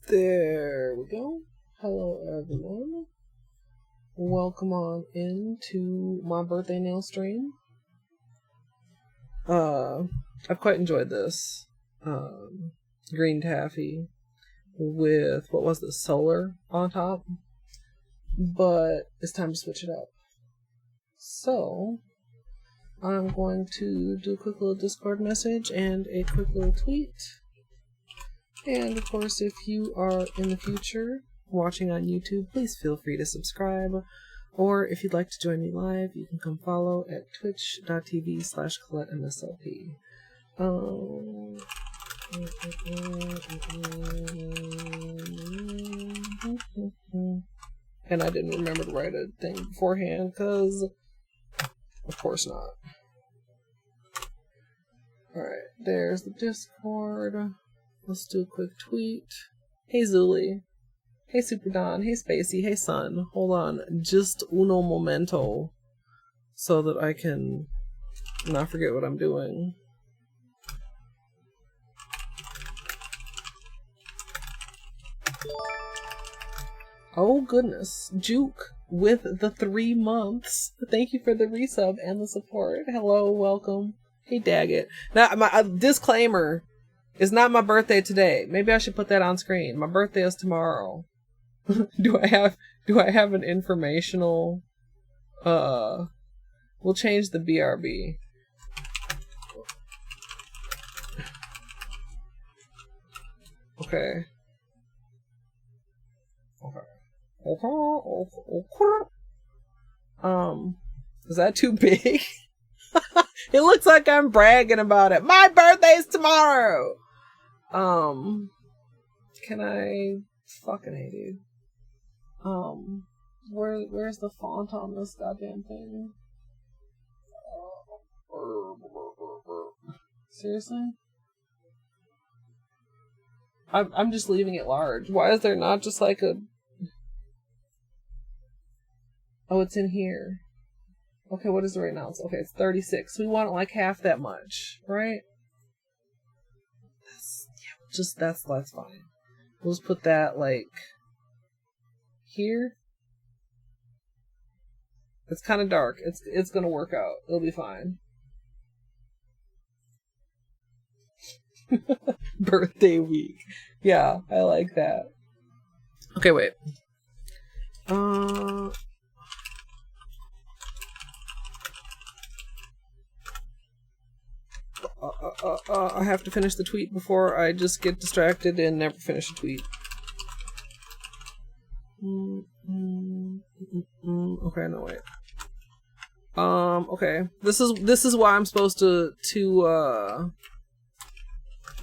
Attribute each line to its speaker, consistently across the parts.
Speaker 1: There we go. Hello everyone. Welcome on into my birthday nail stream. I've quite enjoyed this. Green taffy with, what was this, solar on top? But it's time to switch it up. So, I'm going to do a quick little Discord message and a quick little tweet. And of course, if you are in the future watching on YouTube, please feel free to subscribe. Or if you'd like to join me live, you can come follow at twitch.tv/ColetteMSLP. And I didn't remember to write a thing beforehand, because of course not. Alright, there's the Discord. Let's do a quick tweet. Hey Zuli. Hey Super Don. Hey Spacey. Hey Sun. Hold on. Just uno momento. So that I can not forget what I'm doing. Oh goodness. Juke with the 3 months. Thank you for the resub and the support. Hello, welcome. Hey Daggett. Now, my disclaimer. It's not my birthday today. Maybe I should put that on screen. My birthday is tomorrow. Do I have an informational we'll change the BRB. Okay. Is that too big? It looks like I'm bragging about it. My birthday's tomorrow. Can I fucking hate it? Where's the font on this goddamn thing? Seriously? I'm just leaving it large. Why is there not just like a... Oh, it's in here. Okay, what is it right now? It's 36. We want it like half that much, right? That's fine. We'll just put that like here. It's kind of dark. It's gonna work out. It'll be fine. Birthday week. Yeah, I like that. Okay, wait. I have to finish the tweet before I just get distracted and never finish a tweet. Okay, no wait. Okay. This is why I'm supposed to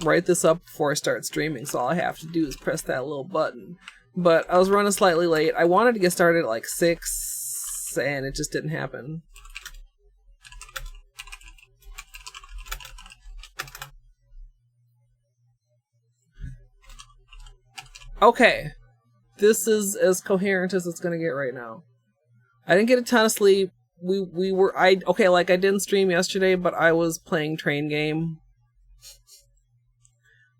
Speaker 1: write this up before I start streaming, so all I have to do is press that little button. But I was running slightly late. I wanted to get started at like 6, and it just didn't happen. Okay, this is as coherent as it's gonna get right now. I didn't get a ton of sleep. I didn't stream yesterday, but I was playing Train Game.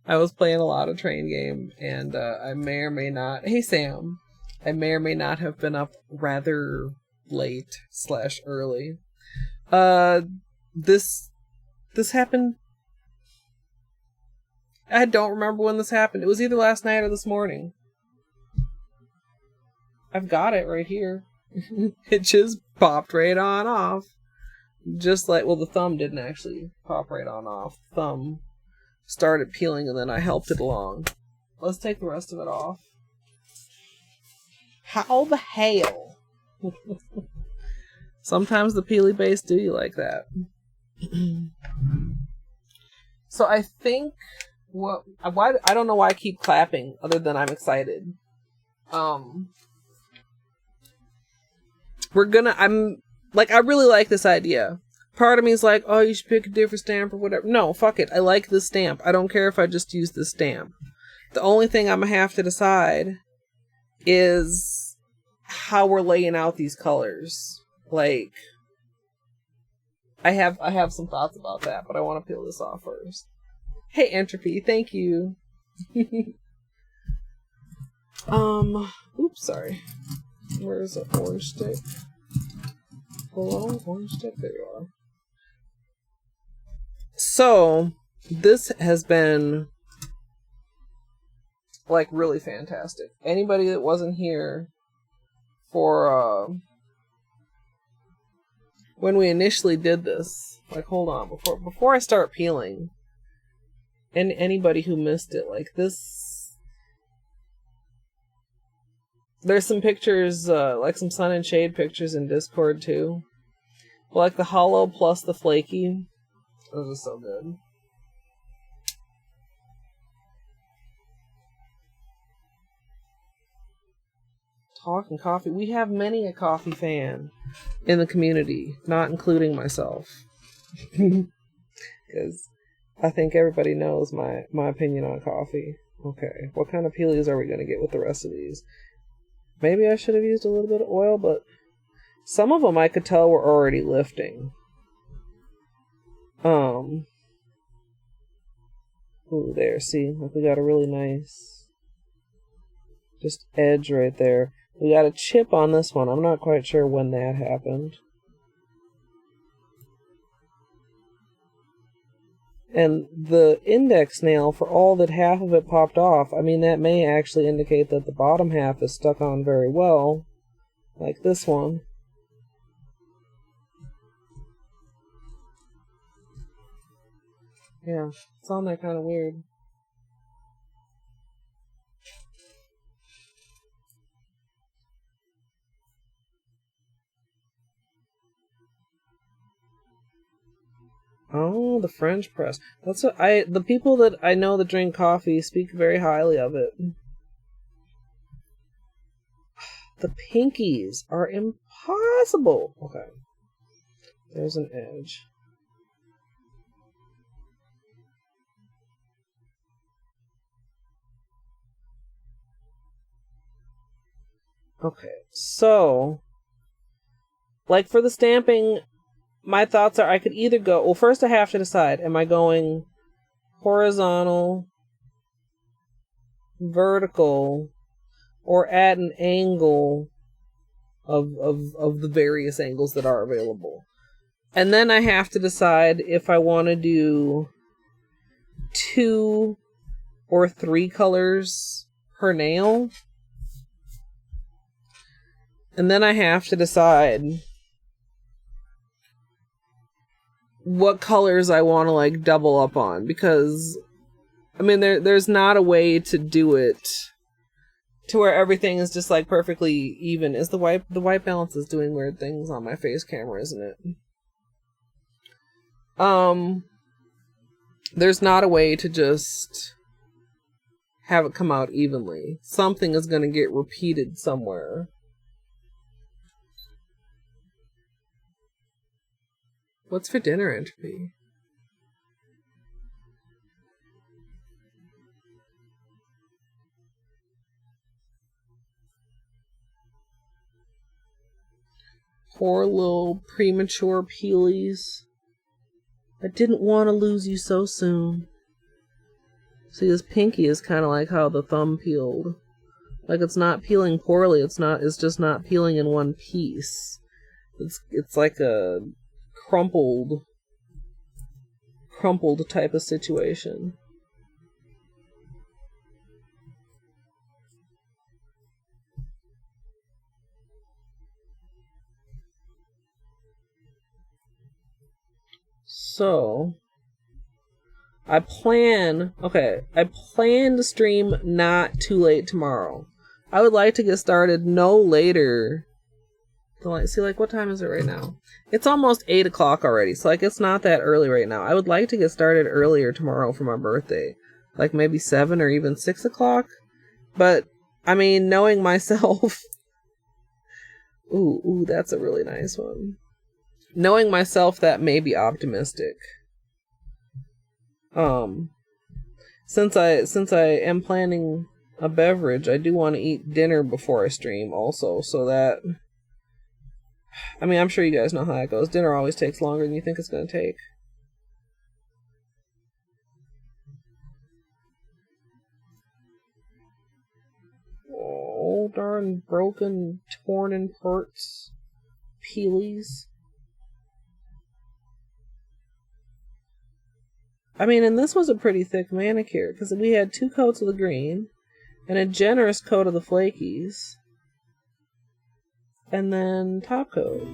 Speaker 1: I was playing a lot of Train Game, and I may or may not... Hey Sam! I may or may not have been up rather late / early. This happened... I don't remember when this happened. It was either last night or this morning. I've got it right here. It just popped right on off. Just like, well, the thumb didn't actually pop right on off. The thumb started peeling and then I helped it along. Let's take the rest of it off. How the hell? Sometimes the peely base do you like that. So I think... why I don't know why I keep clapping other than I'm excited. I really like this idea. Part of me is like, oh, you should pick a different stamp or whatever. No, fuck it. I like this stamp. I don't care if I just use this stamp. The only thing I'm gonna have to decide is how we're laying out these colors. Like, I have some thoughts about that, but I want to peel this off first. Hey, Entropy, thank you. Oops, sorry. Where's the orange stick? Hello, orange stick? There you are. So, this has been, like, really fantastic. Anybody that wasn't here for, when we initially did this, like, hold on, before I start peeling, and anybody who missed it, like, this, there's some pictures, like some sun and shade pictures in Discord, too. Like, the Holo plus the flaky, those are so good. Talking coffee. We have many a coffee fan in the community, not including myself. Because I think everybody knows my opinion on coffee. Okay, what kind of peelies are we going to get with the rest of these? Maybe I should have used a little bit of oil, but some of them I could tell were already lifting. Ooh, there, see? Like, we got a really nice just edge right there. We got a chip on this one. I'm not quite sure when that happened. And the index nail, for all that half of it popped off, I mean, that may actually indicate that the bottom half is stuck on very well. Like this one. Yeah, it's on there kind of weird. Oh, the French press. That's what the people that I know that drink coffee speak very highly of it. The pinkies are impossible. Okay. There's an edge. Okay, so, like for the stamping, my thoughts are I could either go, well, first I have to decide, am I going horizontal, vertical, or at an angle of the various angles that are available. And then I have to decide if I want to do 2 or 3 colors per nail. And then I have to decide what colors I want to, like, double up on. Because, I mean, there's not a way to do it to where everything is just, like, perfectly even. Is the white balance is doing weird things on my face camera, isn't it? There's not a way to just have it come out evenly. Something is going to get repeated somewhere. What's for dinner, Entropy? Poor little premature Peelies. I didn't want to lose you so soon. See, this pinky is kind of like how the thumb peeled. Like, it's not peeling poorly. It's just not peeling in one piece. It's like a crumpled type of situation. So, I plan to stream not too late tomorrow. I would like to get started no later. See, like, what time is it right now? It's almost 8 o'clock already, so, like, it's not that early right now. I would like to get started earlier tomorrow for my birthday. Like, maybe 7 or even 6 o'clock. But, I mean, knowing myself... Ooh, that's a really nice one. Knowing myself, that may be optimistic. Since I am planning a beverage, I do want to eat dinner before I stream also, so that I mean, I'm sure you guys know how that goes. Dinner always takes longer than you think it's going to take. Oh, darn broken, torn in parts. Peelies. I mean, and this was a pretty thick manicure, because we had 2 coats of the green, and a generous coat of the flakies, and then top coat.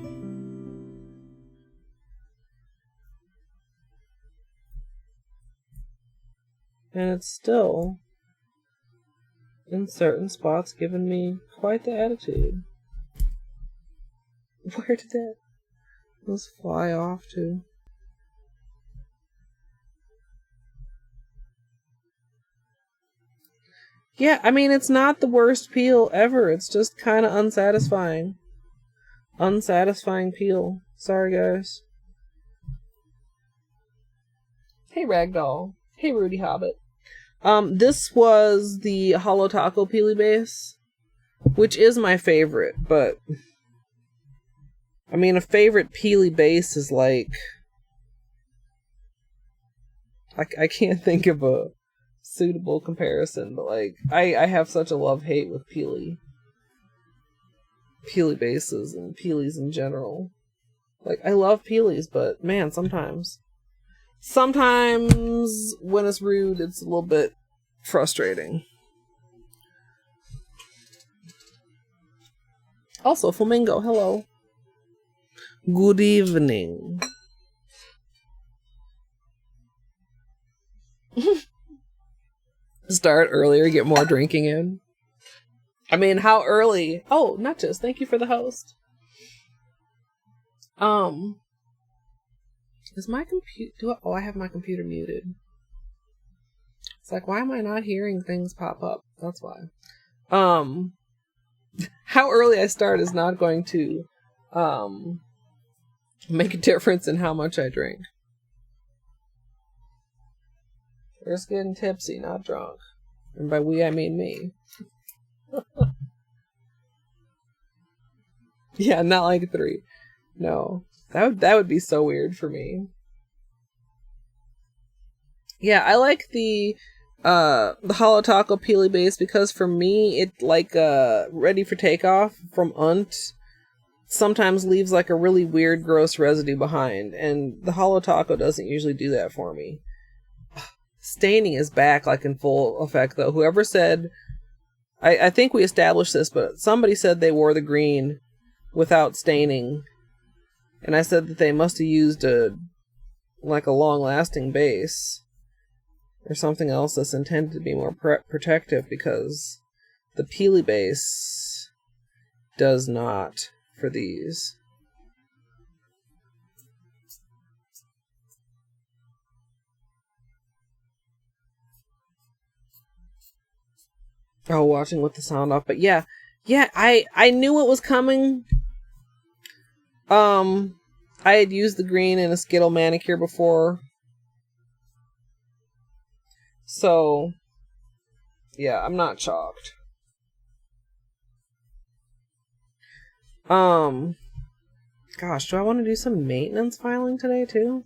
Speaker 1: And it's still, in certain spots, giving me quite the attitude. Where did those fly off to? Yeah, I mean, it's not the worst peel ever. It's just kind of unsatisfying. Unsatisfying peel. Sorry, guys. Hey, Ragdoll. Hey, Rudy Hobbit. This was the Holo Taco Peely base, which is my favorite, but I mean, a favorite Peely base is like, I can't think of a suitable comparison, but like, I have such a love-hate with Peely bases and Peelies in general. Like, I love Peelies, but man, sometimes when it's rude, it's a little bit frustrating. Also, Flamingo, hello. Good evening. Start earlier, get more drinking in. I mean, how early? Oh, Nutches, thank you for the host. Is my computer... I have my computer muted. It's like, why am I not hearing things pop up? That's why. How early I start is not going to make a difference in how much I drink. We're just getting tipsy, not drunk. And by we, I mean me. Yeah, not like 3. No. That would be so weird for me. Yeah, I like the Holo Taco Peely base because for me, it like Ready for Takeoff from Unt sometimes leaves like a really weird, gross residue behind, and the Holo Taco doesn't usually do that for me. Staining is back like in full effect though. Whoever said, I think we established this, but somebody said they wore the green without staining, and I said that they must have used a long-lasting base or something else that's intended to be more protective, because the Peely base does not for these. Oh, watching with the sound off. But yeah, I knew it was coming. I had used the green in a Skittle manicure before. So, yeah, I'm not shocked. Gosh, do I want to do some maintenance filing today too?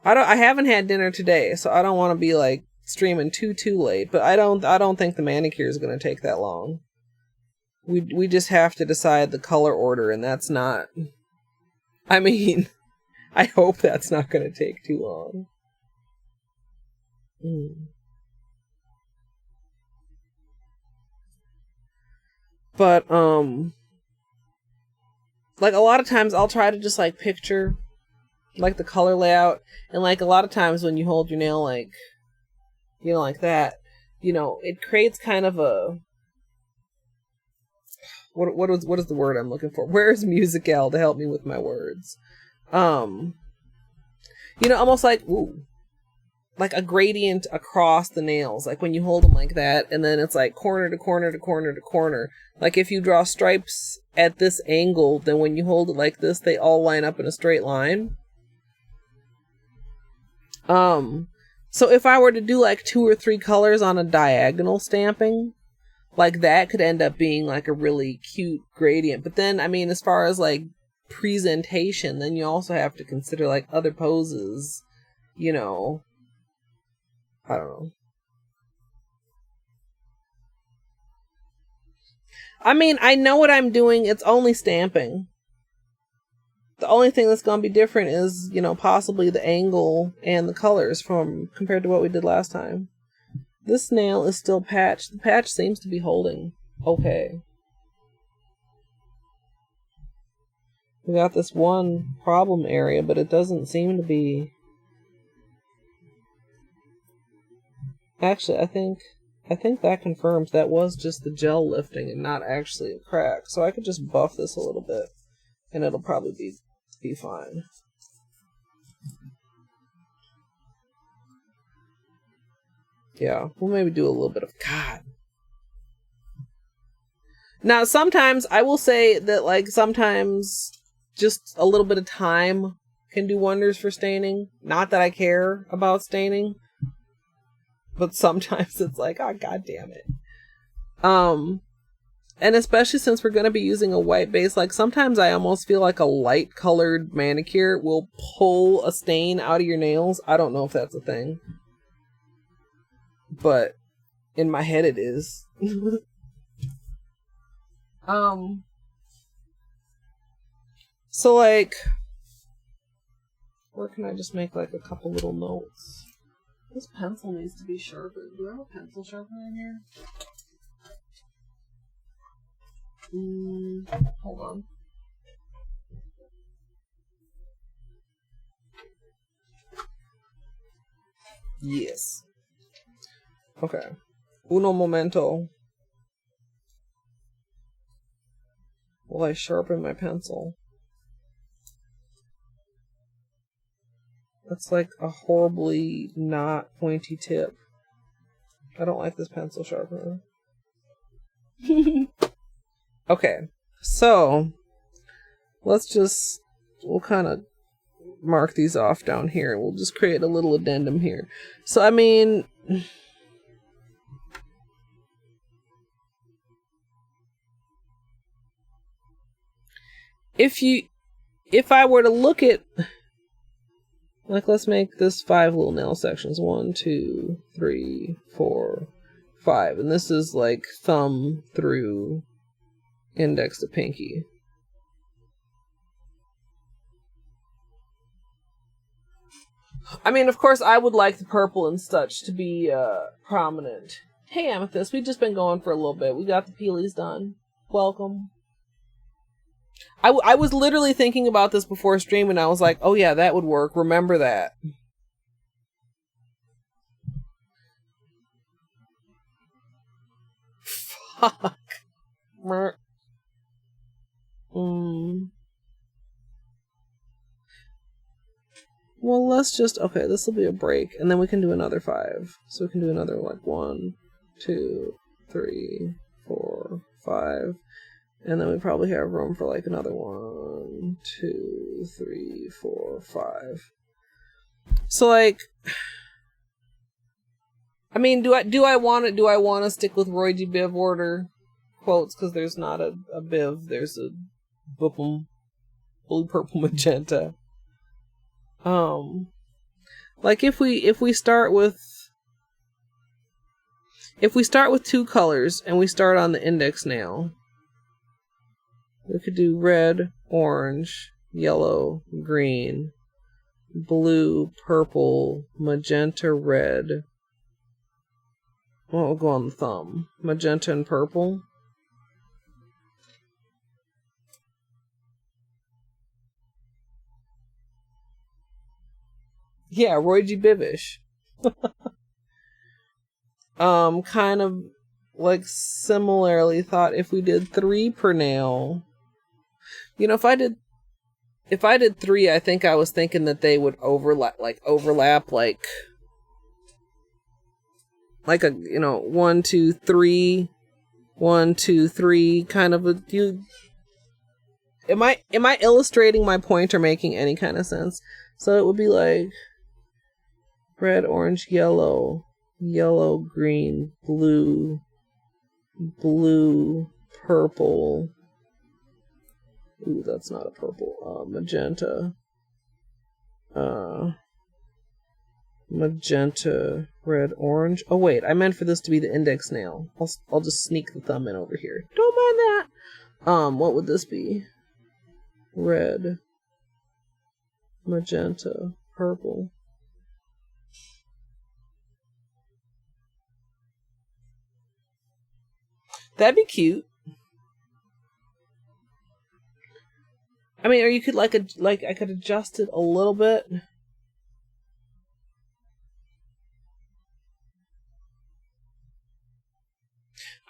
Speaker 1: I haven't had dinner today, so I don't want to be like streaming too late, but I don't think the manicure is going to take that long. We just have to decide the color order, and that's not, I mean, I hope that's not going to take too long. But like a lot of times I'll try to just like picture like the color layout, and like a lot of times when you hold your nail like, you know, like that, you know, it creates kind of a, what is the word I'm looking for? Where's Musical to help me with my words? You know, almost like, like a gradient across the nails, like when you hold them like that, and then it's like corner to corner to corner to corner. Like if you draw stripes at this angle, then when you hold it like this, they all line up in a straight line. So if I were to do like 2 or 3 colors on a diagonal stamping, like that could end up being like a really cute gradient. But then, I mean, as far as like presentation, then you also have to consider like other poses, you know. I don't know. I mean, I know what I'm doing. It's only stamping. The only thing that's going to be different is, you know, possibly the angle and the colors from compared to what we did last time. This nail is still patched. The patch seems to be holding okay. We got this one problem area, but it doesn't seem to be... Actually, I think that confirms that was just the gel lifting and not actually a crack. So I could just buff this a little bit and it'll probably be fine. Yeah, we'll maybe do a little bit of... God. Now, sometimes, I will say that, like, sometimes just a little bit of time can do wonders for staining. Not that I care about staining, but sometimes it's like, oh, God damn it. And especially since we're going to be using a white base, like, sometimes I almost feel like a light-colored manicure will pull a stain out of your nails. I don't know if that's a thing. But in my head it is. So like, where can I just make like a couple little notes? This pencil needs to be sharpened. Do I have a pencil sharpener in here? Hold on. Yes. Okay. Uno momento. Will I sharpen my pencil? That's like a horribly not pointy tip. I don't like this pencil sharpener. Okay. So, we'll kind of mark these off down here. We'll just create a little addendum here. So, I mean... If I were to look at, like, let's make this 5 little nail sections. 1, 2, 3, 4, 5. And this is like thumb through index to pinky. I mean, of course, I would like the purple and such to be prominent. Hey, Amethyst, we've just been going for a little bit. We got the Peelies done. Welcome. I was literally thinking about this before stream, and I was like, oh yeah, that would work. Remember that. Fuck. Well, let's just... Okay, this will be a break, and then we can do another 5. So we can do another, like, 1, 2, 3, 4, 5. And then we probably have room for like another 1, 2, 3, 4, 5. So like, I mean, do I want to stick with Roy G. Biv order quotes because there's not a Biv, there's a boopum, blue, purple, magenta. Like if we start with 2 colors and we start on the index nail. We could do red, orange, yellow, green, blue, purple, magenta, red. Well, we'll go on the thumb. Magenta and purple. Yeah, Roy G. Bivish. Kind of like similarly thought if we did 3 per nail. You know, if I did 3, I think I was thinking that they would overlap like a, you know, 1, 2, 3, 1, 2, 3 kind of a... Am I illustrating my point or making any kind of sense? So it would be like red, orange, yellow, yellow, green, blue, blue, purple. Ooh, that's not a purple. Magenta. Magenta, red, orange. Oh wait, I meant for this to be the index nail. I'll just sneak the thumb in over here. Don't mind that. What would this be? Red, magenta, purple. That'd be cute. I mean, or you could I could adjust it a little bit.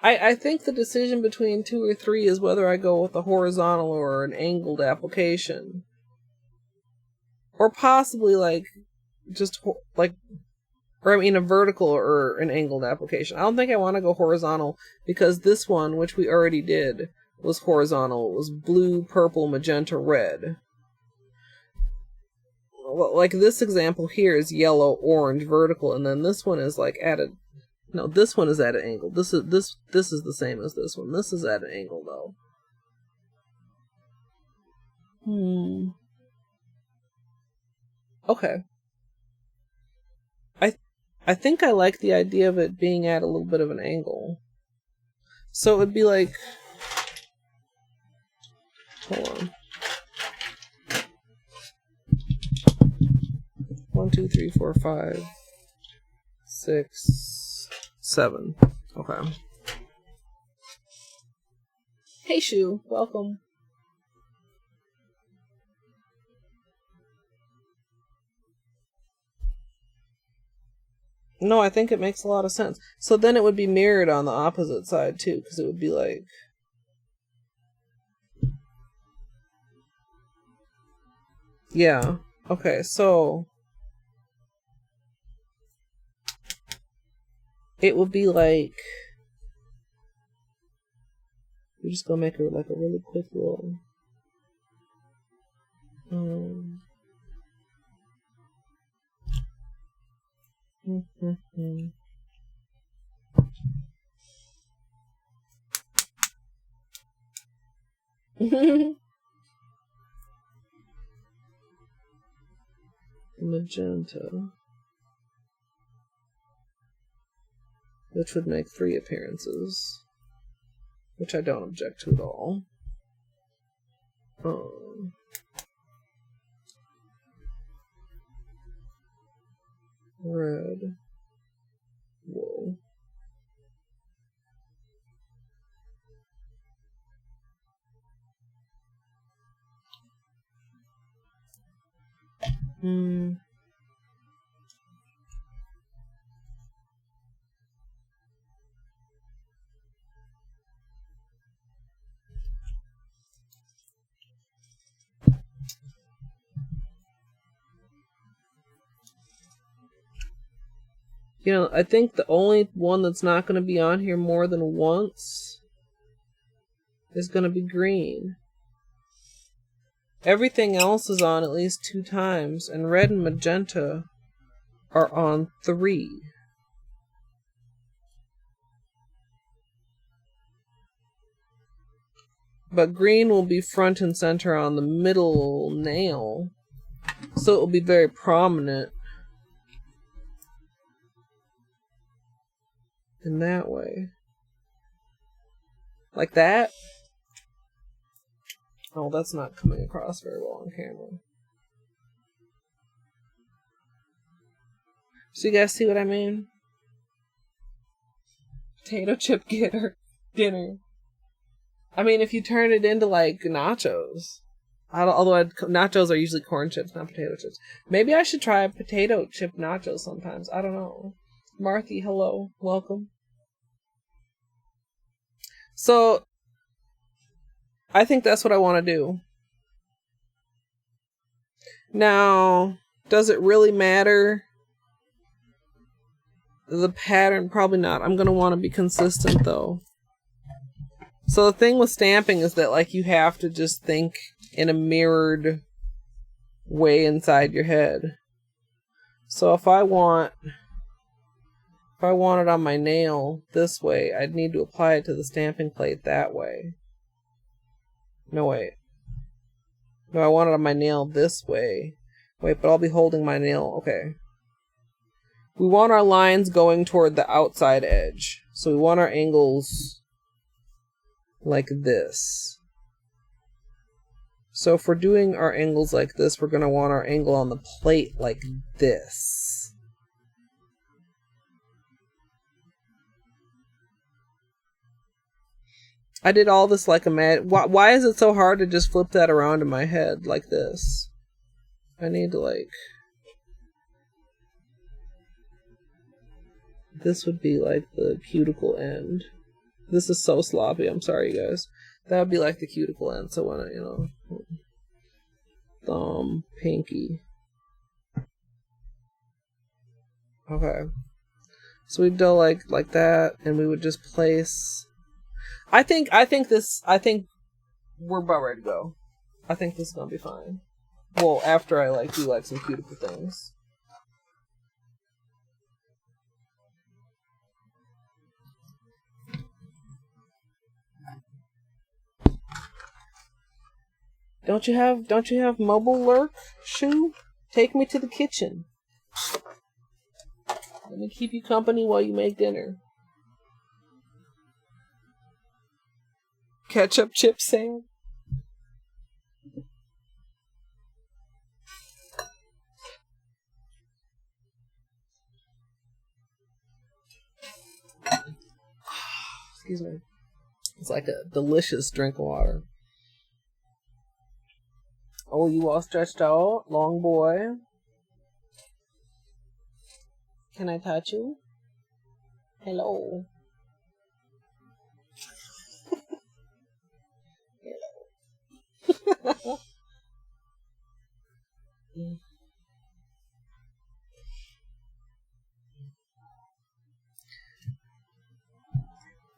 Speaker 1: I think the decision between 2 or 3 is whether I go with a horizontal or an angled application. Or possibly like a vertical or an angled application. I don't think I want to go horizontal because this one, which we already did, was horizontal. It was blue, purple, magenta, red. Well, like this example here is yellow, orange, vertical, and then this one is like at a... No, this one is at an angle. This is the same as this one. This is at an angle though. Okay. I think I like the idea of it being at a little bit of an angle. So it would be like... Hold on. 1, 2, 3, 4, 5, 6, 7. Okay. Hey, Shu. Welcome. No, I think it makes a lot of sense. So then it would be mirrored on the opposite side, too, because it would be like... Yeah. Okay, so... It would be like... We're just gonna make it like a really quick little... Magenta, which would make 3 appearances, which I don't object to at all. Red. Whoa. You know, I think the only one that's not going to be on here more than once is going to be green. Everything else is on at least 2 times, and red and magenta are on 3. But green will be front and center on the middle nail, so it will be very prominent in that way. Like that. Oh, that's not coming across very well on camera. So you guys see what I mean? Potato chip dinner. I mean, if you turn it into like nachos. Nachos are usually corn chips, not potato chips. Maybe I should try a potato chip nachos sometimes. I don't know. Marthy, hello. Welcome. So, I think that's what I want to do. Now, does it really matter? The pattern? Probably not. I'm going to want to be consistent, though. So, the thing with stamping is that, like, you have to just think in a mirrored way inside your head. So, if I want If I want it on my nail this way, I'd need to apply it to the stamping plate that way. No, wait. No, I want it on my nail this way. Wait, but I'll be holding my nail. Okay. We want our lines going toward the outside edge. So we want our angles like this. So if we're doing our angles like this, we're going to want our angle on the plate like this. I did all this like a mad... Why is it so hard to just flip that around in my head like this? I need to like... This would be like the cuticle end. This is so sloppy. I'm sorry, guys. That would be like the cuticle end. So when I, you know... Thumb, pinky. Okay. So we'd do like that, and we would just place... I think we're about ready to go. I think this is gonna be fine. Well, after I like do like some cuticle things. Don't you have mobile lurk shoe? Take me to the kitchen. Let me keep you company while you make dinner. Ketchup chip Sam. Excuse me. It's like a delicious drink of water. Oh, you all stretched out? Long boy. Can I touch you? Hello. Hello.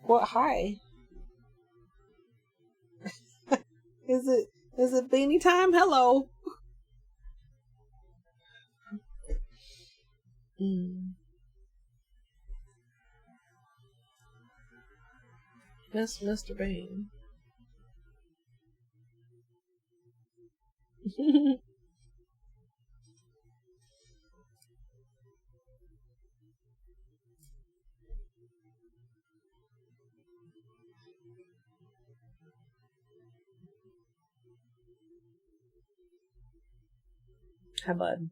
Speaker 1: What? Hi. Is it beanie time? Hello. Mr. Bean. Hi, bud.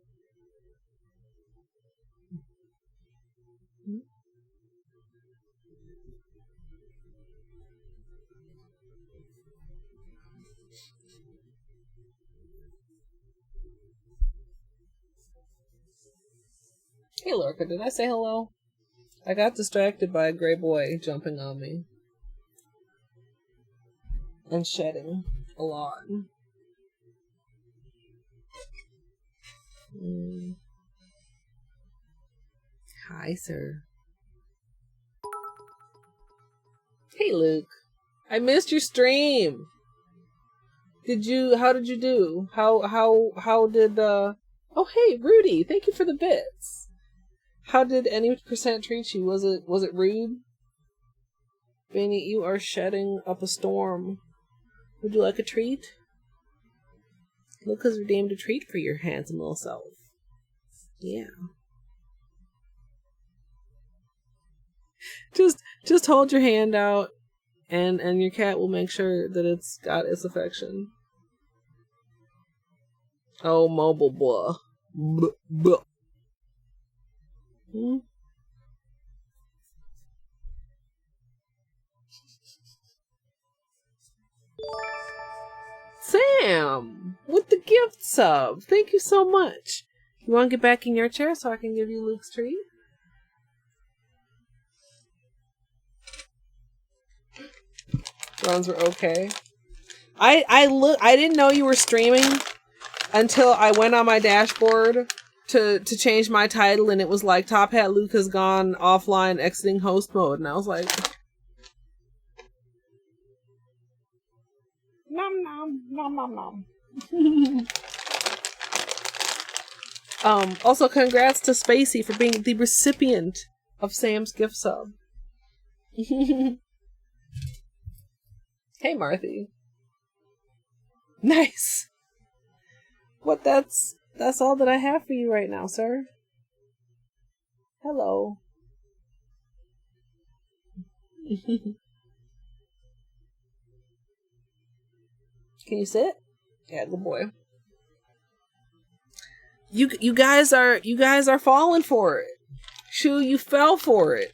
Speaker 1: Hey, Lorca, did I say hello? I got distracted by a gray boy jumping on me. And shedding a lot. Hi, sir. Hey, Luke. I missed your stream. How did you do? How did, oh, hey, Rudy. Thank you for the bits. How did any percent treat you? Was it rude? Beanie, you are shedding up a storm. Would you like a treat? Luke has redeemed a treat for your handsome little self. Yeah. Just hold your hand out, and your cat will make sure that it's got its affection. Oh, mobile boy. Blah. Sam, with the gift sub. Thank you so much. You want to get back in your chair so I can give you Luke's treat? Runs were okay. I didn't know you were streaming until I went on my dashboard to change my title, and it was like Top Hat Luke has gone offline, exiting host mode, and I was like, nom nom nom nom nom. Also, congrats to Spacey for being the recipient of Sam's gift sub. Hey, Marthy. Nice. What, that's all that I have for you right now, sir. Hello. Can you sit? Yeah, good boy. You guys are falling for it. Shoo, you fell for it.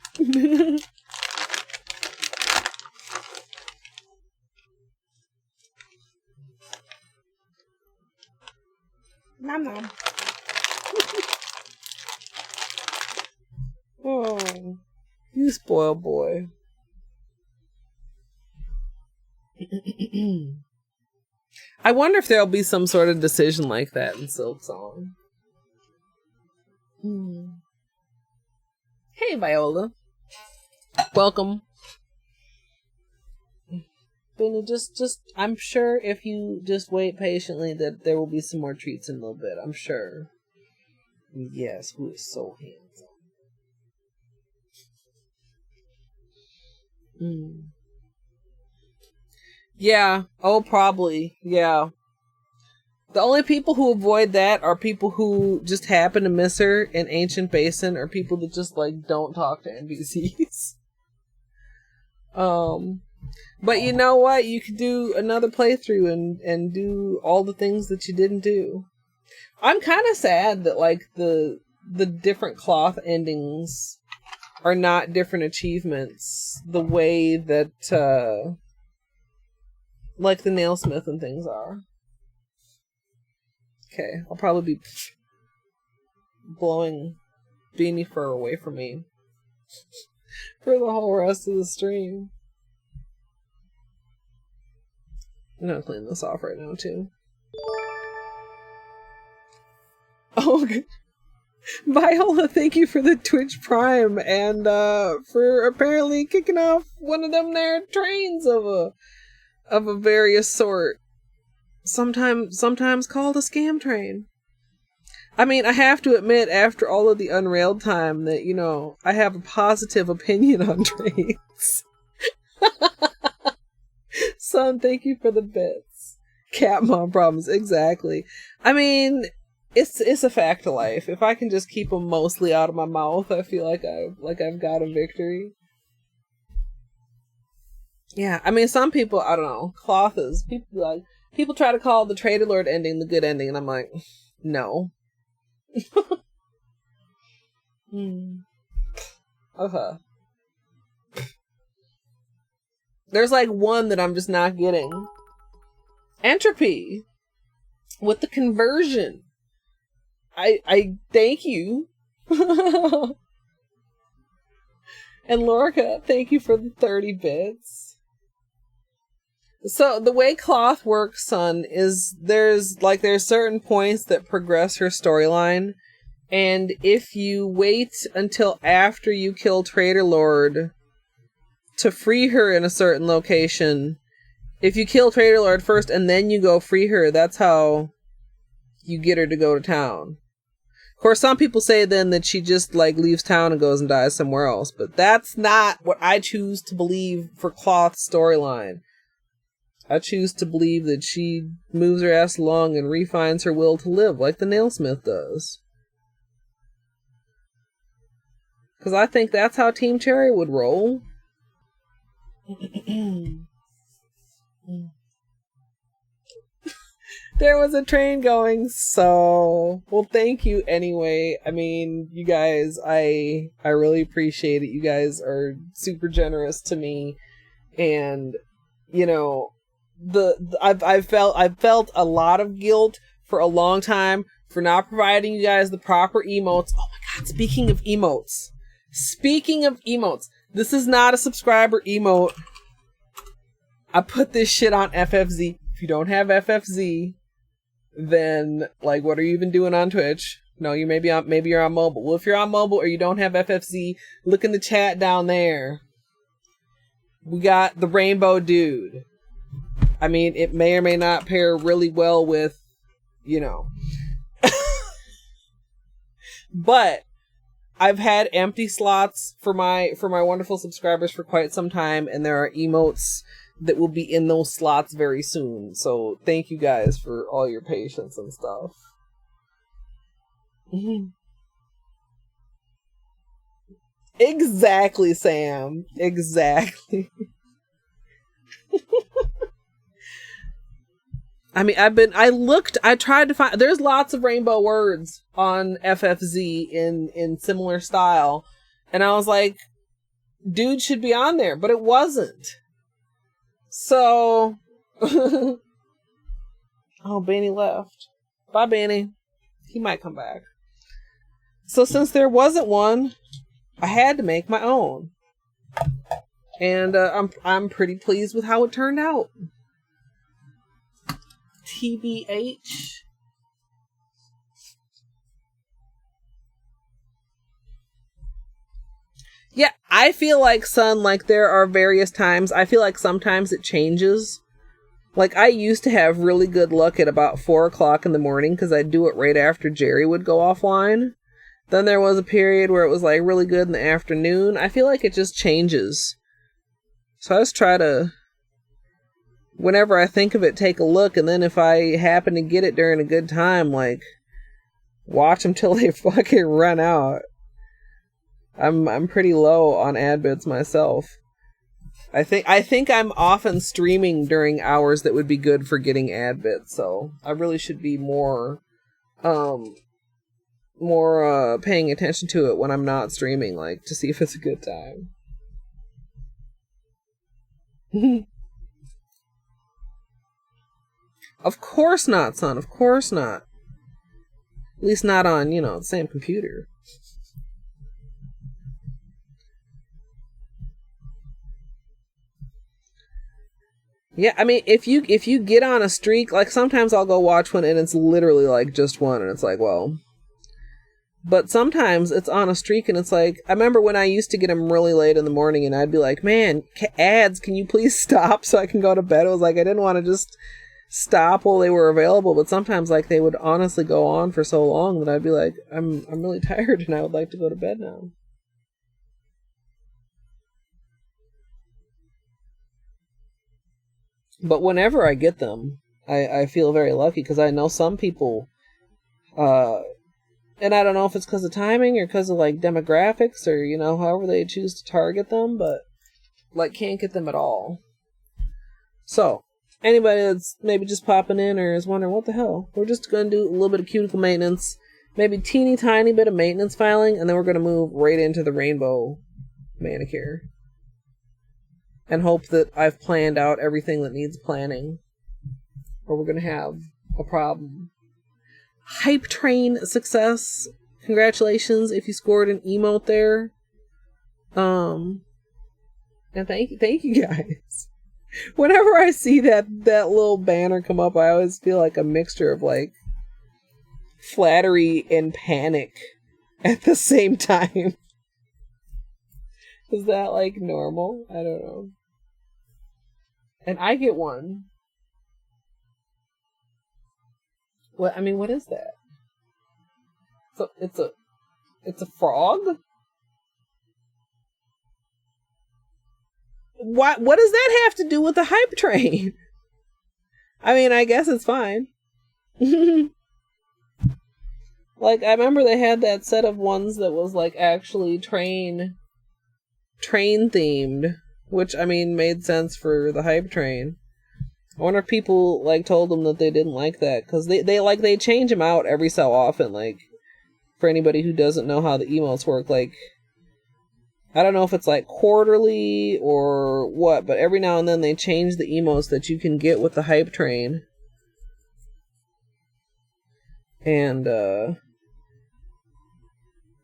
Speaker 1: Nom nom. Oh, you spoiled boy. I wonder if there'll be some sort of decision like that in Silk Song. Hey, Viola. Welcome. Beanie, just, I'm sure if you just wait patiently that there will be some more treats in a little bit. I'm sure. Yes, who is so handsome. Yeah. Oh, probably. Yeah. The only people who avoid that are people who just happen to miss her in Ancient Basin, or people that just like don't talk to NPCs. But you know what? You could do another playthrough and do all the things that you didn't do. I'm kind of sad that like the different cloth endings are not different achievements the way that like the nailsmith and things are. Okay, I'll probably be blowing Beanie fur away from me for the whole rest of the stream. I'm gonna clean this off right now too. Oh, Viola, thank you for the Twitch Prime and for apparently kicking off one of them there trains of a various sort. Sometimes called a scam train. I mean, I have to admit, after all of the Unrailed time, that, you know, I have a positive opinion on trains. Son, thank you for the bits. Cat mom problems, exactly. I mean, it's a fact of life. If I can just keep them mostly out of my mouth, I feel like I've got a victory. Yeah, I mean, some people, I don't know, cloths, people try to call the Trader Lord ending the good ending, and I'm like, no. Okay. There's like one that I'm just not getting. Entropy. With the conversion. I thank you. And Lorca, thank you for the 30 bits. So the way cloth works, son, is there's certain points that progress her storyline, and if you wait until after you kill Trader Lord to free her in a certain location, if you kill Trader Lord first and then you go free her, that's how you get her to go to town. Of course, some people say then that she just like leaves town and goes and dies somewhere else, but that's not what I choose to believe for Cloth's storyline. I choose to believe that she moves her ass along and refines her will to live like the nailsmith does. Because I think that's how Team Cherry would roll. There was a train going, so... Well, thank you anyway. I mean, you guys, I really appreciate it. You guys are super generous to me. And, you know... I've felt a lot of guilt for a long time for not providing you guys the proper emotes. Oh my god, speaking of emotes, this is not a subscriber emote. I put this shit on FFZ. If you don't have FFZ, then like, what are you even doing on Twitch? No, you maybe you're on mobile. Well, if you're on mobile or you don't have FFZ, look in the chat down there. We got the rainbow dude. I mean, it may or may not pair really well with, you know. But I've had empty slots for my wonderful subscribers for quite some time, and there are emotes that will be in those slots very soon. So thank you guys for all your patience and stuff. Exactly, Sam. Exactly. I mean, I tried to find, there's lots of rainbow words on FFZ in similar style. And I was like, dude should be on there, but it wasn't. So, oh, Beanie left. Bye, Beanie. He might come back. So since there wasn't one, I had to make my own. And I'm pretty pleased with how it turned out. TBH. Yeah, I feel like, son, like there are various times, I feel like sometimes it changes. Like I used to have really good luck at about 4 o'clock in the morning because I'd do it right after Jerry would go offline. Then there was a period where it was like really good in the afternoon. I feel like it just changes. So I just try to, whenever I think of it, take a look, and then if I happen to get it during a good time, like, watch them till they fucking run out. I'm pretty low on ad bits myself. I think I'm often streaming during hours that would be good for getting ad bits, so I really should be more paying attention to it when I'm not streaming, like, to see if it's a good time. Of course not, son. Of course not. At least not on, the same computer. Yeah, I mean, if you get on a streak, like, sometimes I'll go watch one and it's literally, like, just one, and it's like, well. But sometimes it's on a streak and it's like, I remember when I used to get them really late in the morning and I'd be like, man, ads, can you please stop so I can go to bed? It was like, I didn't want to just stop while they were available, but sometimes, like, they would honestly go on for so long that I'd be like, I'm really tired and I would like to go to bed now. But whenever I get them, I feel very lucky because I know some people, and I don't know if it's because of timing or because of, like, demographics or, however they choose to target them, but, like, can't get them at all. So, anybody that's maybe just popping in or is wondering, what the hell? We're just going to do a little bit of cuticle maintenance, maybe teeny tiny bit of maintenance filing, and then we're going to move right into the rainbow manicure. And hope that I've planned out everything that needs planning, or we're going to have a problem. Hype train success. Congratulations if you scored an emote there. And thank you guys. Whenever I see that little banner come up, I always feel like a mixture of, like, flattery and panic at the same time. Is that, like, normal? I don't know. And I get one. What is that? So it's a frog? What does that have to do with the hype train? I mean, I guess it's fine. Like, I remember they had that set of ones that was, like, actually train themed, which, I mean, made sense for the hype train. I wonder if people, like, told them that they didn't like that, because they change them out every so often, like, for anybody who doesn't know how the emotes work, like, I don't know if it's, like, quarterly or what, but every now and then they change the emotes that you can get with the hype train. And,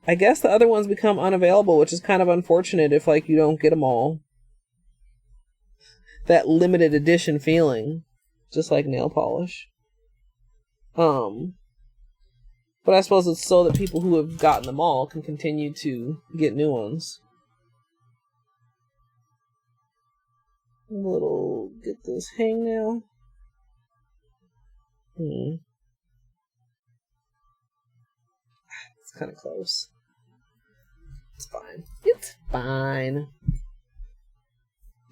Speaker 1: I guess the other ones become unavailable, which is kind of unfortunate if, like, you don't get them all. That limited edition feeling, just like nail polish. But I suppose it's so that people who have gotten them all can continue to get new ones. Get this hangnail. It's kind of close. It's fine. It's fine.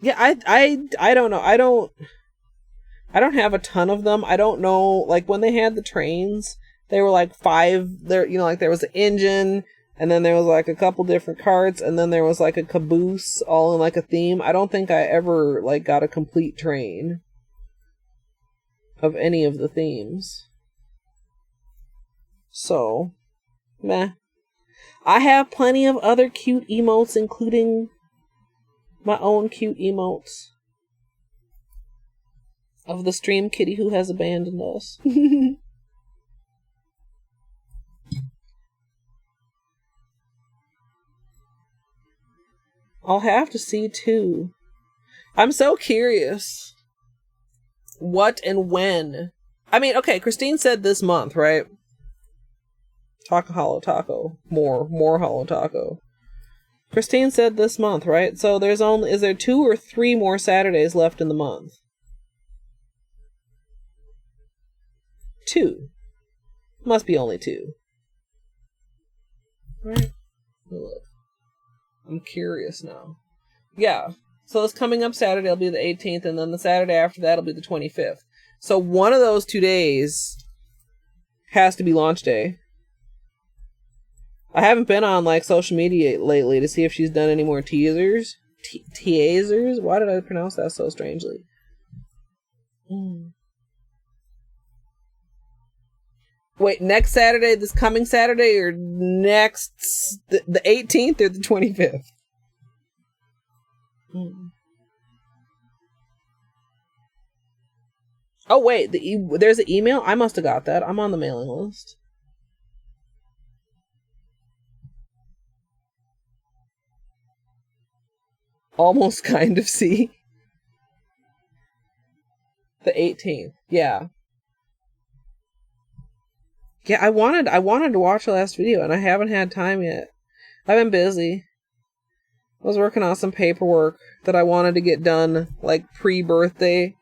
Speaker 1: Yeah, I don't know. I don't have a ton of them. I don't know, like when they had the trains, they were like 5 there, you know, like there was an engine, and then there was like a couple different carts, and then there was like a caboose all in like a theme. I don't think I ever like got a complete train of any of the themes. So, meh. I have plenty of other cute emotes, including my own cute emotes of the stream kitty who has abandoned us. I'll have to see too. I'm so curious what and when. I mean, okay, Christine said this month, right? Holo Taco. More Holo Taco. Christine said this month, right? So is there 2 or 3 more Saturdays left in the month? 2. Must be only 2. Right? Look. I'm curious now. Yeah. So this coming up Saturday will be the 18th, and then the Saturday after that will be the 25th. So one of those 2 days has to be launch day. I haven't been on like social media lately to see if she's done any more teasers. Teasers? Why did I pronounce that so strangely? Wait, next Saturday, this coming Saturday, or next, the 18th or the 25th? Oh, wait, there's an email? I must have got that. I'm on the mailing list. Almost kind of see. The 18th, yeah. Yeah, I wanted to watch the last video, and I haven't had time yet. I've been busy. I was working on some paperwork that I wanted to get done, like, pre-birthday,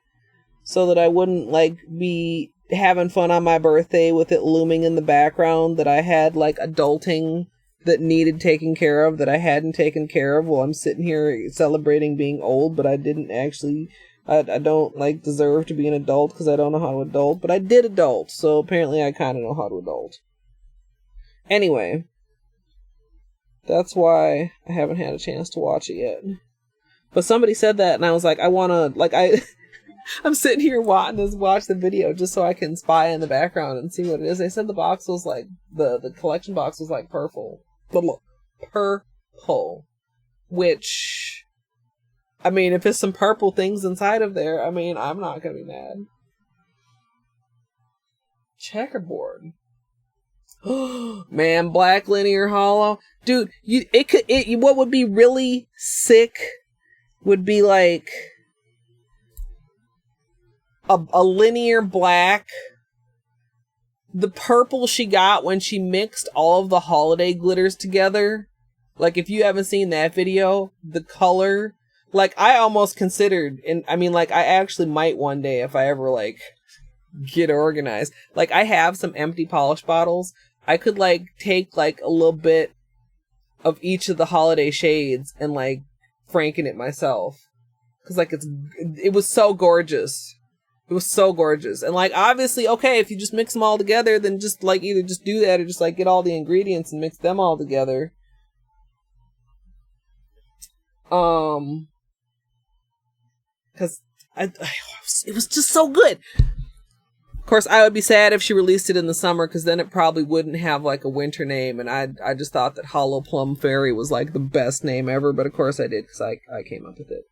Speaker 1: so that I wouldn't, like, be having fun on my birthday with it looming in the background that I had, like, adulting that needed taking care of that I hadn't taken care of while I'm sitting here celebrating being old, but I didn't actually... I don't, like, deserve to be an adult because I don't know how to adult, but I did adult, so apparently I kind of know how to adult. Anyway, that's why I haven't had a chance to watch it yet. But somebody said that, and I was like, I want to, like, I'm sitting here wanting to watch the video just so I can spy in the background and see what it is. They said the box was, like, the collection box was, like, purple. Purple. Which... I mean, if there's some purple things inside of there, I mean, I'm not gonna be mad. Checkerboard. Man, black linear holo. Dude, what would be really sick would be like a linear black. The purple she got when she mixed all of the holiday glitters together. Like, if you haven't seen that video, the color... Like, I almost considered, and I mean, like, I actually might one day if I ever, like, get organized. Like, I have some empty polish bottles. I could, like, take, like, a little bit of each of the holiday shades and, like, franken it myself. Because, like, it was so gorgeous. It was so gorgeous. And, like, obviously, okay, if you just mix them all together, then just, like, either just do that or just, like, get all the ingredients and mix them all together. Because it was just so good. Of course, I would be sad if she released it in the summer, because then it probably wouldn't have, like, a winter name, and I just thought that Holo Plum Fairy was, like, the best name ever, but of course I did, because I came up with it.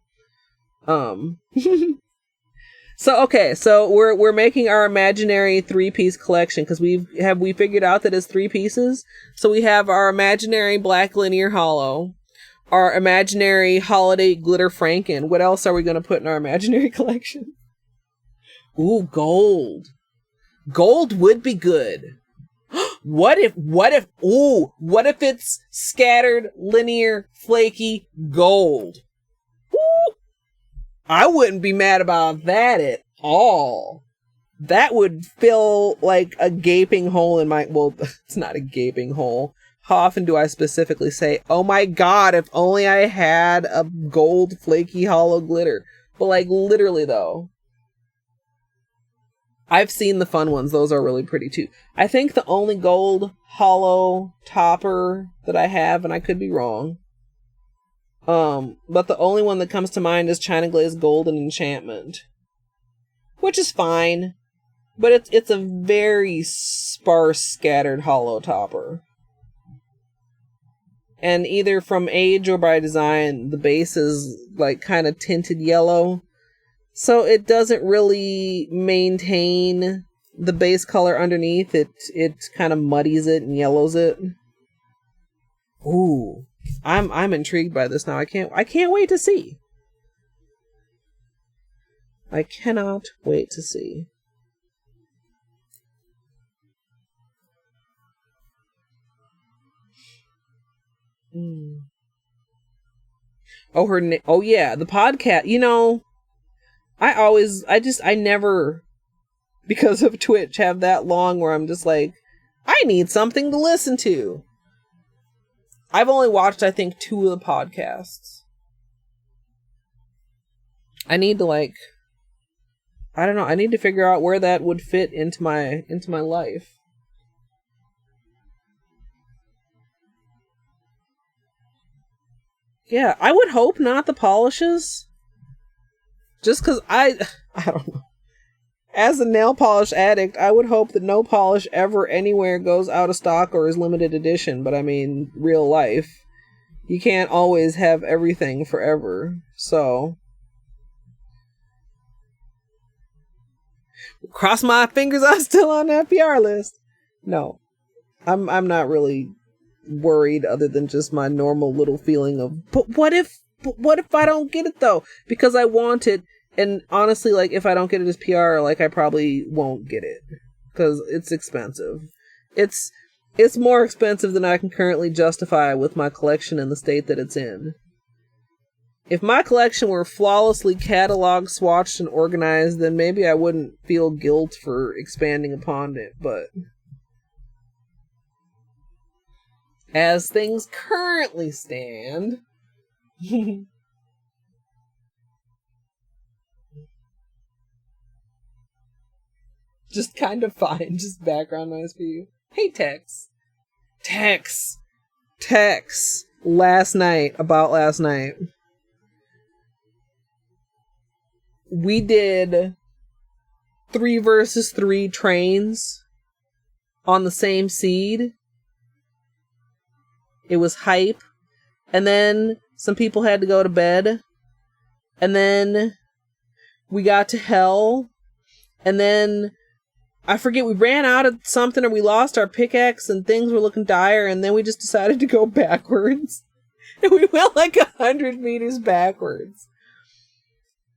Speaker 1: So, okay, so we're making our imaginary 3-piece collection, because we figured out that it's 3 pieces? So we have our imaginary black linear holo, our imaginary holiday glitter Franken. What else are we going to put in our imaginary collection? Ooh, gold. Gold would be good. What if it's scattered, linear, flaky gold? Ooh, I wouldn't be mad about that at all. That would fill, like, a gaping hole in my... Well, it's not a gaping hole. how often do I specifically say, oh my god, if only I had a gold flaky holo glitter. But like literally though, I've seen the fun ones. Those are really pretty too. I think the only gold holo topper that I have, and I could be wrong, but the only one that comes to mind is China Glaze Golden Enchantment, which is fine, but it's a very sparse, scattered holo topper. And either from age or by design, the base is like kind of tinted yellow. So it doesn't really maintain the base color underneath. It kind of muddies it and yellows it. Ooh, I'm intrigued by this now. I can't wait to see. I cannot wait to see. Oh yeah, the podcast. You know, I never, because of Twitch, have that long where I'm just like, I need something to listen to. I've only watched, I think, 2 of the podcasts. I need to like, I don't know, I need to figure out where that would fit into my life. Yeah, I would hope not the polishes. Just because I don't know. As a nail polish addict, I would hope that no polish ever anywhere goes out of stock or is limited edition. But I mean, real life. You can't always have everything forever. So, cross my fingers I'm still on that PR list. No, I'm not really worried other than just my normal little feeling of, but what if I don't get it though? Because I want it. And honestly, like, if I don't get it as PR, like, I probably won't get it. Because it's expensive. It's more expensive than I can currently justify with my collection in the state that it's in. If my collection were flawlessly cataloged, swatched, and organized, then maybe I wouldn't feel guilt for expanding upon it, but as things currently stand... just kind of fine. Just background noise for you. Hey, Tex. Last night. We did 3 versus 3 trains on the same seed. It was hype. And then some people had to go to bed. And then we got to hell. And then I forget, we ran out of something or we lost our pickaxe and things were looking dire, and then we just decided to go backwards. And we went like 100 meters backwards.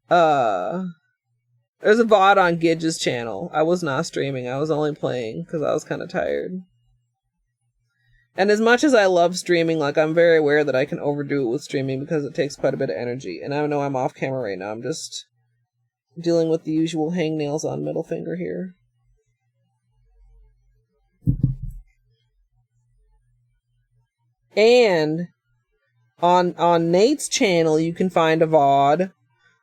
Speaker 1: There's a VOD on Gidge's channel. I was not streaming, I was only playing because I was kind of tired. And as much as I love streaming, like, I'm very aware that I can overdo it with streaming because it takes quite a bit of energy. And I know I'm off camera right now, I'm just dealing with the usual hangnails on middle finger here. And on Nate's channel, you can find a VOD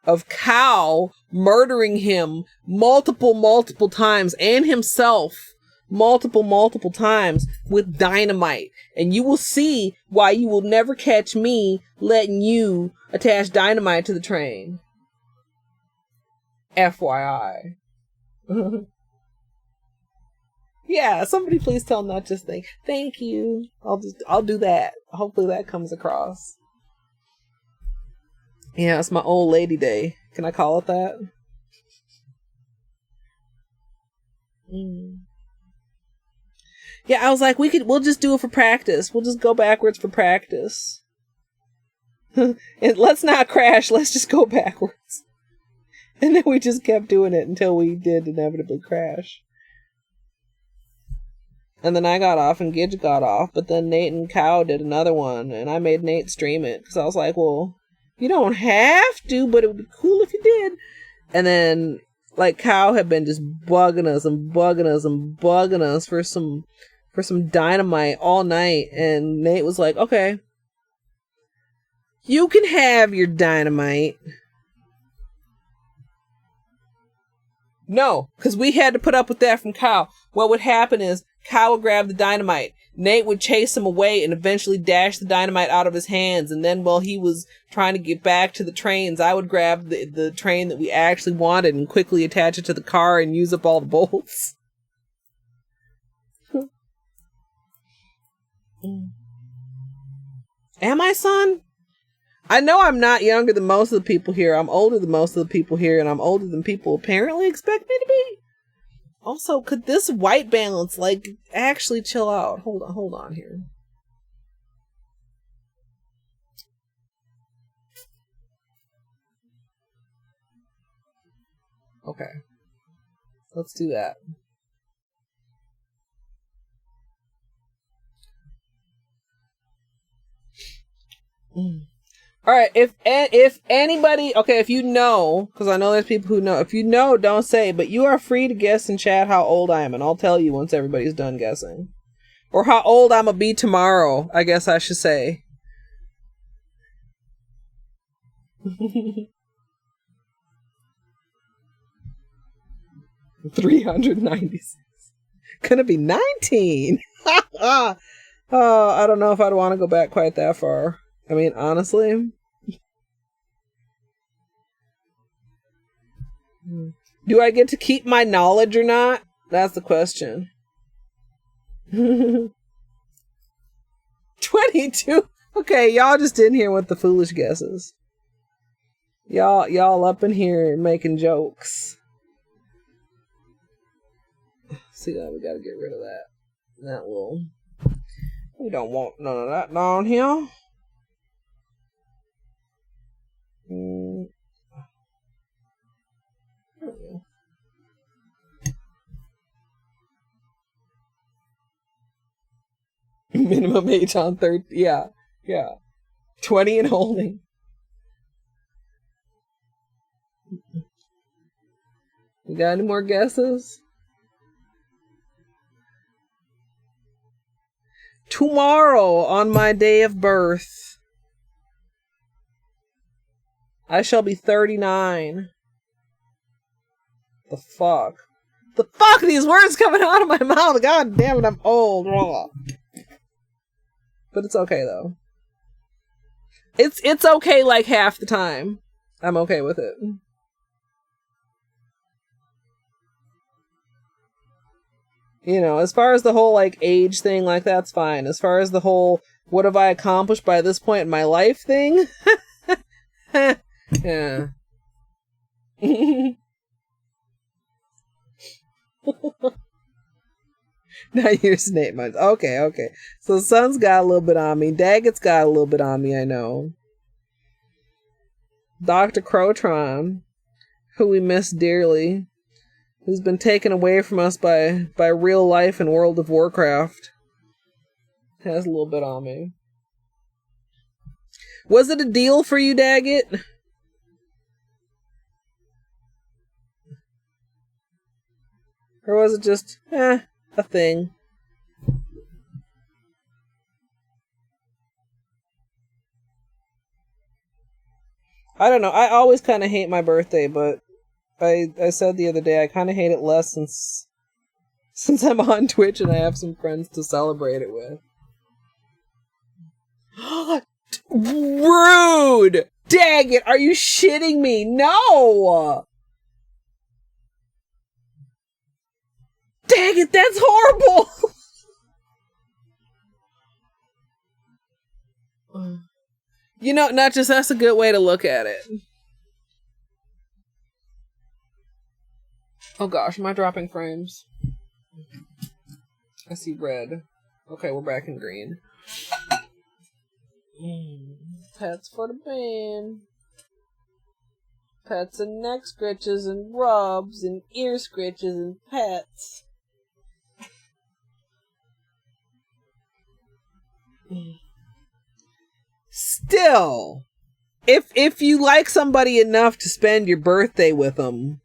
Speaker 1: of Cow murdering him multiple times, and himself multiple times with dynamite. And you will see why you will never catch me letting you attach dynamite to the train. FYI. Yeah, somebody please tell not just thank you. I'll do that. Hopefully that comes across. Yeah, it's my old lady day. Can I call it that? Yeah, I was like, we'll just do it for practice. We'll just go backwards for practice. And let's not crash, let's just go backwards. And then we just kept doing it until we did inevitably crash. And then I got off and Gidge got off, but then Nate and Cow did another one, and I made Nate stream it, because I was like, well, you don't have to, but it would be cool if you did. And then, like, Cow had been just bugging us for some for some dynamite all night, and Nate was like, okay, you can have your dynamite. No, because we had to put up with that from Kyle. What would happen is Kyle would grab the dynamite. Nate would chase him away and eventually dash the dynamite out of his hands. And then while he was trying to get back to the trains, I would grab the train that we actually wanted and quickly attach it to the car and use up all the bolts. Am I, son? I know I'm not younger than most of the people here. I'm older than most of the people here, and I'm older than people apparently expect me to be. Also, could this white balance, like, actually chill out? Hold on here. Okay. Let's do that. All right, if anybody, okay, if you know, because I know there's people who know. If you know, don't say, but you are free to guess in chat how old I am, and I'll tell you once everybody's done guessing. Or how old I'm gonna be tomorrow, I guess I should say. 396. Gonna be 19. Oh, I don't know if I'd want to go back quite that far. I mean, honestly. Do I get to keep my knowledge or not? That's the question. 22. Okay, y'all just in here with the foolish guesses. Y'all up in here making jokes. See that? We gotta get rid of that. That will. We don't want none of that down here. Minimum age on 30. Yeah. 20 and holding. You got any more guesses? Tomorrow, on my day of birth, I shall be 39. The fuck? The fuck are these words coming out of my mouth? God damn it, I'm old. But it's okay, though. It's okay like half the time. I'm okay with it. You know, as far as the whole, like, age thing, like, that's fine. As far as the whole, what have I accomplished by this point in my life thing? Yeah. Now here's Nate months. Okay. So Son's got a little bit on me. Daggett's got a little bit on me, I know. Dr. Crotron, who we miss dearly, who's been taken away from us by real life and World of Warcraft, has a little bit on me. Was it a deal for you, Daggett? Or was it just, a thing? I don't know. I always kind of hate my birthday, but I said the other day I kind of hate it less since I'm on Twitch and I have some friends to celebrate it with. Rude! Daggett, are you shitting me? No! Daggett, that's horrible! You know, not just that's a good way to look at it. Oh gosh, am I dropping frames? I see red. Okay, we're back in green. Pets for the band. Pets and neck scratches and rubs and ear scratches and pets. Still, if you like somebody enough to spend your birthday with them,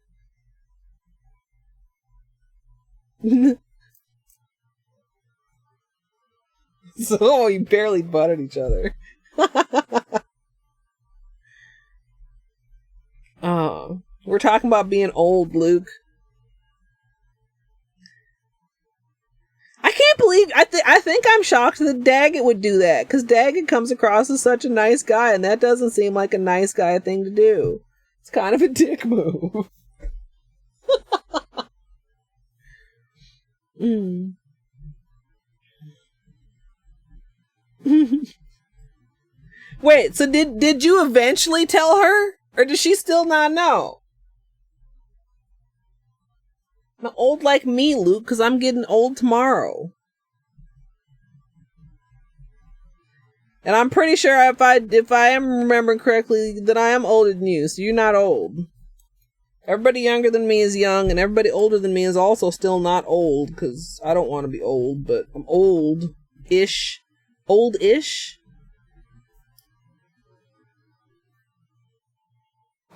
Speaker 1: So you barely butted each other. We're talking about being old, Luke. I can't believe I think I'm shocked that Daggett would do that, because Daggett comes across as such a nice guy, and that doesn't seem like a nice guy thing to do. It's kind of a dick move. Wait, so did you eventually tell her? Or does she still not know? I'm old like me, Luke, because I'm getting old tomorrow. And I'm pretty sure if I am remembering correctly, that I am older than you, so you're not old. Everybody younger than me is young, and everybody older than me is also still not old, because I don't want to be old, but I'm old-ish. Old-ish?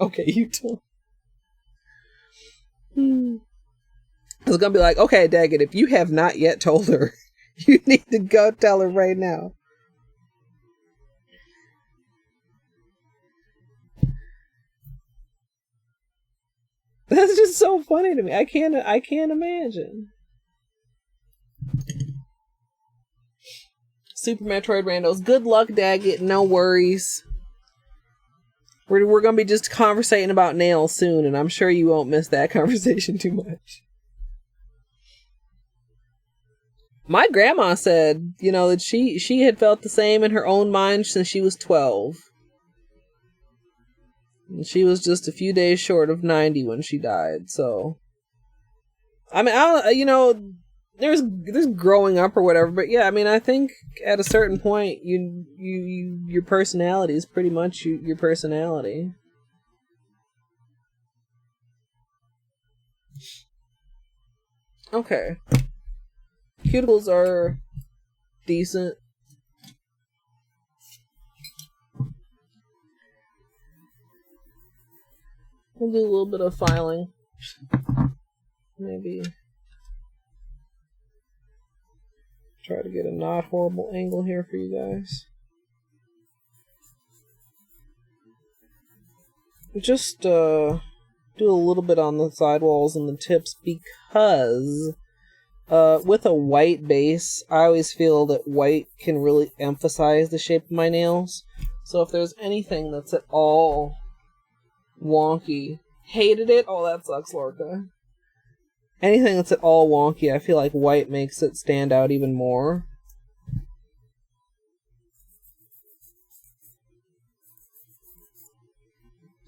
Speaker 1: Okay, you too. I was gonna be like, okay, Daggett, if you have not yet told her, you need to go tell her right now. That's just so funny to me. I can't imagine. Super Metroid Randos. Good luck, Daggett. No worries. We're gonna be just conversating about nails soon, and I'm sure you won't miss that conversation too much. My grandma said, that she had felt the same in her own mind since she was 12. And she was just a few days short of 90 when she died, so... I mean, there's growing up or whatever, but yeah, I mean, I think at a certain point, your personality is pretty much your personality. Okay. Cuticles are decent. We'll do a little bit of filing. Maybe try to get a not horrible angle here for you guys. Just do a little bit on the sidewalls and the tips, because with a white base, I always feel that white can really emphasize the shape of my nails. So if there's anything that's at all wonky, hated it. Oh, that sucks, Lorca. Anything that's at all wonky, I feel like white makes it stand out even more.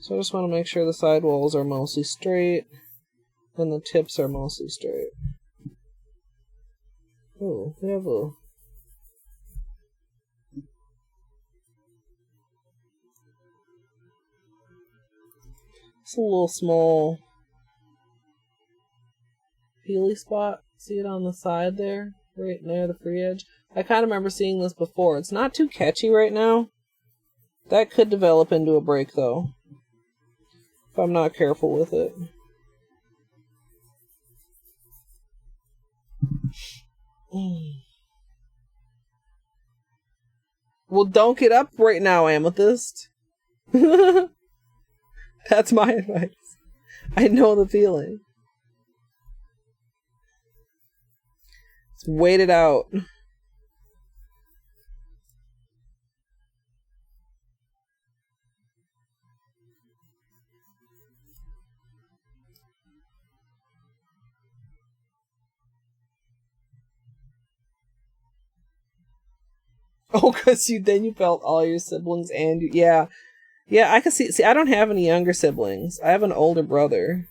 Speaker 1: So I just want to make sure the sidewalls are mostly straight, and the tips are mostly straight. Oh, we have a... It's a little small peely spot. See it on the side there? Right near the free edge? I kind of remember seeing this before. It's not too catchy right now. That could develop into a break, though, if I'm not careful with it. Well, don't get up right now, Amethyst. That's my advice. I know the feeling. Just wait it out. Oh, because you felt all your siblings and you... Yeah. Yeah, I can see... See, I don't have any younger siblings. I have an older brother.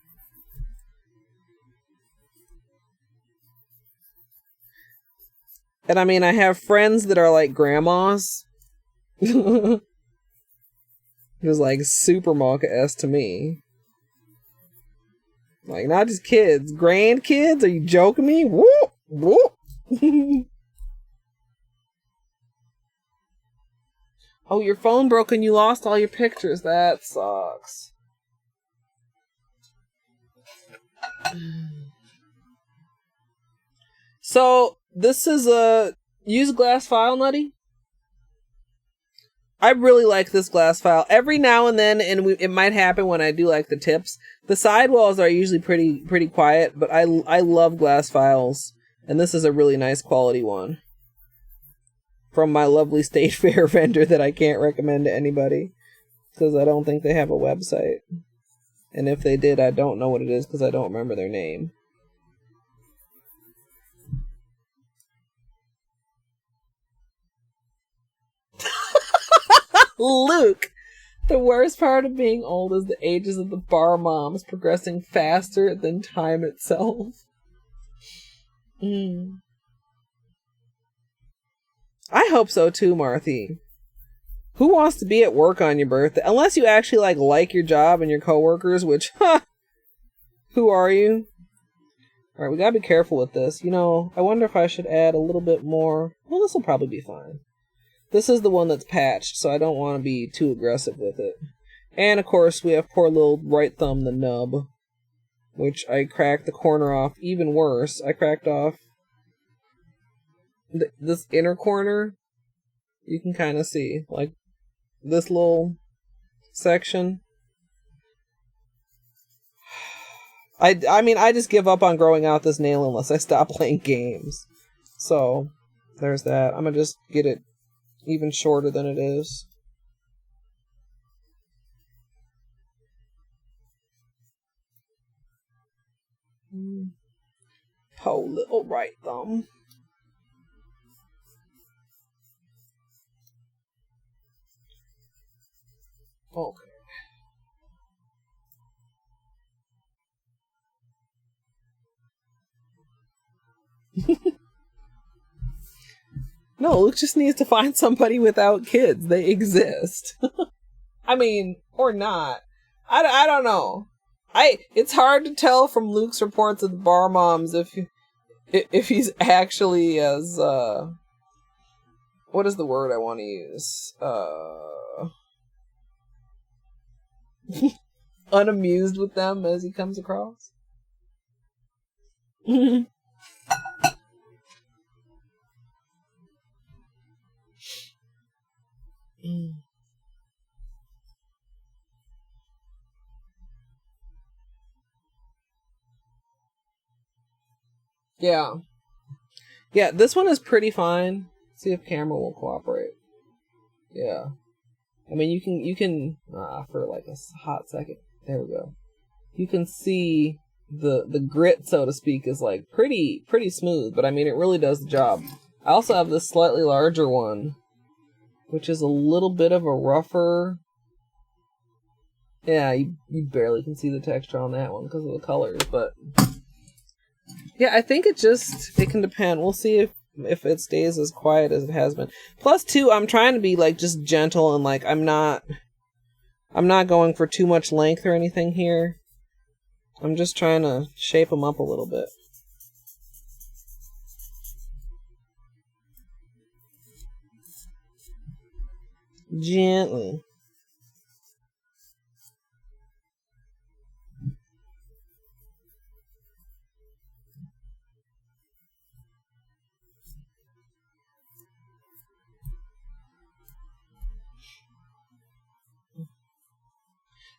Speaker 1: And I mean, I have friends that are like grandmas. It was like super Monka-esque to me. Like, not just kids. Grandkids? Are you joking me? Whoop! Whoop! Oh, your phone broke and you lost all your pictures. That sucks. So, this is Use glass file, Nutty. I really like this glass file. Every now and then, and it might happen when I do like the tips. The sidewalls are usually pretty quiet, but I love glass files, and this is a really nice quality one from my lovely State Fair vendor that I can't recommend to anybody because I don't think they have a website, and if they did, I don't know what it is because I don't remember their name. Luke, the worst part of being old is the ages of the bar moms progressing faster than time itself. I hope so too, Marthy. Who wants to be at work on your birthday? Unless you actually like your job and your coworkers, which, who are you? Alright, we gotta be careful with this. You know, I wonder if I should add a little bit more. Well, this will probably be fine. This is the one that's patched, so I don't want to be too aggressive with it. And, of course, we have poor little right thumb, the nub, which I cracked the corner off even worse. I cracked off this inner corner. You can kind of see, like, this little section. I mean, I just give up on growing out this nail unless I stop playing games. So, there's that. I'm gonna just get it even shorter than it is. Po little right thumb. Okay. No, Luke just needs to find somebody without kids. They exist. I mean, or not. I don't know. It's hard to tell from Luke's reports of the bar moms if he's actually as what is the word I want to use? Unamused with them as he comes across. Yeah. Yeah, this one is pretty fine. See if camera will cooperate. Yeah. I mean, you can for like a hot second. There we go. You can see the grit, so to speak, is like pretty smooth, but I mean, it really does the job. I also have this slightly larger one, which is a little bit of a rougher. Yeah, you barely can see the texture on that one because of the colors, but yeah, I think it can depend. We'll see if it stays as quiet as it has been. Plus, too, I'm trying to be like just gentle and like I'm not going for too much length or anything here. I'm just trying to shape them up a little bit. Gently.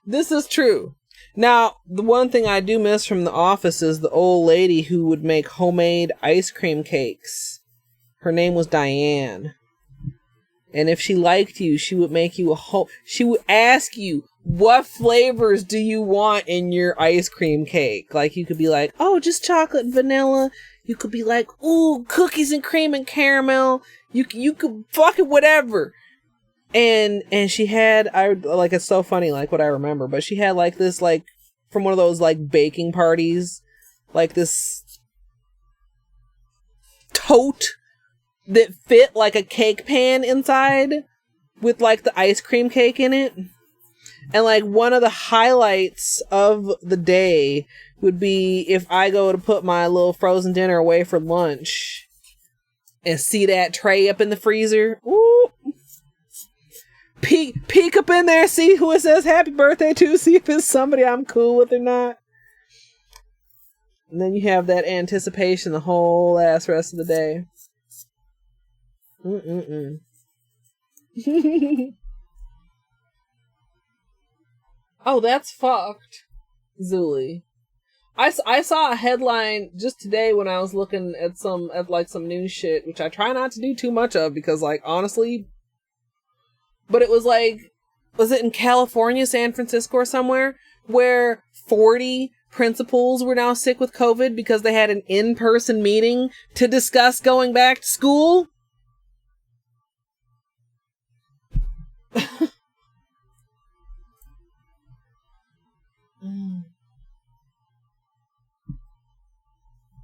Speaker 1: This is true. Now, the one thing I do miss from the office is the old lady who would make homemade ice cream cakes. Her name was Diane. And if she liked you, she would make you she would ask you, what flavors do you want in your ice cream cake? Like, you could be like, oh, just chocolate and vanilla. You could be like, ooh, cookies and cream and caramel. You could fucking whatever. And she had, it's so funny, like, what I remember, but she had, like, this, like, from one of those, like, baking parties, like, this tote that fit, like, a cake pan inside with, like, the ice cream cake in it. And, like, one of the highlights of the day would be if I go to put my little frozen dinner away for lunch and see that tray up in the freezer. Ooh. Peek up in there, see who it says happy birthday to, see if it's somebody I'm cool with or not. And then you have that anticipation the whole ass rest of the day. Mm-mm-mm. Oh, that's fucked, Zuli. I saw a headline just today when I was looking at some news shit, which I try not to do too much of because, like, honestly, but it was like, was it in California, San Francisco, or somewhere, where 40 principals were now sick with COVID because they had an in-person meeting to discuss going back to school?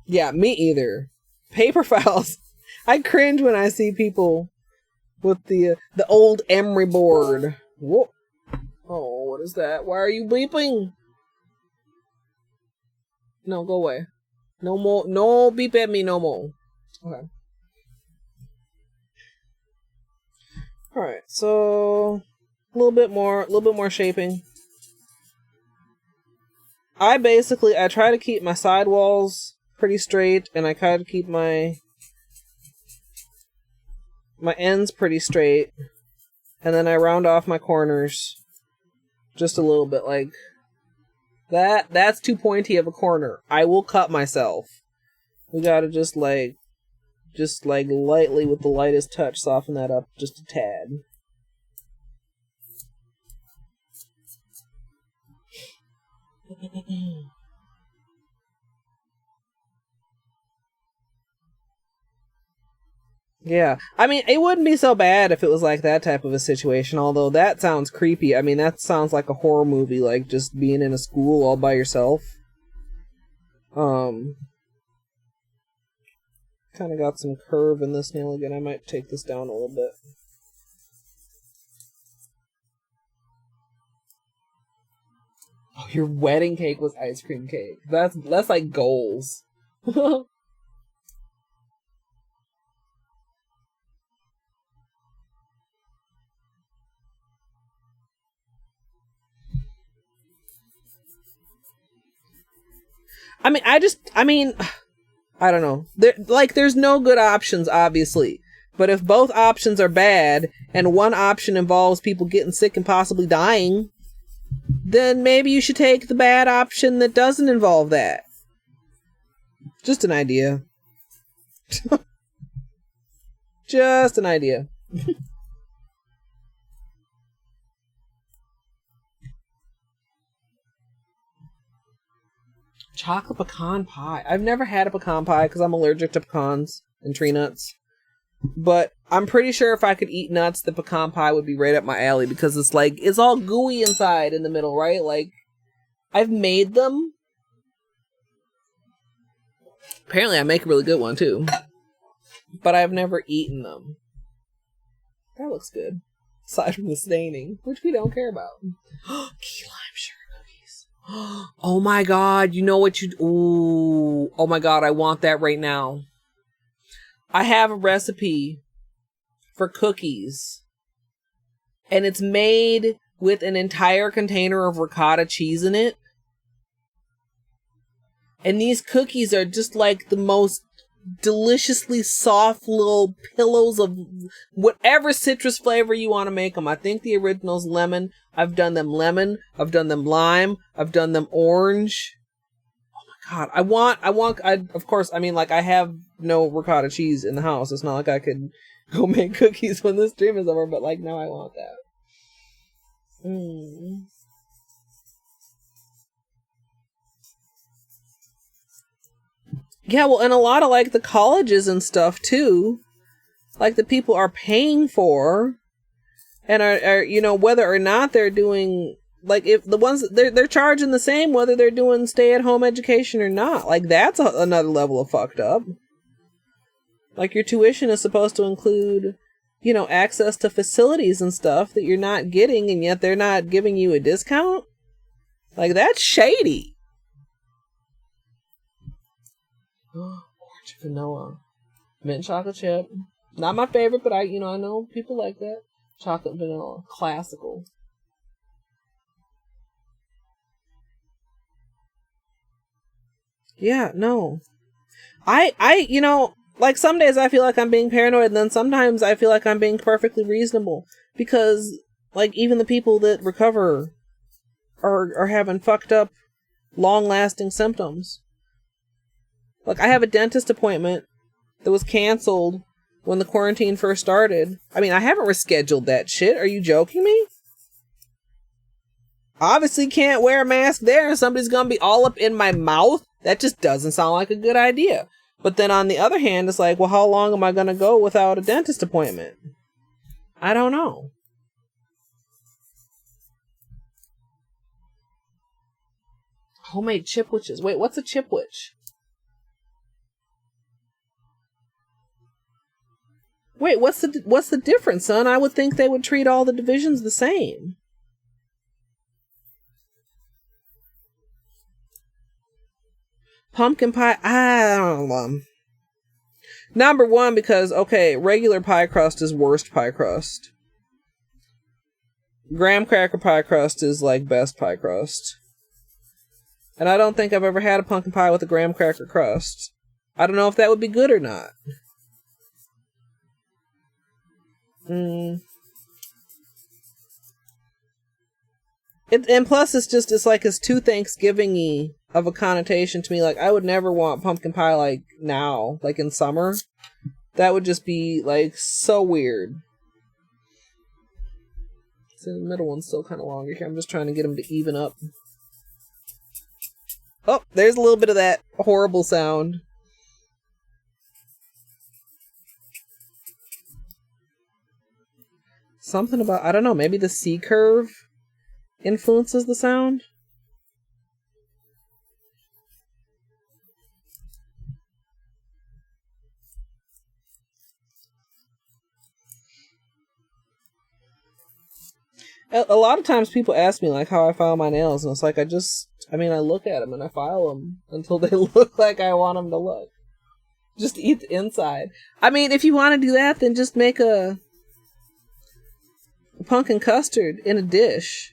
Speaker 1: Yeah, me either. Paper files. I cringe when I see people with the old emery board. Whoa. Oh, what is that? Why are you bleeping? No, go away. No more. No beep at me no more. Okay. All right. So a little bit more shaping. I try to keep my side walls pretty straight, and I try to keep my ends pretty straight, and then I round off my corners just a little bit. Like that's too pointy of a corner. I will cut myself. We gotta just lightly with the lightest touch soften that up just a tad. Yeah, I mean, it wouldn't be so bad if it was like that type of a situation, although that sounds creepy. I mean, that sounds like a horror movie, like just being in a school all by yourself. Kind of got some curve in this nail again. I might take this down a little bit. Oh, your wedding cake was ice cream cake. That's like goals. I don't know. There's no good options, obviously. But if both options are bad, and one option involves people getting sick and possibly dying, then maybe you should take the bad option that doesn't involve that. Just an idea. Just an idea. Chocolate pecan pie. I've never had a pecan pie because I'm allergic to pecans and tree nuts. But I'm pretty sure if I could eat nuts, the pecan pie would be right up my alley because it's all gooey inside in the middle, right? Like, I've made them. Apparently I make a really good one too. But I've never eaten them. That looks good. Aside from the staining, which we don't care about. Key lime sugar cookies. Oh my god, you know what you... Ooh. Oh my god, I want that right now. I have a recipe for cookies. And it's made with an entire container of ricotta cheese in it. And these cookies are just like the most deliciously soft little pillows of whatever citrus flavor you want to make them. I think the original's lemon. I've done them lemon. I've done them lime. I've done them orange. Oh my god. Of course, I mean, like, I have no ricotta cheese in the house. It's not like I could go make cookies when this stream is over, but like, now I want that. Yeah, well, and a lot of, like, the colleges and stuff, too, like, the people are paying for, and are you know, whether or not they're doing, like, if the ones, they're charging the same whether they're doing stay-at-home education or not. Like, that's another level of fucked up. Like, your tuition is supposed to include, you know, access to facilities and stuff that you're not getting, and yet they're not giving you a discount? Like, that's shady. Orange vanilla. Mint chocolate chip. Not my favorite, but I know people like that. Chocolate vanilla. Classical. Yeah, no. I like, some days I feel like I'm being paranoid, and then sometimes I feel like I'm being perfectly reasonable. Because, like, even the people that recover are having fucked up, long-lasting symptoms. Like, I have a dentist appointment that was canceled when the quarantine first started. I mean, I haven't rescheduled that shit. Are you joking me? Obviously can't wear a mask there, and somebody's gonna be all up in my mouth. That just doesn't sound like a good idea. But then on the other hand, it's like, well, how long am I gonna go without a dentist appointment? I don't know. Homemade chipwiches. Wait, what's a chipwich? Wait, what's the difference, son? I would think they would treat all the divisions the same. Pumpkin pie, I don't know. Number one, because, okay, regular pie crust is worst pie crust. Graham cracker pie crust is, like, best pie crust. And I don't think I've ever had a pumpkin pie with a graham cracker crust. I don't know if that would be good or not. And plus, it's like, it's too Thanksgiving-y of a connotation to me. Like, I would never want pumpkin pie, like, now, like, in summer. That would just be, like, so weird. So the middle one's still kind of longer here. I'm just trying to get them to even up. Oh, there's a little bit of that horrible sound. Something about, I don't know, maybe the C curve influences the sound? A lot of times people ask me, like, how I file my nails, and it's like, I look at them and I file them until they look like I want them to look. Just eat the inside. I mean, if you want to do that, then just make a pumpkin custard in a dish.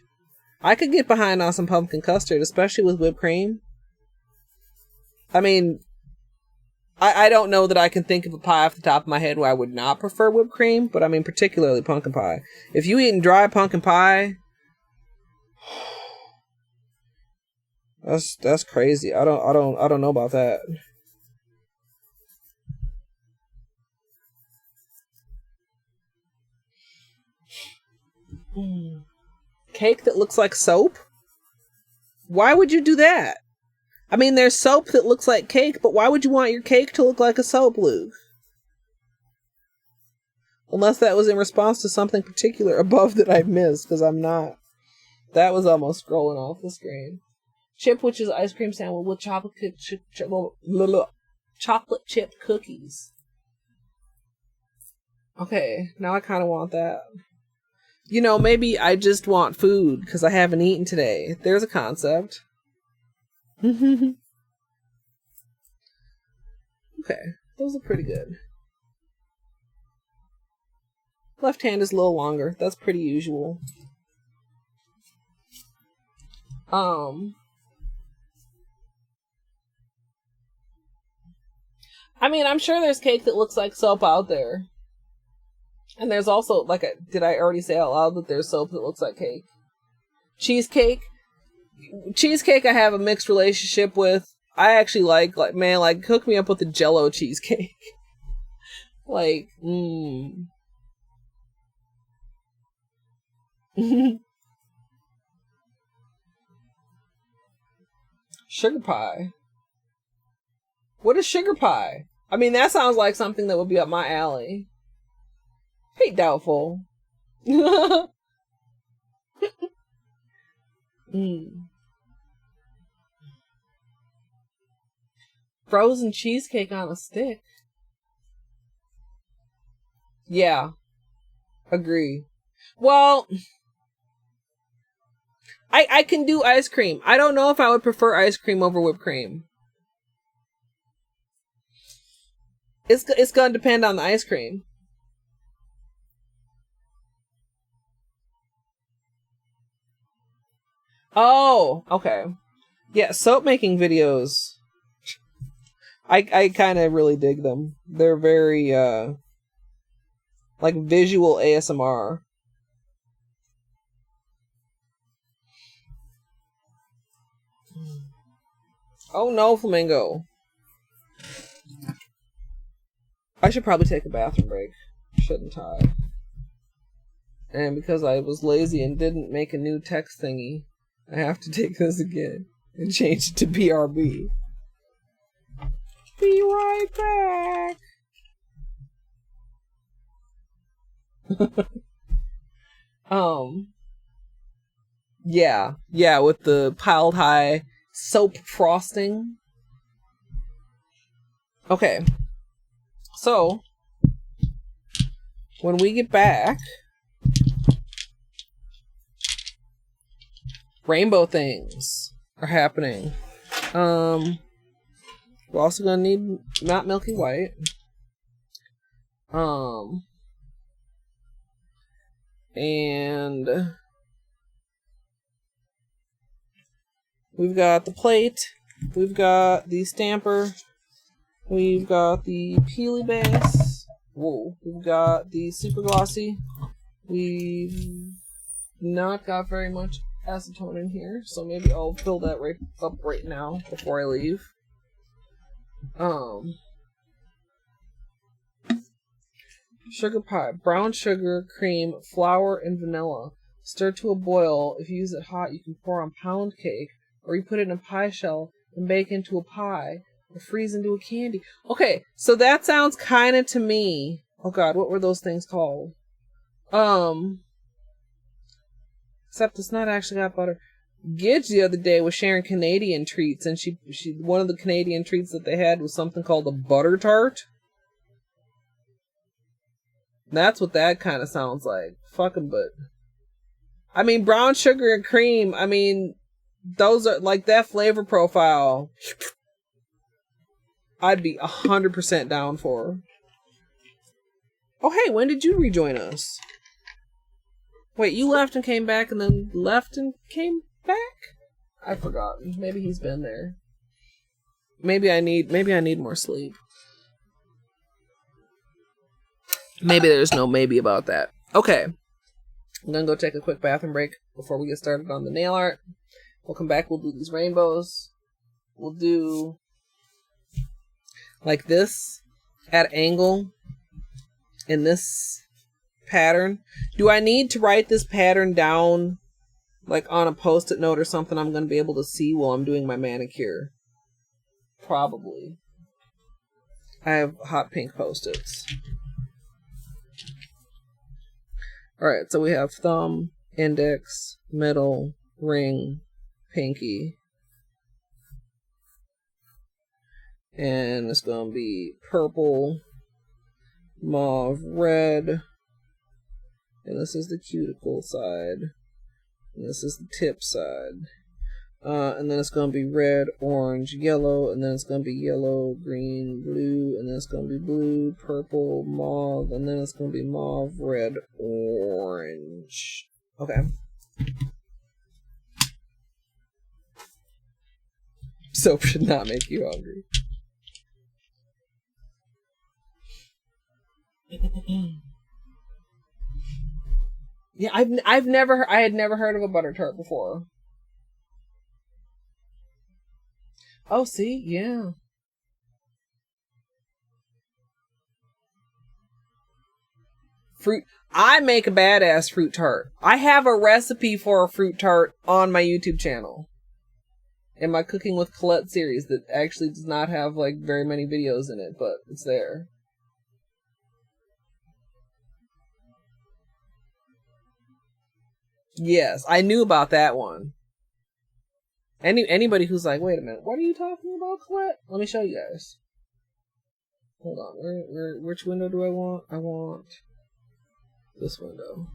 Speaker 1: I could get behind on some pumpkin custard, especially with whipped cream. I mean, I don't know that I can think of a pie off the top of my head where I would not prefer whipped cream, but I mean, particularly pumpkin pie. If you eating dry pumpkin pie, that's crazy. I don't know about that. Cake that looks like soap? Why would you do that? I mean, there's soap that looks like cake, but why would you want your cake to look like a soap, Luke? Unless that was in response to something particular above that I missed, because I'm not. That was almost scrolling off the screen. Chip, which is ice cream sandwich with chocolate chip cookies. Okay, now I kind of want that. You know, maybe I just want food because I haven't eaten today. There's a concept. Okay, those are pretty good. Left hand is a little longer. That's pretty usual. I mean, I'm sure there's cake that looks like soap out there. And there's also, like, did I already say out loud that there's soap that looks like cake? Cheesecake I have a mixed relationship with. I actually like, man, like, hook me up with a Jell-O cheesecake. Like, Sugar pie. What is sugar pie? I mean, that sounds like something that would be up my alley. Hey, doubtful. Frozen cheesecake on a stick. Yeah. Agree. Well, I can do ice cream. I don't know if I would prefer ice cream over whipped cream. It's gonna depend on the ice cream. Oh, okay. Yeah, soap making videos I kind of really dig them. They're very, like visual ASMR. Oh no, Flamingo. I should probably take a bathroom break, shouldn't I? And because I was lazy and didn't make a new text thingy, I have to take this again and change it to BRB. Be right back. Yeah, with the piled high soap frosting. Okay. So, when we get back, rainbow things are happening. We're also gonna need not Milky White. And we've got the plate, we've got the stamper, we've got the Peely base. Whoa, we've got the super glossy. We've not got very much acetone in here, so maybe I'll fill that right up right now before I leave. Sugar pie, brown sugar, cream, flour, and vanilla. Stir to a boil. If you use it hot, you can pour on pound cake, or you put it in a pie shell and bake into a pie, or freeze into a candy. Okay, so that sounds kind of to me. Oh God, what were those things called? Except it's not actually got butter. Gidge the other day was sharing Canadian treats, and she one of the Canadian treats that they had was something called a butter tart. That's what that kind of sounds like. Fucking but. I mean, brown sugar and cream, I mean, those are like that flavor profile. I'd be 100% down for. Oh, hey, when did you rejoin us? Wait, you left and came back and then left and came back? I've forgotten. Maybe he's been there. Maybe I need more sleep. Maybe there's no maybe about that. Okay. I'm gonna go take a quick bathroom break before we get started on the nail art. We'll come back, we'll do these rainbows. We'll do like this at angle in this pattern. Do I need to write this pattern down like on a post-it note or something I'm gonna be able to see while I'm doing my manicure? Probably. I have hot pink post-its. Alright, so we have thumb, index, middle, ring, pinky. And it's going to be purple, mauve, red. And this is the cuticle side. And this is the tip side. And then it's going to be red, orange, yellow. And then it's going to be yellow, green, blue. And then it's going to be blue, purple, mauve. And then it's going to be mauve, red, orange. Okay. Soap should not make you hungry. Yeah, I had never heard of a butter tart before. Oh, see? Yeah. Fruit. I make a badass fruit tart. I have a recipe for a fruit tart on my YouTube channel. In my Cooking with Colette series that actually does not have like very many videos in it, but it's there. Yes, I knew about that one. Anybody who's like, wait a minute, what are you talking about, Colette? Let me show you guys. Hold on, which window do I want? I want this window.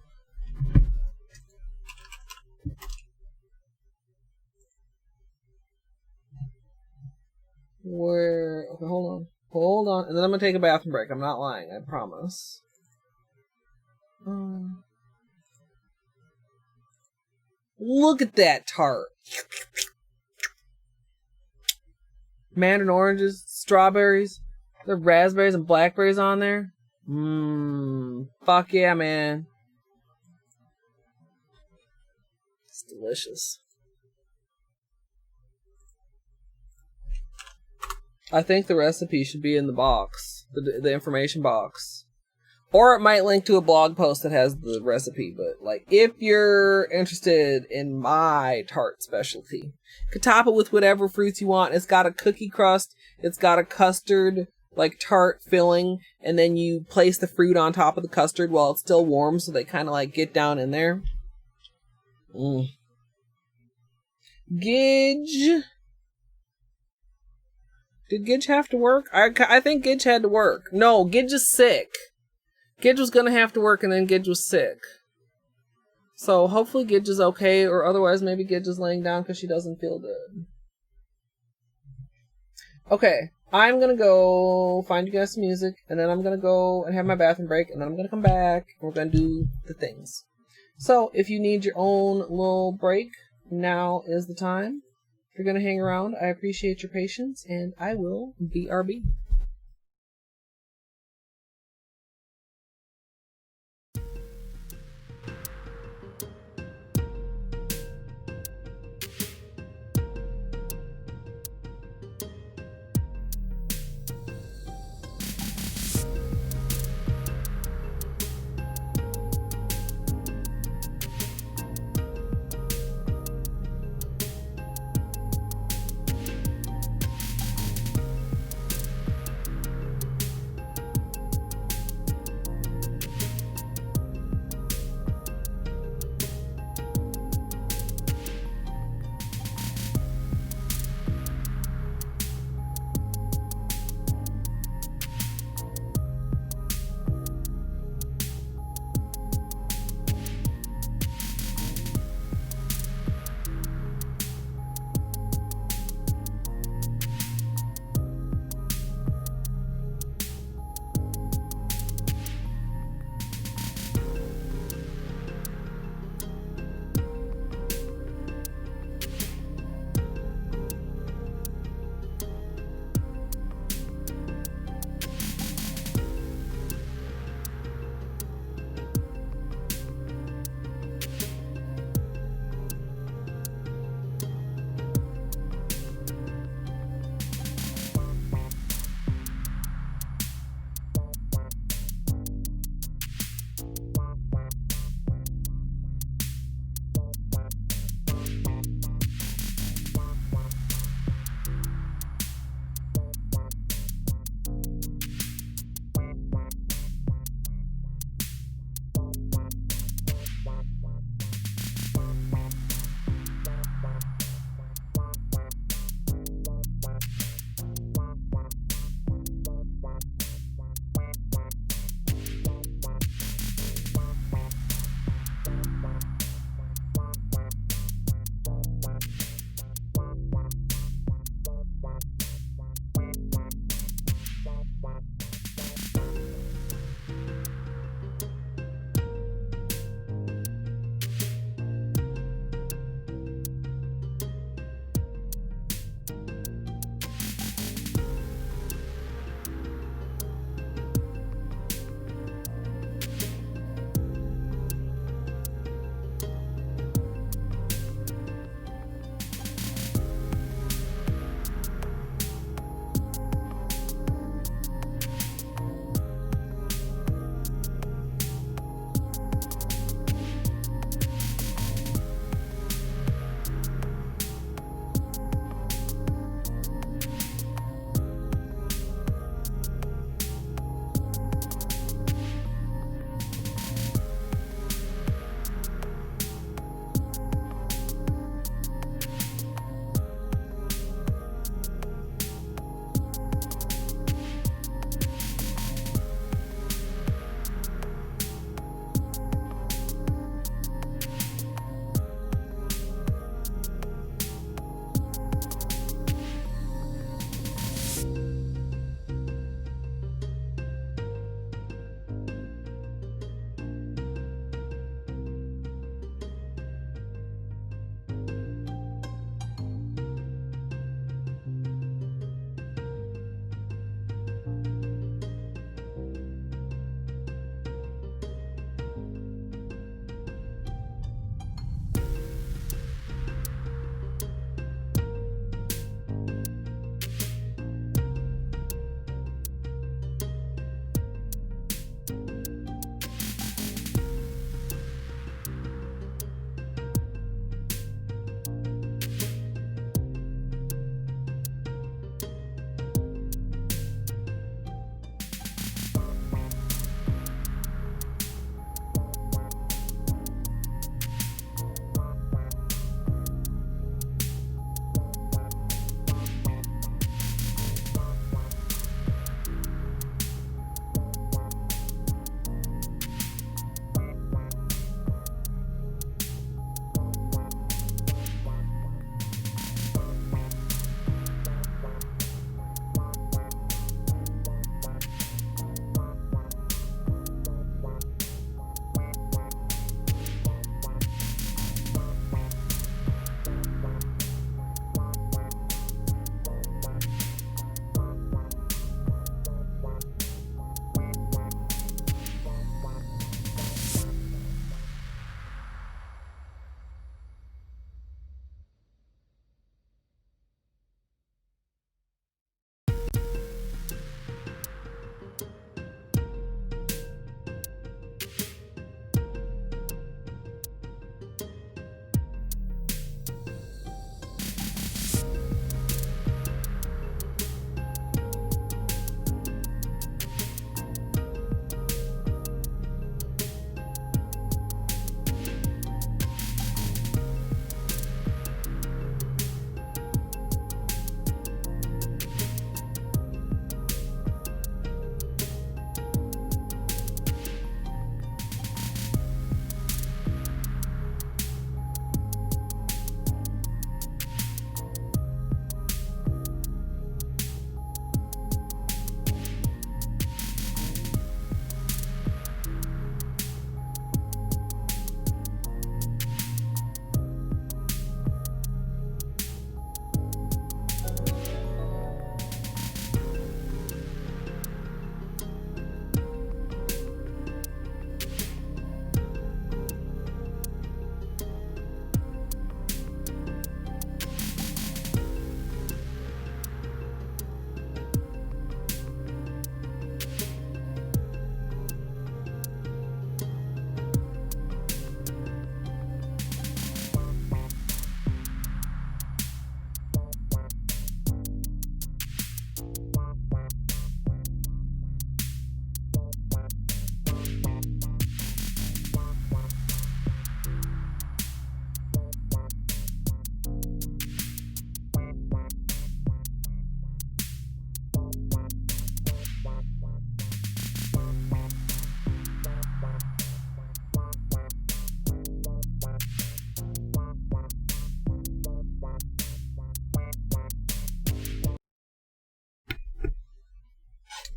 Speaker 1: Where? Okay, hold on, and then I'm gonna take a bathroom break. I'm not lying, I promise. Look at that tart. Mandarin oranges, strawberries, the raspberries and blackberries on there. Fuck yeah, man. It's delicious. I think the recipe should be in the box, the information box. Or it might link to a blog post that has the recipe, but like if you're interested in my tart specialty, you could top it with whatever fruits you want. It's got a cookie crust, it's got a custard like tart filling, and then you place the fruit on top of the custard while it's still warm so they kind of like get down in there. Gidge. Did Gidge have to work? I think Gidge had to work. No, Gidge is sick. Gidge was gonna have to work and then Gidge was sick. So hopefully Gidge is okay, or otherwise maybe Gidge is laying down because she doesn't feel good. Okay, I'm gonna go find you guys some music, and then I'm gonna go and have my bathroom break, and then I'm gonna come back and we're gonna do the things. So if you need your own little break, now is the time. If you're gonna hang around, I appreciate your patience, and I will BRB.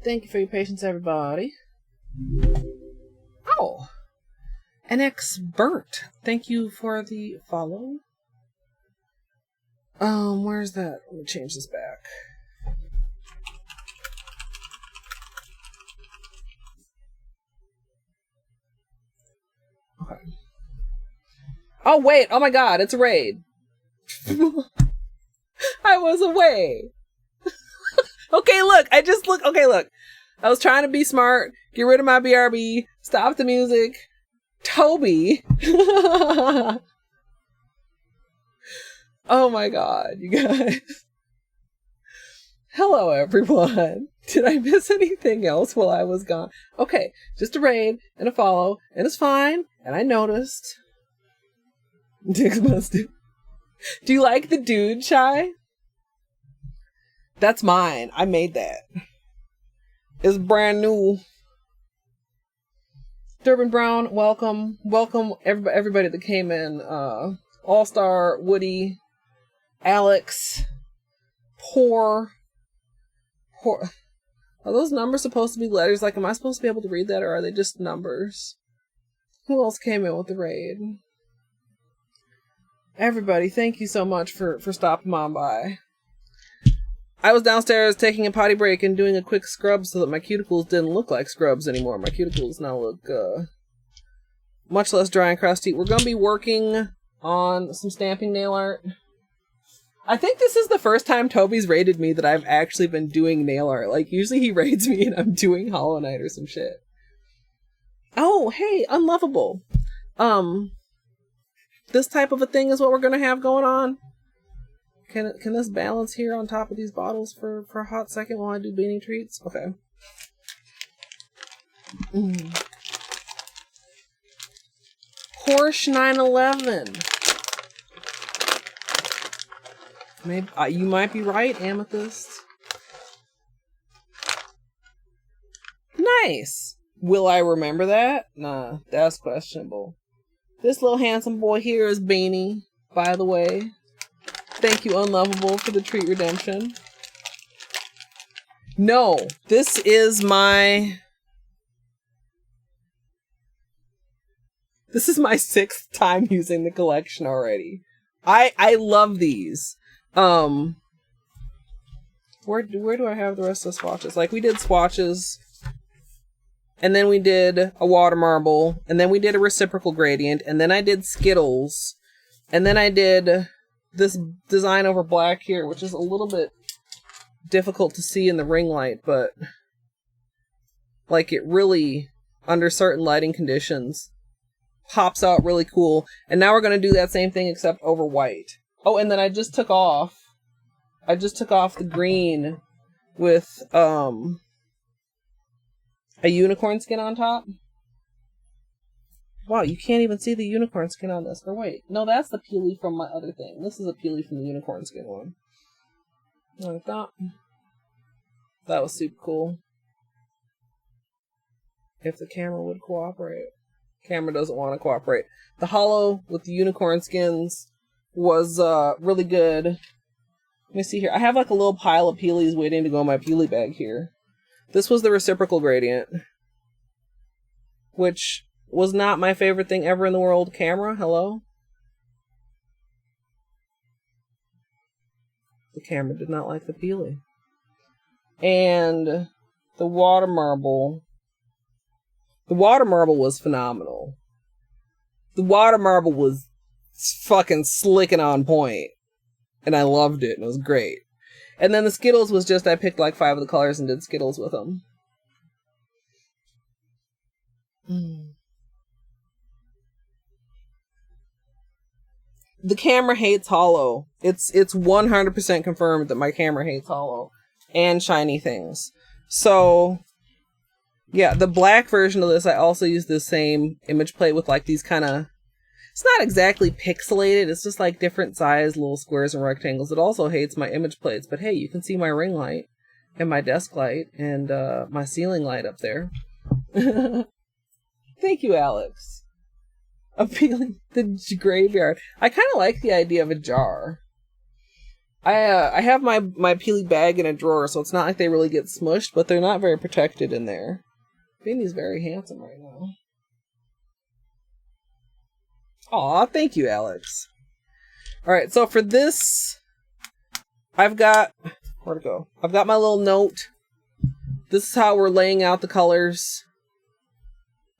Speaker 1: Thank you for your patience, everybody. Oh, NX Burnt. Thank you for the follow. Where's that? Let me change this back. Okay. Oh, wait. Oh, my God. It's a raid. I was away. Okay, look. Okay, look. I was trying to be smart. Get rid of my BRB. Stop the music. Toby. Oh, my God, you guys. Hello, everyone. Did I miss anything else while I was gone? Okay, just a raid and a follow, and it's fine. And I noticed. Dick's busted. Do you like the dude, Shy? That's mine. I made that. It's brand new. Durbin Brown, welcome. Welcome everybody that came in. All-Star, Woody, Alex, Poor. Are those numbers supposed to be letters? Like, am I supposed to be able to read that, or are they just numbers? Who else came in with the raid? Everybody, thank you so much for stopping on by. I was downstairs taking a potty break and doing a quick scrub so that my cuticles didn't look like scrubs anymore. My cuticles now look much less dry and crusty. We're going to be working on some stamping nail art. I think this is the first time Toby's raided me that I've actually been doing nail art. Like, usually he raids me and I'm doing Hollow Knight or some shit. Oh, hey, Unlovable. This type of a thing is what we're going to have going on. Can this balance here on top of these bottles for a hot second while I do beanie treats? Okay. Porsche 911. Maybe you might be right, Amethyst. Nice. Will I remember that? Nah, that's questionable. This little handsome boy here is Beanie, by the way. Thank you, Unlovable, for the treat redemption. No, this is my 6th time using the collection already. I love these. Where do I have the rest of the swatches? Like, we did swatches, and then we did a water marble, and then we did a reciprocal gradient, and then I did Skittles, and then I did this design over black here, which is a little bit difficult to see in the ring light, but like, it really, under certain lighting conditions, pops out really cool. And now we're going to do that same thing except over white. Oh, and then I just took off the green with a unicorn skin on top. Wow, you can't even see the unicorn skin on this. Or wait, no, that's the Peely from my other thing. This is a Peely from the unicorn skin one. Like that. That was super cool. If the camera would cooperate. Camera doesn't want to cooperate. The Holo with the unicorn skins was really good. Let me see here. I have like a little pile of Peelies waiting to go in my Peely bag here. This was the reciprocal gradient, which was not my favorite thing ever in the world. Camera, hello? The camera did not like the Peely. And the water marble. The water marble was phenomenal. The water marble was fucking slick and on point. And I loved it, and it was great. And then the Skittles was just, I picked like 5 of the colors and did Skittles with them. The camera hates Holo. It's 100% confirmed that my camera hates Holo and shiny things. So, yeah, the black version of this, I also use the same image plate with like these kind of, it's not exactly pixelated, it's just like different size little squares and rectangles. It also hates my image plates, but hey, you can see my ring light and my desk light and my ceiling light up there. Thank you, Alex. Appealing the graveyard. I kind of like the idea of a jar. I have my Peely bag in a drawer, so it's not like they really get smushed, but they're not very protected in there. Beanie's very handsome right now. Aw, thank you, Alex. Alright, so for this, I've got... Where'd it go? I've got my little note. This is how we're laying out the colors.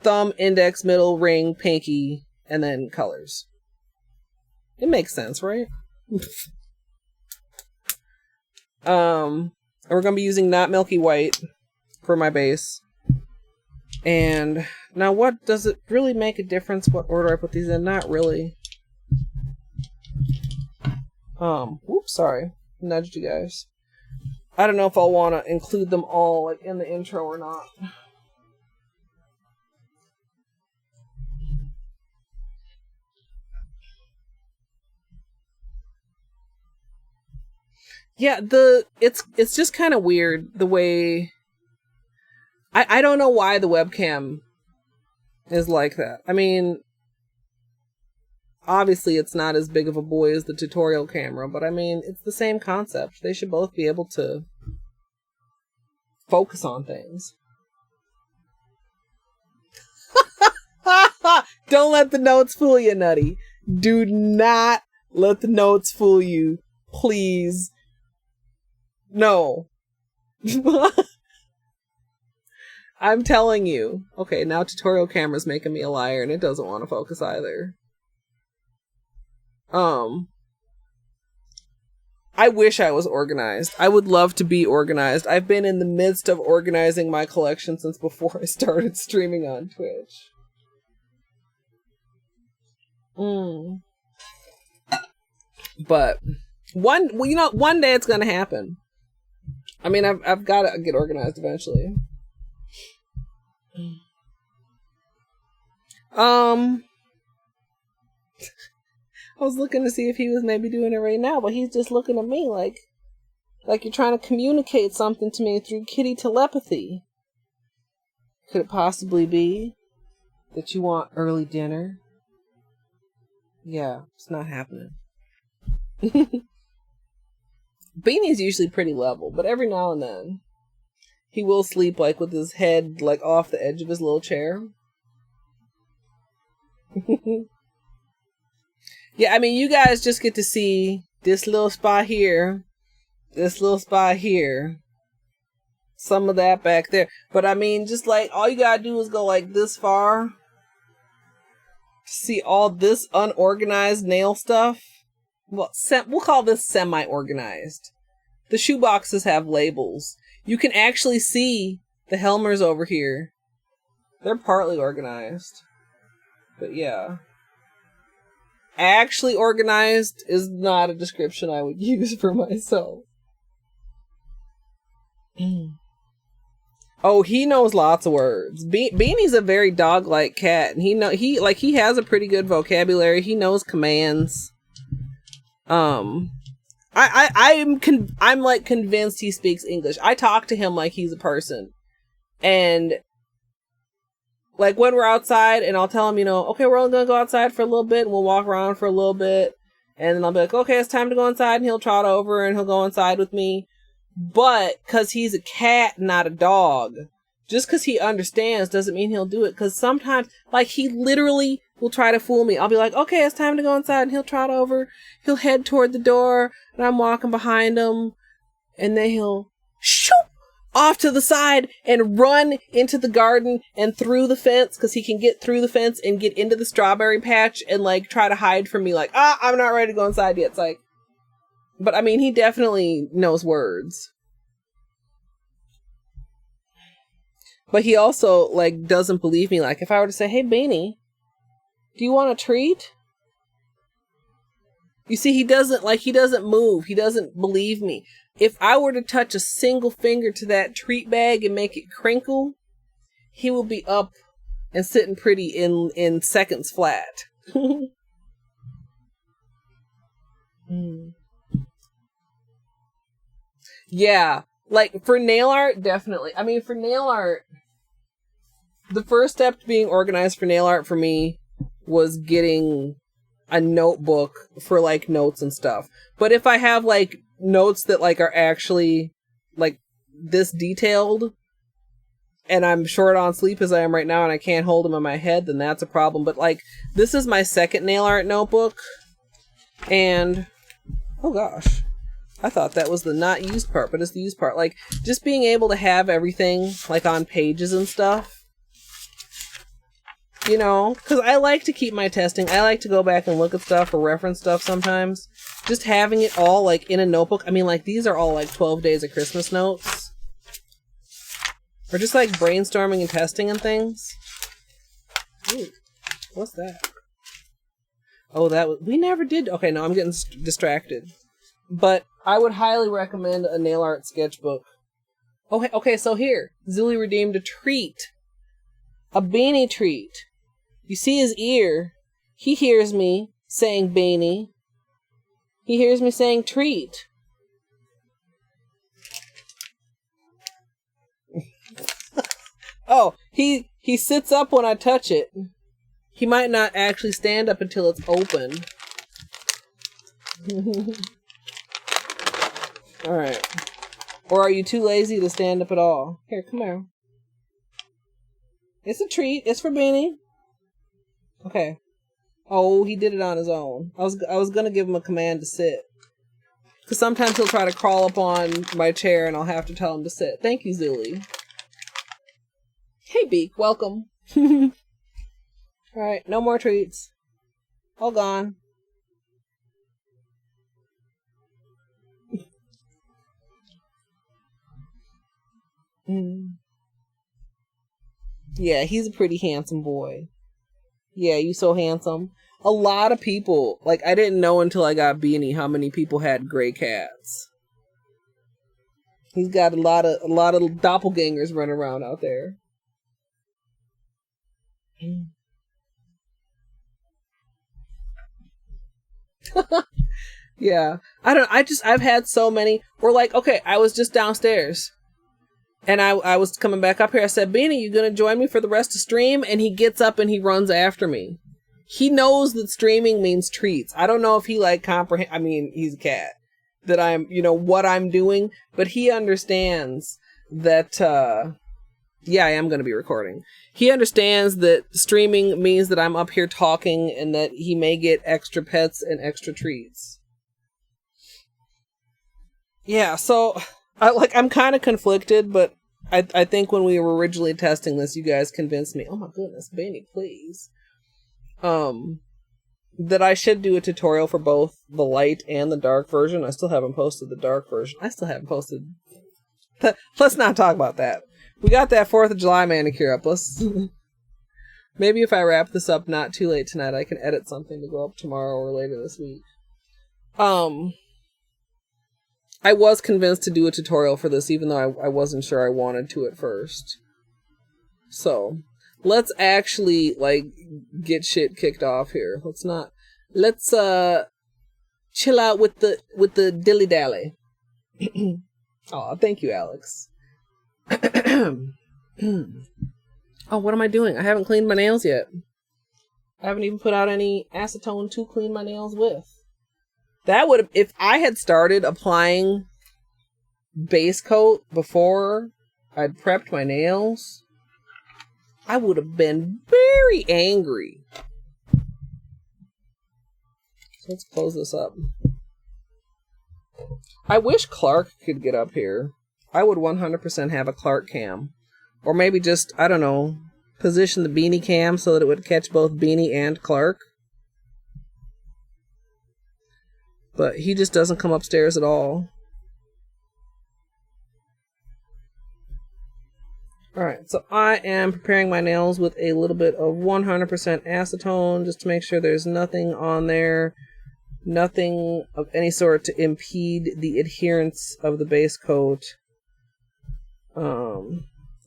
Speaker 1: Thumb, index, middle, ring, pinky, and then colors. It makes sense, right? And we're going to be using not Milky White for my base. And now what does it really make a difference what order I put these in? Not really. Whoops, sorry. Nudged you guys. I don't know if I'll want to include them all like in the intro or not. Yeah, it's just kind of weird the way I don't know why the webcam is like that. I mean, obviously it's not as big of a boy as the tutorial camera, but I mean, it's the same concept. They should both be able to focus on things. Don't let the notes fool you, Nutty. Do not let the notes fool you. Please. No. I'm telling you. Okay, now tutorial camera's making me a liar and it doesn't want to focus either. I wish I was organized. I would love to be organized. I've been in the midst of organizing my collection since before I started streaming on Twitch. But one day it's gonna happen. I mean, I've got to get organized eventually. I was looking to see if he was maybe doing it right now, but he's just looking at me like you're trying to communicate something to me through kitty telepathy. Could it possibly be that you want early dinner? Yeah, it's not happening. Beanie's usually pretty level, but every now and then he will sleep like with his head like off the edge of his little chair. Yeah, I mean, you guys just get to see this little spot here, this little spot here, some of that back there. But I mean, just like all you gotta do is go like this far to see all this unorganized nail stuff. Well, we'll call this semi-organized. The shoe boxes have labels. You can actually see the Helmers over here. They're partly organized. But yeah. Actually organized is not a description I would use for myself. Oh, he knows lots of words. Beanie's a very dog-like cat, and he has a pretty good vocabulary. He knows commands. I'm like convinced he speaks English. I talk to him like he's a person. And like when we're outside and I'll tell him, okay, we're only gonna go outside for a little bit and we'll walk around for a little bit. And then I'll be like, okay, it's time to go inside, and he'll trot over and he'll go inside with me. But cause he's a cat, not a dog, just cause he understands doesn't mean he'll do it. Cause sometimes like he literally will try to fool me. I'll be like, okay, it's time to go inside, and he'll trot over, he'll head toward the door, and I'm walking behind him, and then he'll shoot off to the side and run into the garden and through the fence, because he can get through the fence and get into the strawberry patch and like try to hide from me like, I'm not ready to go inside yet. It's like, but I mean, he definitely knows words. But he also like doesn't believe me. Like if I were to say, hey Beanie, do you want a treat? You see, he doesn't move. He doesn't believe me. If I were to touch a single finger to that treat bag and make it crinkle, he will be up and sitting pretty in seconds flat. Yeah, like for nail art, definitely. I mean, for nail art, the first step to being organized for nail art for me was getting a notebook for like notes and stuff. But if I have like notes that like are actually like this detailed, and I'm short on sleep as I am right now and I can't hold them in my head, then that's a problem. But like, this is my second nail art notebook, and oh gosh, I thought that was the not used part, but it's the used part. Like, just being able to have everything like on pages and stuff, you know, because I like to keep my testing. I like to go back and look at stuff or reference stuff sometimes. Just having it all like in a notebook. I mean, like, these are all like 12 days of Christmas notes. Or just like brainstorming and testing and things. Ooh, what's that? Oh, that was, we never did. Okay, no, I'm getting distracted. But I would highly recommend a nail art sketchbook. Oh, okay, so here, Zilly redeemed a treat. A beanie treat. You see his ear. He hears me saying beanie. He hears me saying treat. Oh, he sits up when I touch it. He might not actually stand up until it's open. Alright. Or are you too lazy to stand up at all? Here, come here. It's a treat. It's for Beanie. Okay. Oh, he did it on his own. I was gonna give him a command to sit. Because sometimes he'll try to crawl up on my chair and I'll have to tell him to sit. Thank you, Zilly. Hey, Beak. Welcome. Alright, no more treats. All gone. Yeah, he's a pretty handsome boy. Yeah, you so handsome. A lot of people, like, I didn't know until I got Beanie how many people had gray cats. He's got a lot of doppelgangers running around out there. Yeah. I've had so many. Or like, okay, I was just downstairs. And I was coming back up here. I said, Beanie, you gonna join me for the rest of stream? And he gets up and he runs after me. He knows that streaming means treats. I don't know if he like comprehend. I mean, he's a cat. That I'm, you know, what I'm doing. But he understands that, yeah, I am gonna be recording. He understands that streaming means that I'm up here talking and that he may get extra pets and extra treats. Yeah, so I'm kind of conflicted, but I think when we were originally testing this, you guys convinced me. Oh my goodness, Beanie, please. That I should do a tutorial for both the light and the dark version. I still haven't posted the dark version. I still haven't posted. Let's not talk about that. We got that 4th of July manicure up. Maybe if I wrap this up not too late tonight, I can edit something to go up tomorrow or later this week. I was convinced to do a tutorial for this, even though I wasn't sure I wanted to at first. So, let's actually, like, get shit kicked off here. Let's chill out with the dilly-dally. Aw, thank you, Alex. Oh, what am I doing? I haven't cleaned my nails yet. I haven't even put out any acetone to clean my nails with. That would have, if I had started applying base coat before I'd prepped my nails, I would have been very angry. So let's close this up. I wish Clark could get up here. I would 100% have a Clark cam. Or maybe just, I don't know, position the Beanie cam so that it would catch both Beanie and Clark. But he just doesn't come upstairs at all. Alright, so I am preparing my nails with a little bit of 100% acetone just to make sure there's nothing on there. Nothing of any sort to impede the adherence of the base coat.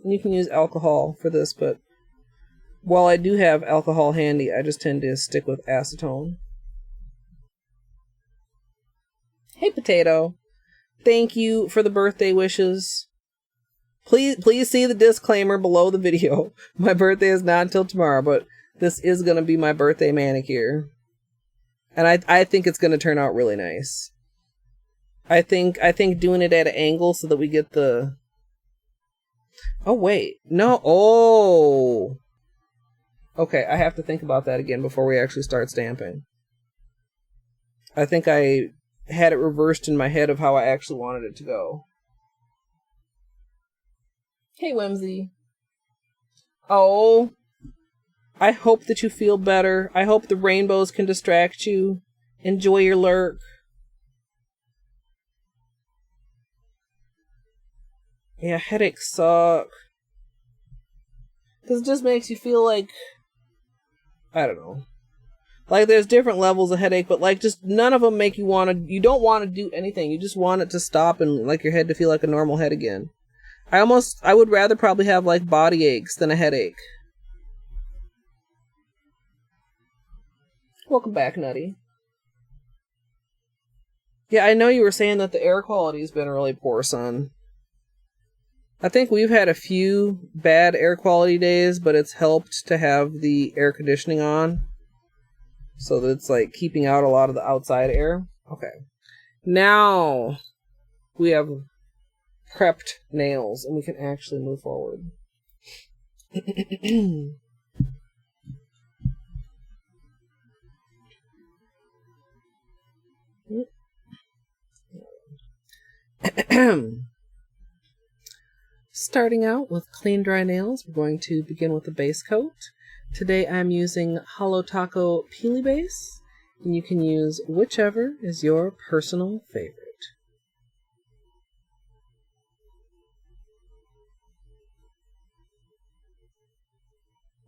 Speaker 1: You can use alcohol for this, but while I do have alcohol handy, I just tend to stick with acetone. Hey, Potato. Thank you for the birthday wishes. Please see the disclaimer below the video. My birthday is not until tomorrow, but this is going to be my birthday manicure. And I think it's going to turn out really nice. I think doing it at an angle so that we get the... Oh, wait. No. Oh. Okay, I have to think about that again before we actually start stamping. I think I had it reversed in my head of how I actually wanted it to go. Hey, Whimsy. Oh. I hope that you feel better. I hope the rainbows can distract you. Enjoy your lurk. Yeah, headaches suck. Because it just makes you feel like... I don't know. Like, there's different levels of headache, but, like, just none of them make you want to... You don't want to do anything. You just want it to stop and, like, your head to feel like a normal head again. I would rather probably have, like, body aches than a headache. Welcome back, Nutty. Yeah, I know you were saying that the air quality's been really poor, son. I think we've had a few bad air quality days, but it's helped to have the air conditioning on. So that it's, like, keeping out a lot of the outside air. Okay. Now we have prepped nails, and we can actually move forward. Starting out with clean dry nails, we're going to begin with the base coat. Today I'm using Holo Taco Peely base, and you can use whichever is your personal favorite.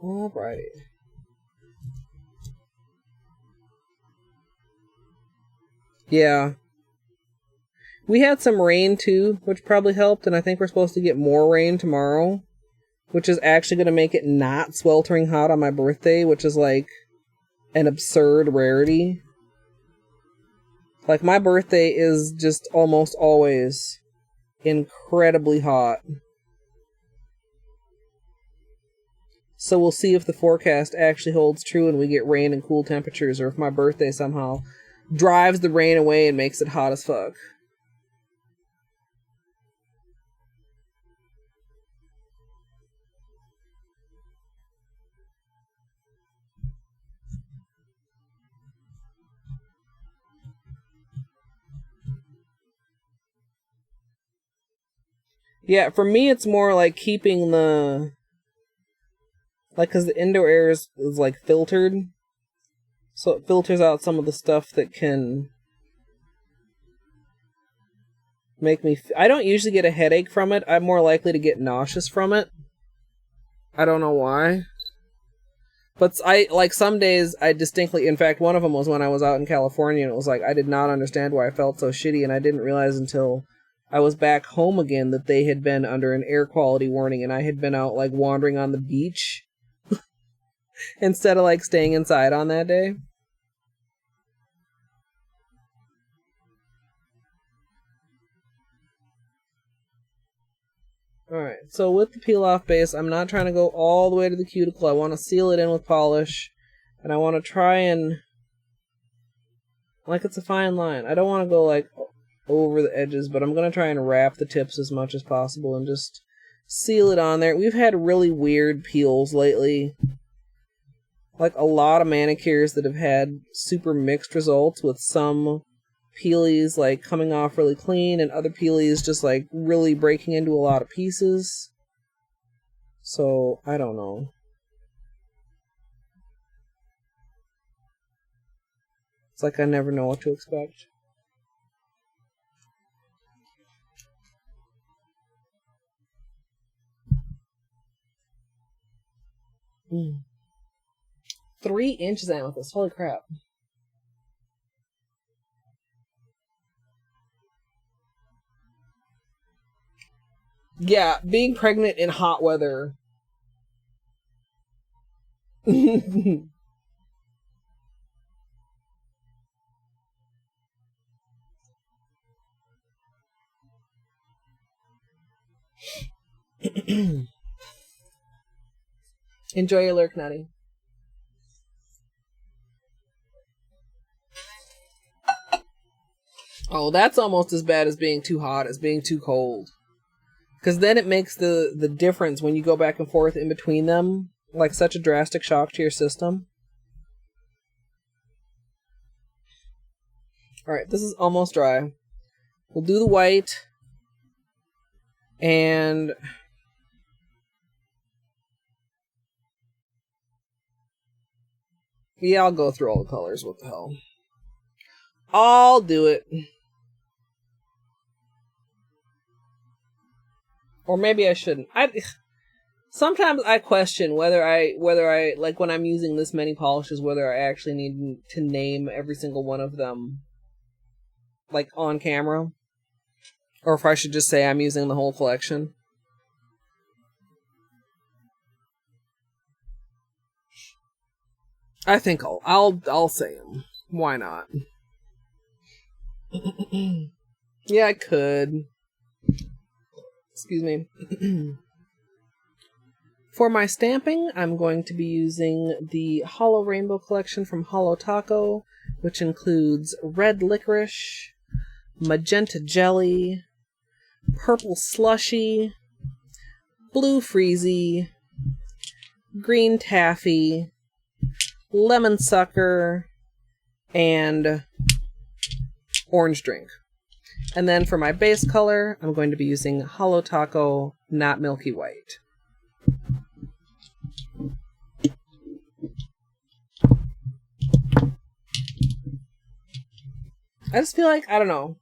Speaker 1: Alrighty. Yeah. We had some rain too, which probably helped, and I think we're supposed to get more rain tomorrow, which is actually going to make it not sweltering hot on my birthday, which is like an absurd rarity. Like, my birthday is just almost always incredibly hot. So we'll see if the forecast actually holds true and we get rain and cool temperatures, or if my birthday somehow drives the rain away and makes it hot as fuck. Yeah, for me it's more like keeping the... Like, because the indoor air is like filtered. So it filters out some of the stuff that can make me... I don't usually get a headache from it. I'm more likely to get nauseous from it. I don't know why. But like, some days I distinctly... In fact, one of them was when I was out in California, and it was like, I did not understand why I felt so shitty, and I didn't realize until I was back home again that they had been under an air quality warning, and I had been out, like, wandering on the beach instead of, like, staying inside on that day. Alright, so with the peel-off base, I'm not trying to go all the way to the cuticle. I want to seal it in with polish, and I want to try and... Like, it's a fine line. I don't want to go, like, over the edges, but I'm going to try and wrap the tips as much as possible and just seal it on there. We've had really weird peels lately. Like, a lot of manicures that have had super mixed results, with some Peelies, like, coming off really clean, and other Peelies just, like, really breaking into a lot of pieces. So, I don't know. It's like I never know what to expect. Mm. 3 inches amethyst. Holy crap. Yeah, being pregnant in hot weather. Enjoy your lurk, Nutty. Oh, that's almost as bad as being too hot as being too cold. Because then it makes the difference when you go back and forth in between them, like such a drastic shock to your system. Alright, this is almost dry. We'll do the white. And yeah, I'll go through all the colors. What the hell? I'll do it. Or maybe I shouldn't. Sometimes I question whether I like when I'm using this many polishes, whether I actually need to name every single one of them like on camera, or if I should just say I'm using the whole collection. I think I'll say them. Why not? Yeah, I could. Excuse me. For my stamping, I'm going to be using the Holo Rainbow Collection from Holo Taco, which includes red licorice, magenta jelly, purple Slushie, blue Freezie, green Taffy, lemon sucker, and orange drink. And then for my base color, I'm going to be using Holo Taco, not Milky White. I just feel like, I don't know.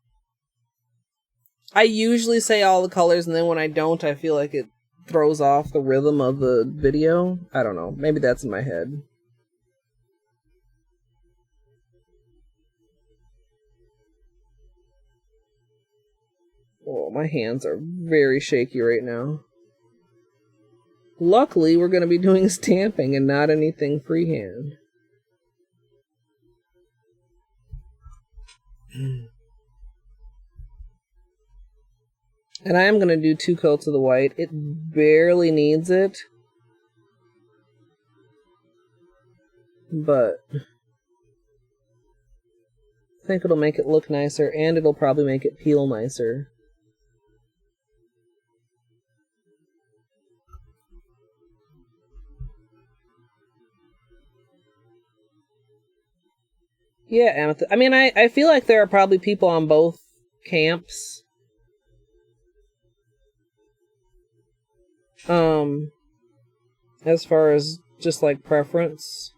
Speaker 1: I usually say all the colors, and then when I don't, I feel like it throws off the rhythm of the video. I don't know. Maybe that's in my head. Oh, my hands are very shaky right now. Luckily, we're going to be doing stamping and not anything freehand. And I am going to do 2 coats of the white. It barely needs it. But I think it'll make it look nicer, and it'll probably make it peel nicer. Yeah, Amethyst. I mean, I feel like there are probably people on both camps. As far as just like preference.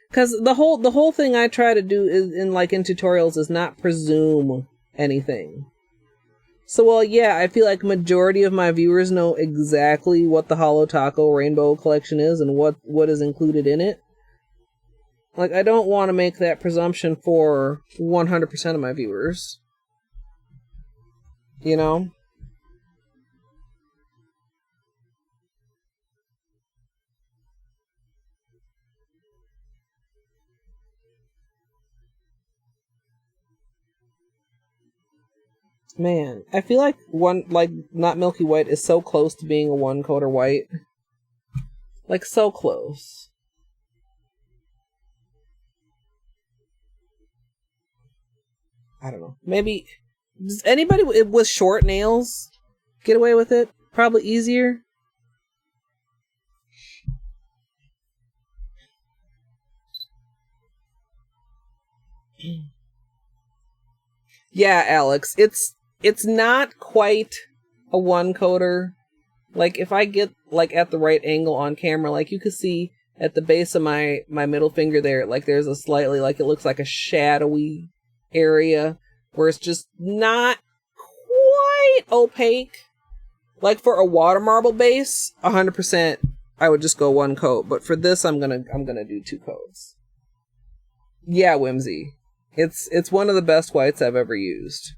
Speaker 1: Because the whole thing I try to do is in tutorials is not presume anything. So, well, yeah, I feel like majority of my viewers know exactly what the Holo Taco Rainbow Collection is and what is included in it. Like, I don't want to make that presumption for 100% of my viewers. You know? Man, I feel like not Milky White is so close to being a 1-coat or white. Like, so close. I don't know. Maybe, does anybody with short nails get away with it? Probably easier. Yeah, Alex, it's not quite a 1-coater. Like, if I get, like, at the right angle on camera, like, you can see at the base of my middle finger there, like, there's a slightly, like, it looks like a shadowy area where it's just not quite opaque. Like, for a water marble base, 100%, I would just go 1 coat. But for this, I'm gonna do 2 coats. Yeah, Whimsy. It's one of the best whites I've ever used.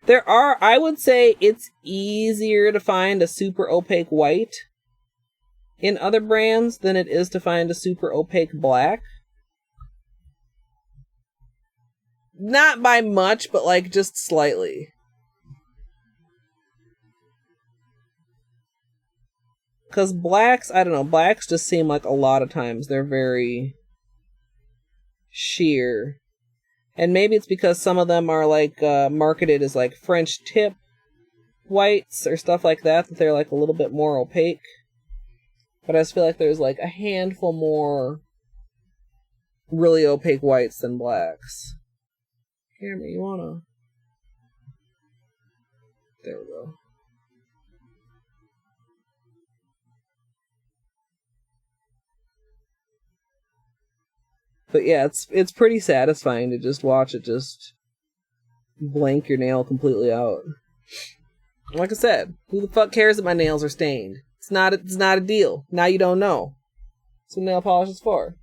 Speaker 1: I would say it's easier to find a super opaque white in other brands than it is to find a super opaque black. Not by much, but like just slightly. Because blacks, I don't know, blacks just seem like a lot of times they're very sheer. And maybe it's because some of them are like marketed as like French tip whites or stuff like that, that they're like a little bit more opaque. But I just feel like there's like a handful more really opaque whites than blacks. Camera, you wanna? There we go. But yeah, it's pretty satisfying to just watch it just blank your nail completely out. Like I said, who the fuck cares that my nails are stained? It's not a deal. Now you don't know. That's what nail polish is for.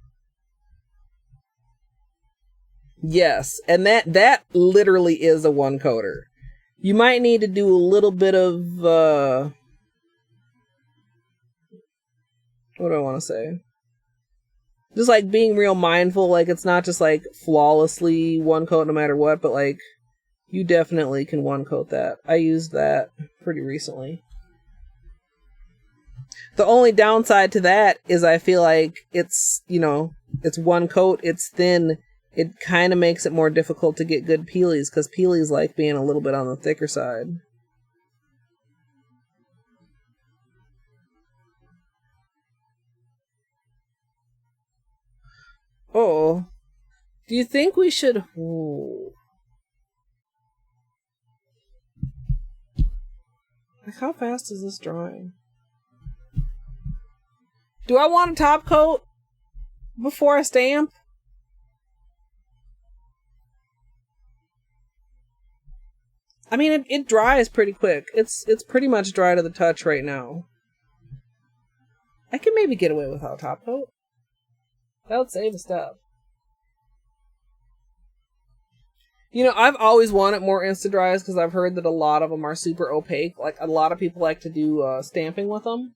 Speaker 1: Yes, and that literally is a one coater. You might need to do a little bit of what do I want to say? Just like being real mindful, like it's not just like flawlessly one coat no matter what, but like you definitely can one coat that. I used that pretty recently. The only downside to that is I feel like it's, you know, it's one coat, it's thin. It kind of makes it more difficult to get good peelies because peelies like being a little bit on the thicker side. Oh, do you think we should... Ooh. Like, how fast is this drying? Do I want a top coat before I stamp? I mean, it dries pretty quick. It's pretty much dry to the touch right now. I can maybe get away without top coat. That would save a step. You know, I've always wanted more Insta-Dries because I've heard that a lot of them are super opaque. Like, a lot of people like to do stamping with them.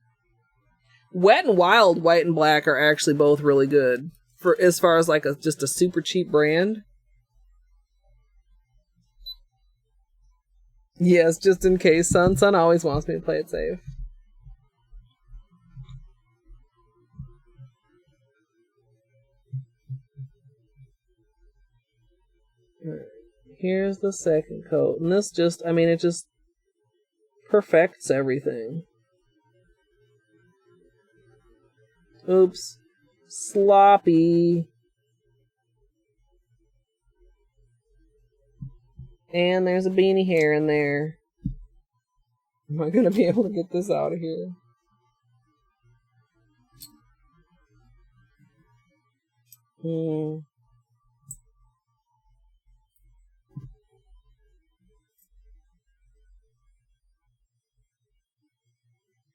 Speaker 1: Wet and Wild, white and black, are actually both really good. For as far as like just a super cheap brand. Yes, just in case. Sun always wants me to play it safe. Here's the second coat. And this just, I mean, it just perfects everything. Oops. Sloppy. And there's a beanie hair in there. Am I going to be able to get this out of here?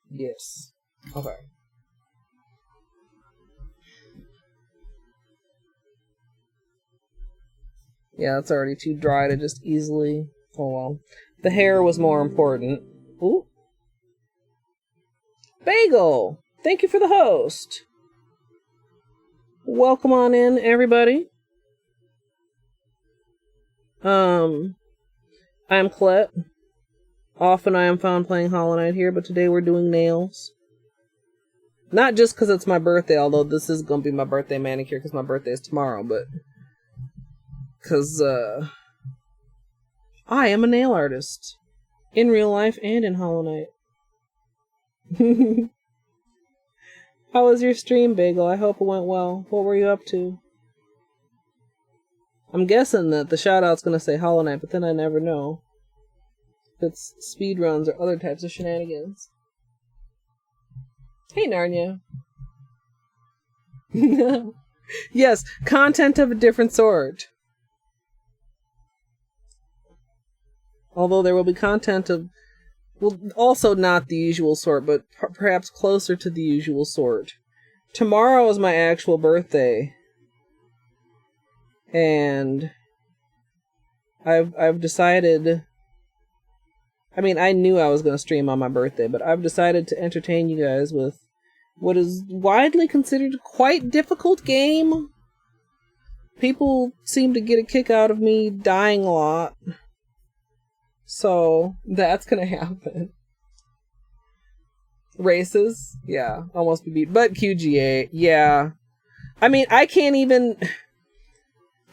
Speaker 1: Yes. Okay. Yeah, it's already too dry to just easily... Oh well. The hair was more important. Ooh. Bagel! Thank you for the host. Welcome on in, everybody. I'm Colette. Often I am found playing Hollow Knight here, but today we're doing nails. Not just because it's my birthday, although this is going to be my birthday manicure because my birthday is tomorrow, but... Because, I am a nail artist. In real life and in Hollow Knight. How was your stream, Bagel? I hope it went well. What were you up to? I'm guessing that the shout-out's going to say Hollow Knight, but then I never know. If it's speedruns or other types of shenanigans. Hey, Narnia. Yes, content of a different sort. Although there will be content of, well, also not the usual sort, but perhaps closer to the usual sort. Tomorrow is my actual birthday. And I've decided... I mean, I knew I was going to stream on my birthday, but I've decided to entertain you guys with what is widely considered a quite difficult game. People seem to get a kick out of me dying a lot. So, that's going to happen. Races? Yeah, almost be beat. But QGA, yeah. I mean, I can't even...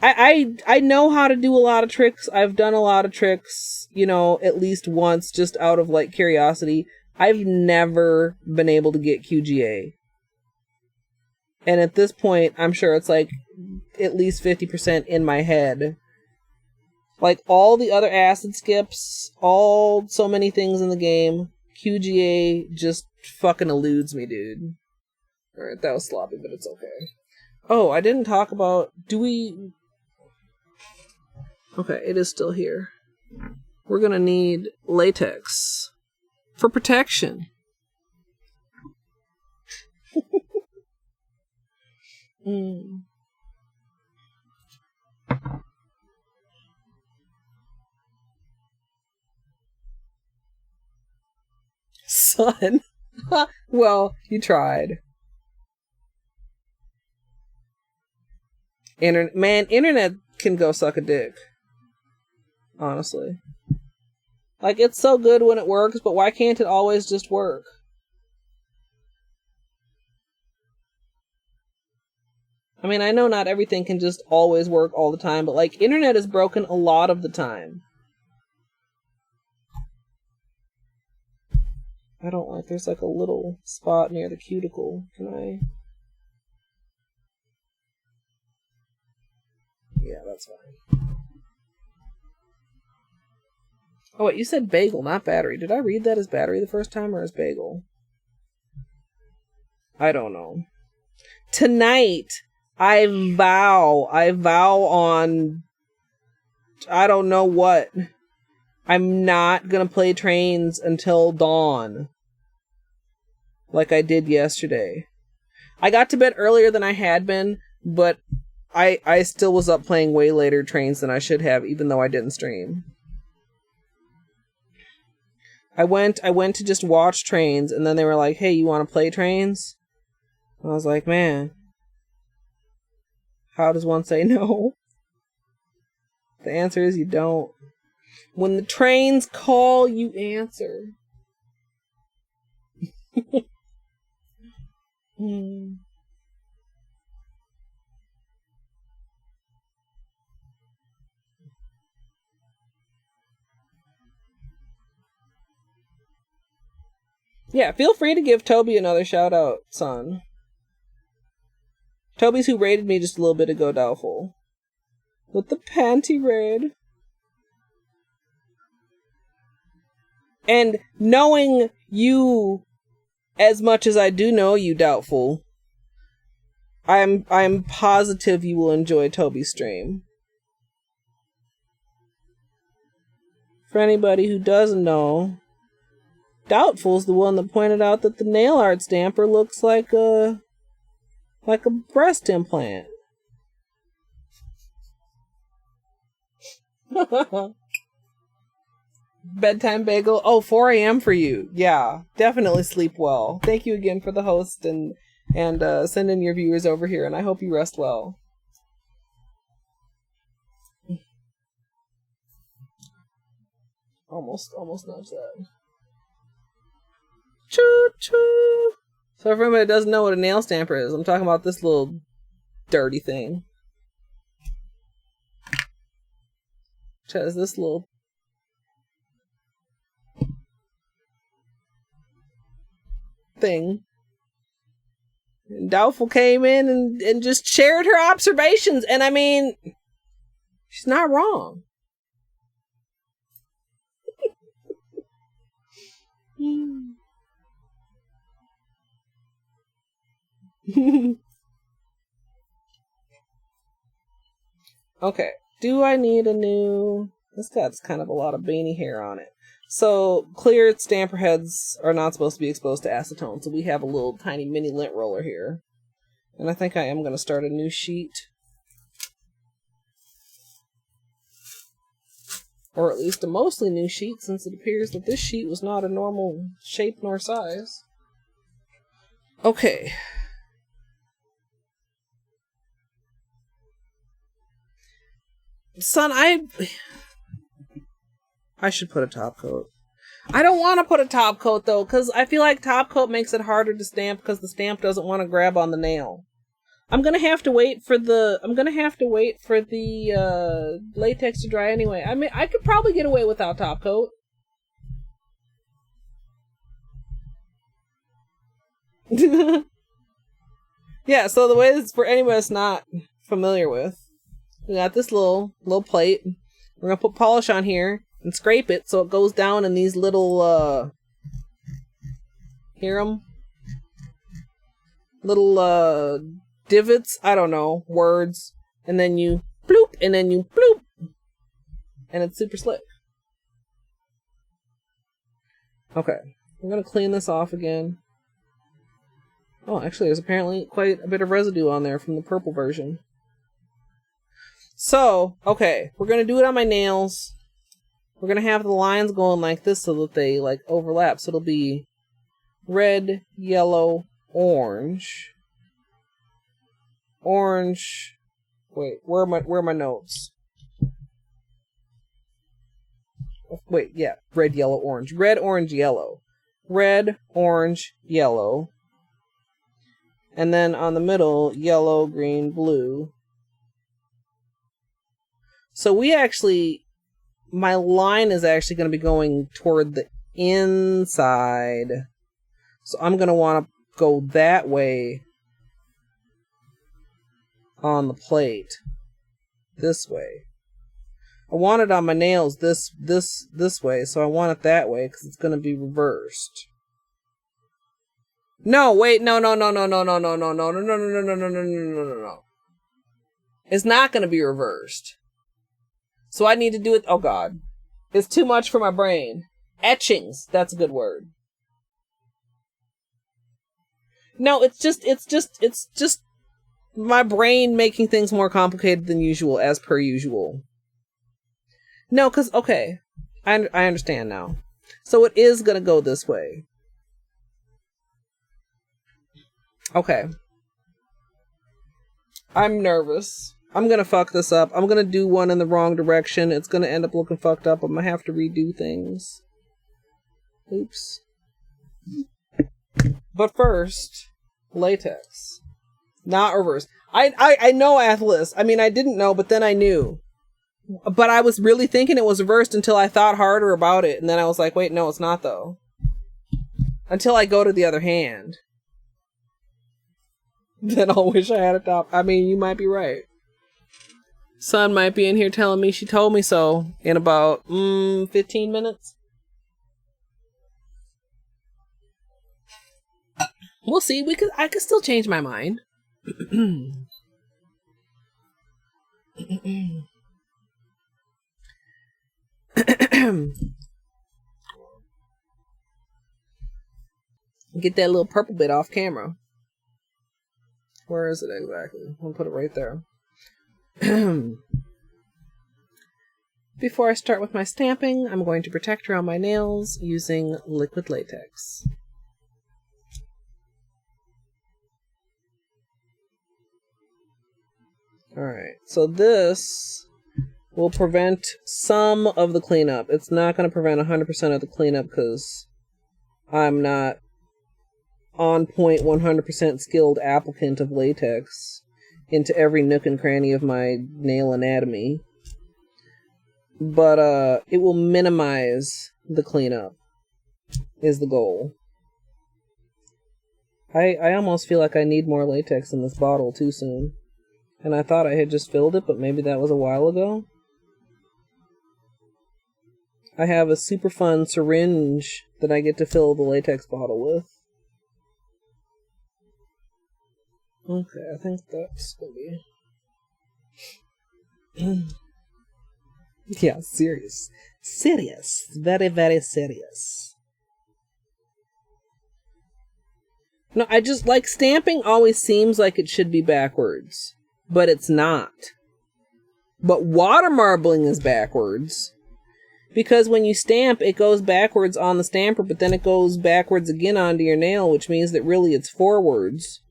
Speaker 1: I know how to do a lot of tricks. I've done a lot of tricks, you know, at least once, just out of, like, curiosity. I've never been able to get QGA. And at this point, I'm sure it's, like, at least 50% in my head. Like, all the other acid skips, so many things in the game, QGA just fucking eludes me, dude. Alright, that was sloppy, but it's okay. Oh, I didn't talk about... Okay, it is still here. We're gonna need latex for protection. Son. Well, you tried. Internet can go suck a dick. Honestly. Like, it's so good when it works, but why can't it always just work? I mean, I know not everything can just always work all the time, but, like, internet is broken a lot of the time. I don't like, there's like a little spot near the cuticle. Can I? Yeah, that's fine. Oh, wait, you said bagel, not battery. Did I read that as battery the first time or as bagel? I don't know. Tonight, I vow on, I don't know what. I'm not gonna play trains until dawn. Like I did yesterday. I got to bed earlier than I had been, but I still was up playing way later trains than I should have, even though I didn't stream. I went to just watch trains, and then they were like, hey, you want to play trains? And I was like, man, how does one say no? The answer is you don't. When the trains call, you answer. Yeah, feel free to give Toby another shout out, son. Toby's who raided me just a little bit ago, doubtful. With the panty raid. And knowing you as much as I do know you, doubtful, I'm positive you will enjoy Toby's stream. For anybody who doesn't know, Doubtful's the one that pointed out that the nail art stamper looks like a breast implant. Bedtime bagel. Oh, 4 a.m. for you. Yeah, definitely sleep well. Thank you again for the host and sending your viewers over here, and I hope you rest well. Almost nudged that. Choo choo. So if everybody doesn't know what a nail stamper is, I'm talking about this little dirty thing. Which has this little thing. And Doubtful came in and just shared her observations, and I mean, she's not wrong. Okay, do I need a new... This got kind of a lot of beanie hair on it. So, clear stamper heads are not supposed to be exposed to acetone, so we have a little tiny mini lint roller here. And I think I am going to start a new sheet. Or at least a mostly new sheet, since it appears that this sheet was not a normal shape nor size. Okay. Son, I should put a top coat. I don't want to put a top coat though, because I feel like top coat makes it harder to stamp because the stamp doesn't want to grab on the nail. I'm gonna have to wait for the latex to dry anyway. I mean, I could probably get away without top coat. Yeah, so the way this, for anyone that's not familiar with, we got this little plate. We're gonna put polish on here and scrape it so it goes down in these little hear 'em? Little divots, I don't know, words, and then you bloop, and then you bloop, and it's super slick. Okay, I'm gonna clean this off again. Oh, actually, there's apparently quite a bit of residue on there from the purple version. So, okay, we're gonna do it on my nails. We're gonna have the lines going like this so that they like overlap. So it'll be red, yellow, orange. Orange. Wait, where are my notes? Wait, yeah, red, yellow, orange. Red, orange, yellow. Red, orange, yellow. And then on the middle, yellow, green, blue. So my line is actually going to be going toward the inside. So I'm going to want to go that way on the plate. This way. I want it on my nails this way, so I want it that way because it's going to be reversed. No, wait, no. It's not going to be reversed. So I need to do it. Oh God. It's too much for my brain. Etchings. That's a good word. No, it's just my brain making things more complicated than usual, as per usual. No, because, okay. I understand now. So it is going to go this way. Okay. I'm nervous. I'm gonna fuck this up. I'm gonna do one in the wrong direction. It's gonna end up looking fucked up. I'm gonna have to redo things. Oops. But first, latex. Not reverse. I know Atlas. I mean, I didn't know, but then I knew. But I was really thinking it was reversed until I thought harder about it. And then I was like, wait, no, it's not though. Until I go to the other hand. Then I'll wish I had a top. I mean, you might be right. Sun might be in here telling me she told me so in about 15 minutes. We'll see. I could still change my mind. Get that little purple bit off camera. Where is it exactly? I'll put it right there. Before I start with my stamping, I'm going to protect around my nails using liquid latex. Alright, so this will prevent some of the cleanup. It's not going to prevent 100% of the cleanup because I'm not on point 100% skilled applicant of latex into every nook and cranny of my nail anatomy. But it will minimize the cleanup is the goal. I almost feel like I need more latex in this bottle too soon. And I thought I had just filled it, but maybe that was a while ago. I have a super fun syringe that I get to fill the latex bottle with. Okay, I think that's gonna be... Yeah, serious. Serious. Very, very serious. No, I just, like, stamping always seems like it should be backwards. But it's not. But water marbling is backwards. Because when you stamp, it goes backwards on the stamper, but then it goes backwards again onto your nail, which means that really it's forwards.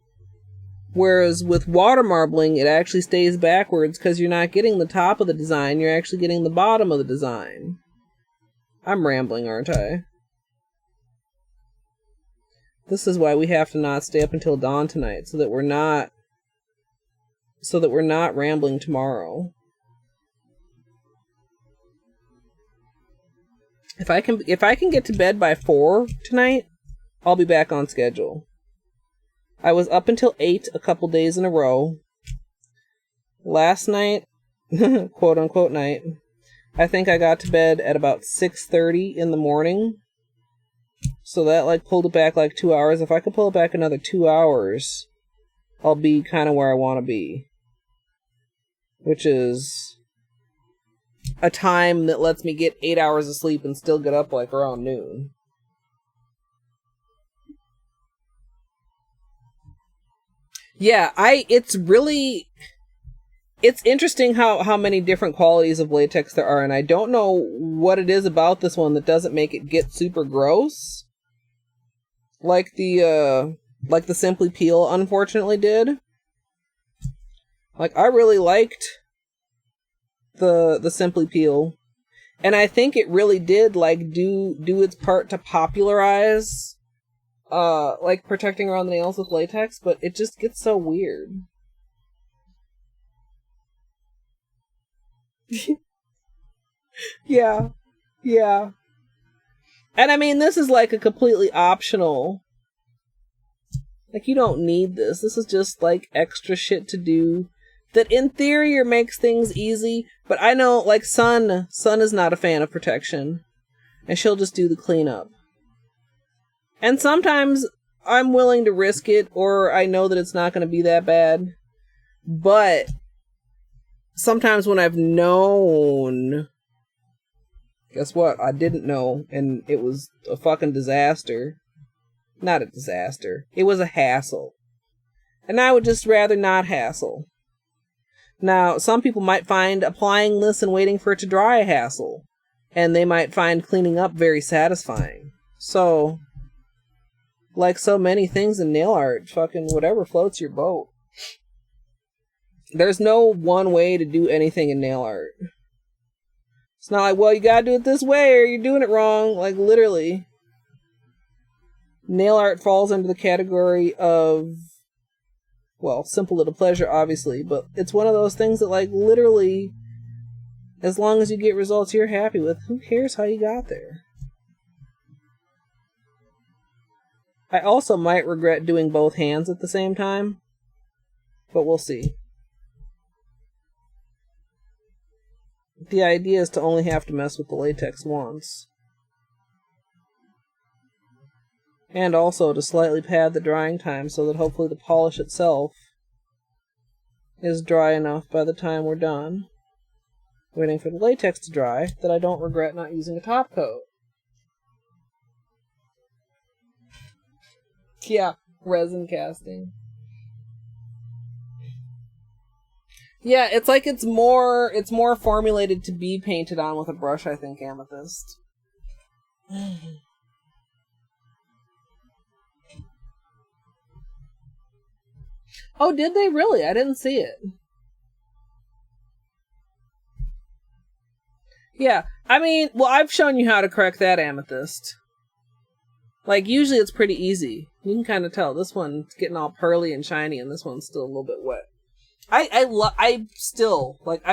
Speaker 1: Whereas with water marbling, it actually stays backwards because you're not getting the top of the design, you're actually getting the bottom of the design. I'm rambling, aren't I? This is why we have to not stay up until dawn tonight, so that we're not rambling tomorrow. If I can get to bed by 4 tonight, I'll be back on schedule. I was up until 8 a couple days in a row. Last night, quote unquote night, I think I got to bed at about 6:30 in the morning. So that like pulled it back like 2 hours. If I could pull it back another 2 hours, I'll be kind of where I want to be. Which is a time that lets me get 8 hours of sleep and still get up like around noon. Yeah, it's interesting how many different qualities of latex there are, and I don't know what it is about this one that doesn't make it get super gross. Like the Simply Peel unfortunately did. Like, I really liked the Simply Peel, and I think it really did like do its part to popularize like protecting around the nails with latex, but it just gets so weird. Yeah. And I mean, this is like a completely optional. Like, you don't need this. This is just like extra shit to do that in theory makes things easy. But I know, like, Sun is not a fan of protection, and she'll just do the cleanup. And sometimes I'm willing to risk it, or I know that it's not going to be that bad. But sometimes when I've known, guess what? I didn't know, and it was a fucking disaster. Not a disaster. It was a hassle. And I would just rather not hassle. Now, some people might find applying this and waiting for it to dry a hassle. And they might find cleaning up very satisfying. So, like so many things in nail art, fucking whatever floats your boat. There's no one way to do anything in nail art. It's not like, well, you gotta do it this way or you're doing it wrong. Like, literally. Nail art falls under the category of, well, simple little pleasure, obviously, but it's one of those things that, like, literally, as long as you get results you're happy with, who cares how you got there? I also might regret doing both hands at the same time, but we'll see. The idea is to only have to mess with the latex once. And also to slightly pad the drying time so that hopefully the polish itself is dry enough by the time we're done. Waiting for the latex to dry, that I don't regret not using a top coat. Yeah, resin casting. Yeah, it's like it's more formulated to be painted on with a brush, I think, Amethyst. Oh, did they really? I didn't see it. Yeah, I mean, well, I've shown you how to correct that, Amethyst. Like, usually it's pretty easy. You can kind of tell. This one's getting all pearly and shiny, and this one's still a little bit wet. I'm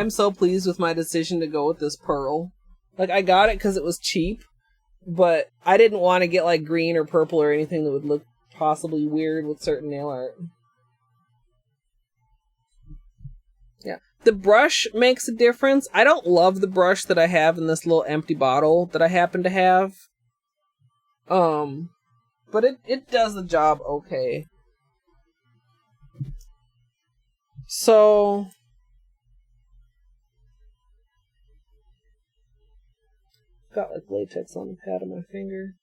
Speaker 1: so pleased with my decision to go with this pearl. Like, I got it because it was cheap, but I didn't want to get, like, green or purple or anything that would look possibly weird with certain nail art. Yeah. The brush makes a difference. I don't love the brush that I have in this little empty bottle that I happen to have. But it does the job okay. So, got like latex on the pad of my finger.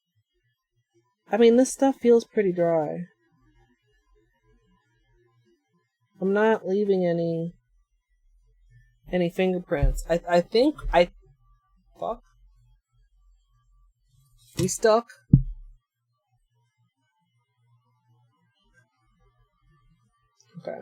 Speaker 1: I mean, this stuff feels pretty dry. I'm not leaving any fingerprints. I think fuck. We stuck? Okay.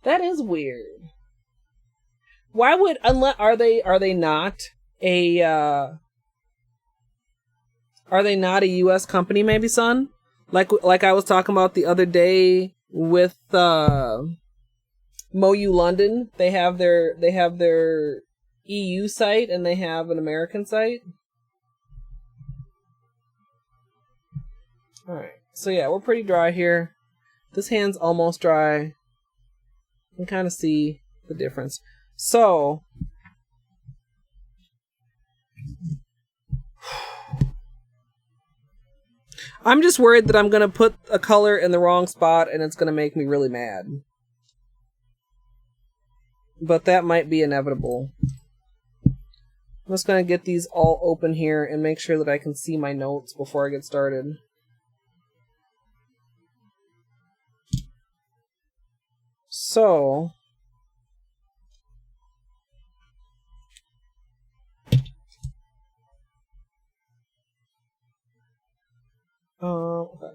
Speaker 1: That is weird. Why would are they not a US company maybe, son? Like I was talking about the other day with MoYou London. They have their EU site and they have an American site. Alright. So yeah, we're pretty dry here. This hand's almost dry. You can kind of see the difference. So I'm just worried that I'm going to put a color in the wrong spot and it's going to make me really mad. But that might be inevitable. I'm just going to get these all open here and make sure that I can see my notes before I get started. So okay.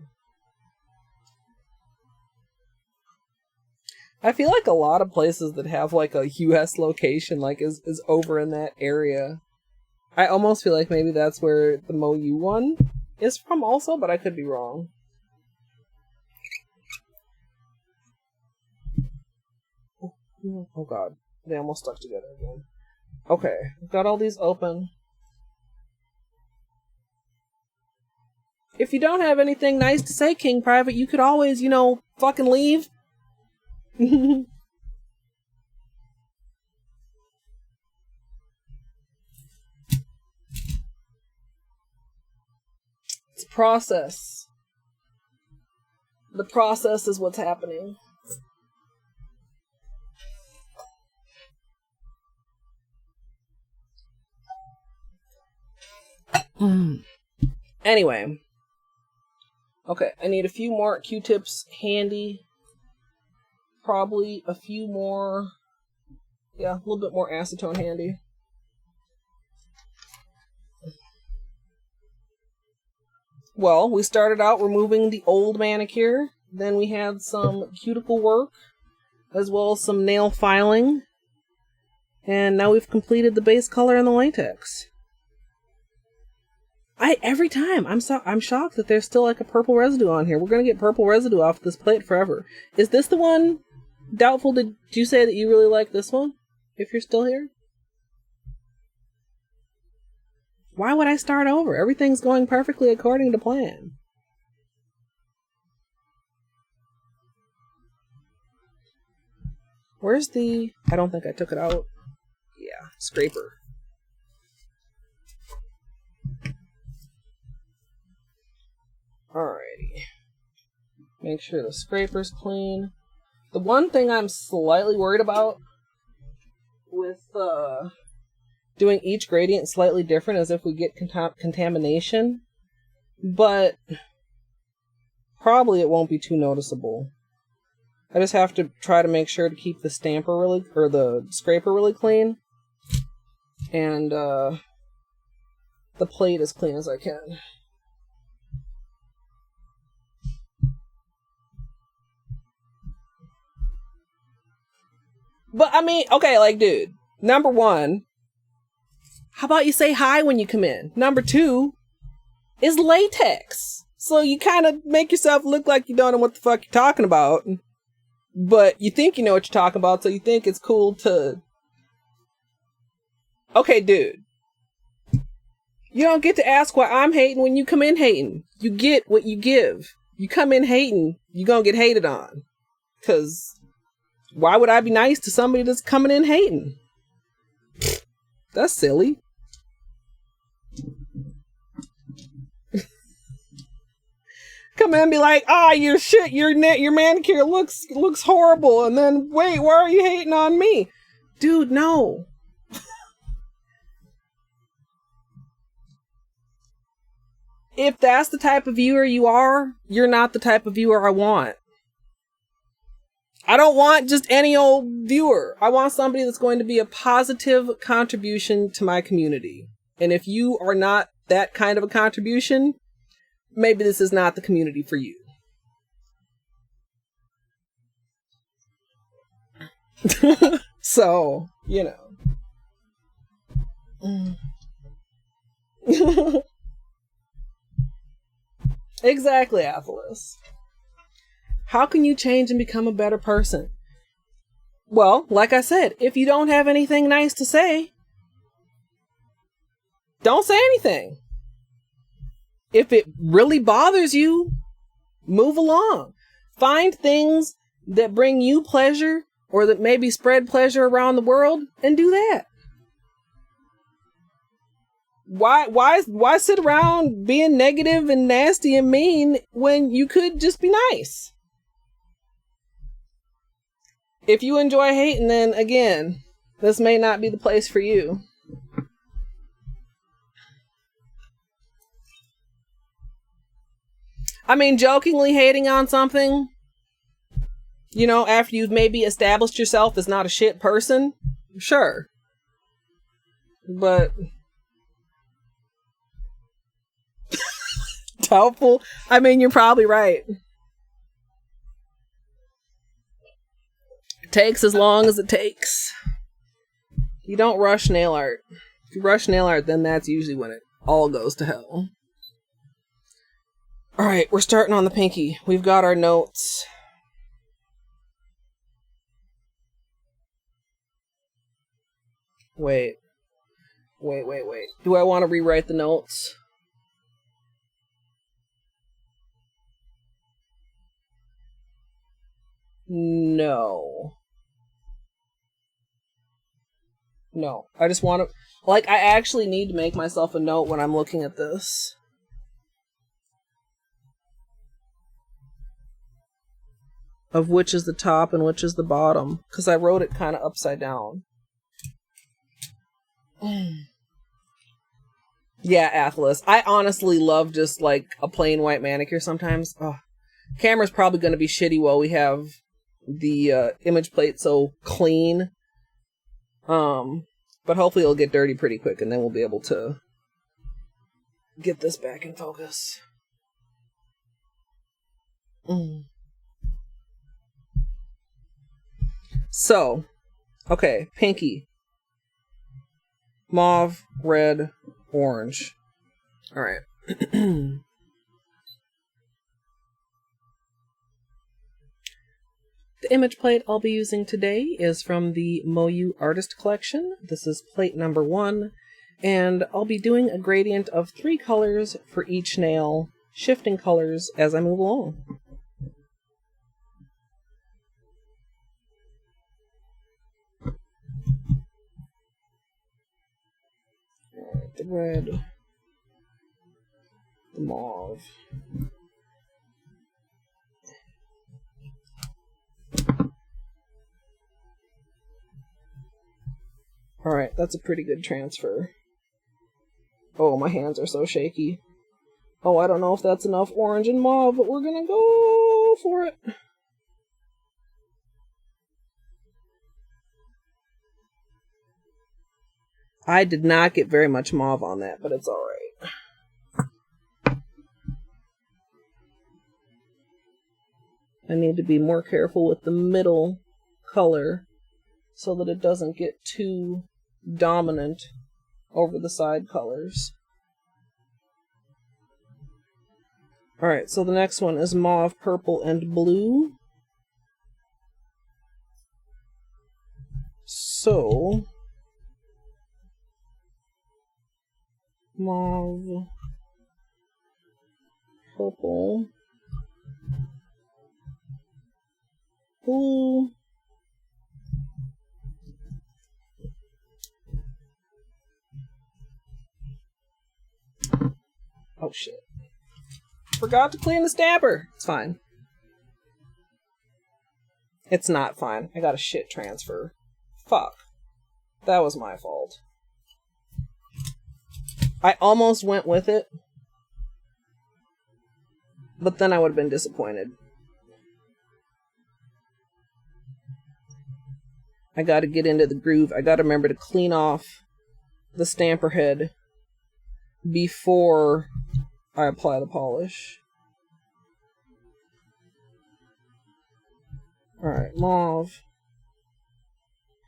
Speaker 1: I feel like a lot of places that have like a US location like is over in that area. I almost feel like maybe that's where the MoYou one is from also, but I could be wrong. Oh god, they almost stuck together again. Okay, I've got all these open. If you don't have anything nice to say, King Private, you could always, fucking leave. It's a process. The process is what's happening. Anyway. Okay, I need a few more Q-tips handy. Probably a few more... Yeah, a little bit more acetone handy. Well, we started out removing the old manicure. Then we had some cuticle work, as well as some nail filing. And now we've completed the base color and the latex. Every time I'm shocked that there's still like a purple residue on here. We're gonna get purple residue off this plate forever. Is this the one? Doubtful, did you say that you really like this one? If you're still here? Why would I start over? Everything's going perfectly according to plan. Where's the... I don't think I took it out. Yeah, scraper. Alrighty. Make sure the scraper's clean. The one thing I'm slightly worried about with doing each gradient slightly different is if we get contamination. But probably it won't be too noticeable. I just have to try to make sure to keep the the scraper really clean. And the plate as clean as I can. But, I mean, okay, like, dude, number one, how about you say hi when you come in? Number two is latex. So you kind of make yourself look like you don't know what the fuck you're talking about. But you think you know what you're talking about, so you think it's cool to... Okay, dude. You don't get to ask why I'm hating when you come in hating. You get what you give. You come in hating, you're gonna get hated on. Because... why would I be nice to somebody that's coming in hating? That's silly. Come in and be like, your shit, your manicure looks horrible. And then, wait, why are you hating on me? Dude, no. If that's the type of viewer you are, you're not the type of viewer I want. I don't want just any old viewer. I want somebody that's going to be a positive contribution to my community. And if you are not that kind of a contribution, maybe this is not the community for you. So, you know. Exactly, Athelis. How can you change and become a better person? Well, like I said, if you don't have anything nice to say, don't say anything. If it really bothers you, move along. Find things that bring you pleasure or that maybe spread pleasure around the world and do that. Why sit around being negative and nasty and mean when you could just be nice? If you enjoy hating, then again, this may not be the place for you. I mean, jokingly hating on something, you know, after you've maybe established yourself as not a shit person, sure. But doubtful. I mean, you're probably right. It takes as long as it takes. You don't rush nail art. If you rush nail art, then that's usually when it all goes to hell. Alright, we're starting on the pinky. We've got our notes. Wait. Do I want to rewrite the notes? No. I just want to... Like, I actually need to make myself a note when I'm looking at this. Of which is the top and which is the bottom. Because I wrote it kind of upside down. Yeah, Athelis. I honestly love just like a plain white manicure sometimes. Oh, camera's probably going to be shitty while we have the image plate so clean. But hopefully it'll get dirty pretty quick and then we'll be able to get this back in focus. So, okay, pinky. Mauve, red, orange. Alright. The image plate I'll be using today is from the MoYou Artist Collection. This is plate number 1, and I'll be doing a gradient of 3 colors for each nail, shifting colors as I move along. Alright, the red, the mauve. Alright, that's a pretty good transfer. Oh, my hands are so shaky. Oh, I don't know if that's enough orange and mauve, but we're gonna go for it. I did not get very much mauve on that, but it's alright. I need to be more careful with the middle color so that it doesn't get too dominant over the side colors. Alright, so the next one is mauve, purple, and blue. So, mauve, purple, blue, oh shit. Forgot to clean the stamper. It's fine. It's not fine. I got a shit transfer. Fuck. That was my fault. I almost went with it, but then I would have been disappointed. I gotta get into the groove. I gotta remember to clean off the stamper head before I apply the polish. Alright, mauve,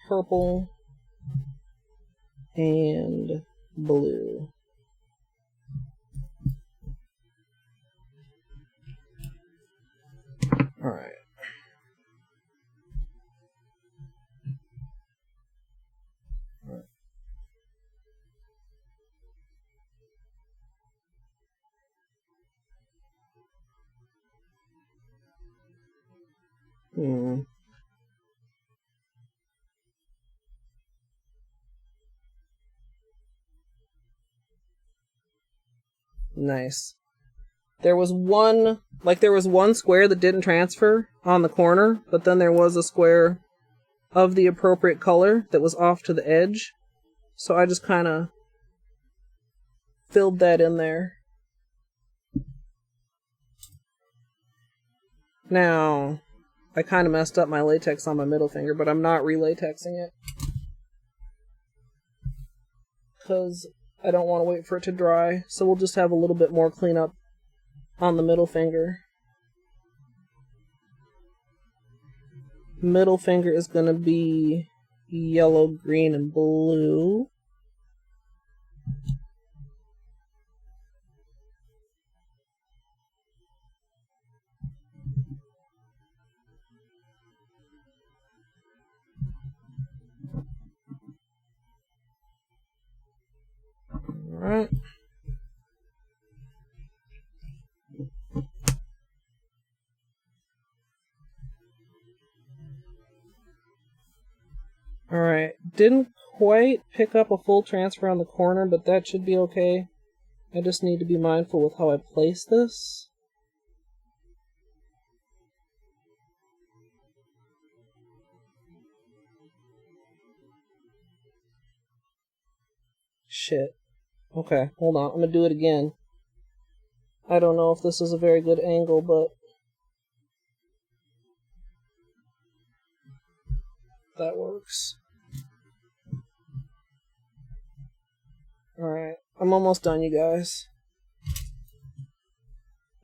Speaker 1: purple, and blue. Alright. Nice. There was one square that didn't transfer on the corner, but then there was a square of the appropriate color that was off to the edge. So I just kind of filled that in there. Now, I kind of messed up my latex on my middle finger, but I'm not re-latexing it. Because I don't want to wait for it to dry, so we'll just have a little bit more cleanup on the middle finger. Middle finger is going to be yellow, green, and blue. Alright. Alright, didn't quite pick up a full transfer on the corner, but that should be okay. I just need to be mindful with how I place this. Shit. Okay, hold on. I'm gonna do it again. I don't know if this is a very good angle, but that works. Alright, I'm almost done, you guys.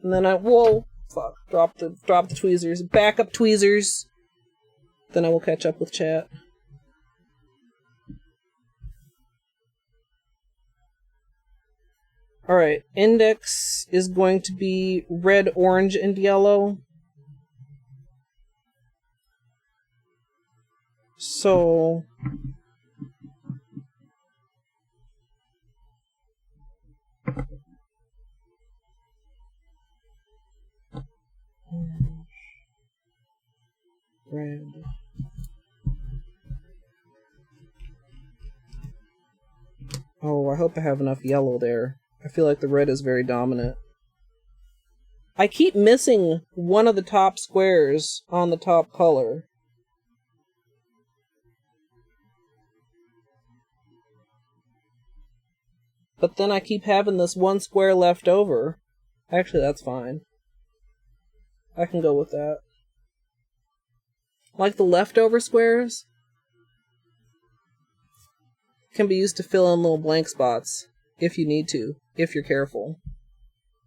Speaker 1: And then whoa, fuck, drop the tweezers. Back up tweezers. Then I will catch up with chat. Alright, index is going to be red, orange, and yellow. So red. Oh, I hope I have enough yellow there. I feel like the red is very dominant. I keep missing one of the top squares on the top color. But then I keep having this one square left over. Actually, that's fine. I can go with that. Like the leftover squares can be used to fill in little blank spots if you need to, if you're careful.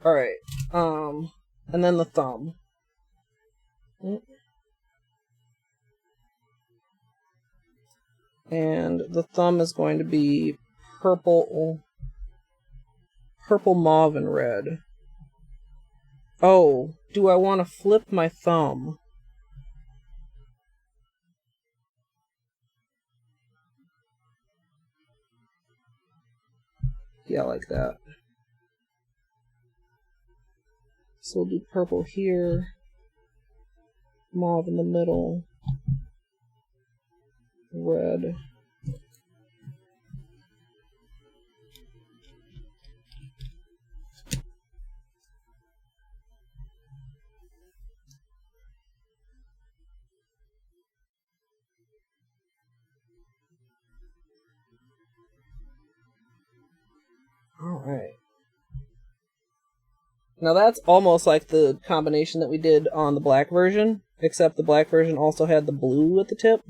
Speaker 1: Alright, and then the thumb. And the thumb is going to be purple, mauve, and red. Oh, do I want to flip my thumb? Yeah, like that. So we'll do purple here, mauve in the middle, red. Alright. Now that's almost like the combination that we did on the black version, except the black version also had the blue at the tip.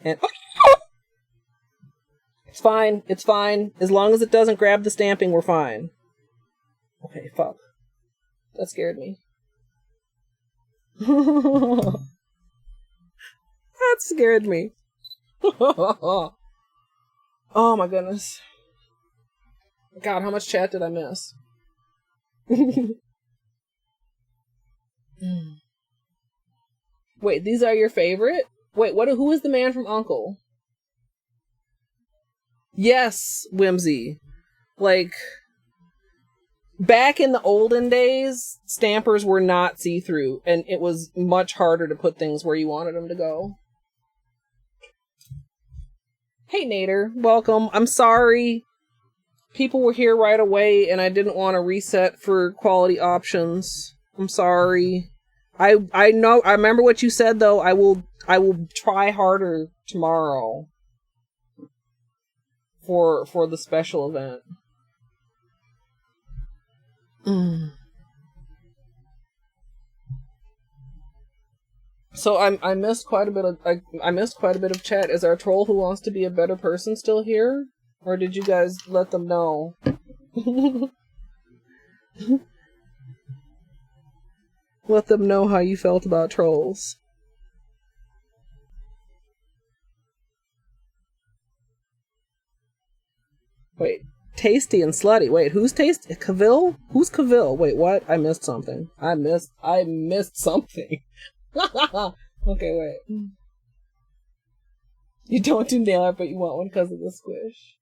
Speaker 1: And it's fine, it's fine. As long as it doesn't grab the stamping, we're fine. Okay, fuck. That scared me. That scared me. Oh my goodness. God, how much chat did I miss? Wait, these are your favorite? Wait, who is the man from Uncle? Yes, Whimsy. Like, back in the olden days, stampers were not see-through, and it was much harder to put things where you wanted them to go. Hey, Nader. Welcome. I'm sorry. People were here right away, and I didn't want to reset for quality options. I'm sorry. I know. I remember what you said, though. I will try harder tomorrow for the special event. So I missed quite a bit of I missed quite a bit of chat. Is our troll who wants to be a better person still here, or did you guys let them know? Let them know how you felt about trolls. Wait, Tasty and Slutty. Wait, who's Tasty? Cavill? Who's Cavill? Wait, what? I missed something. I missed something. Okay, wait. You don't do nail art, but you want one because of the squish.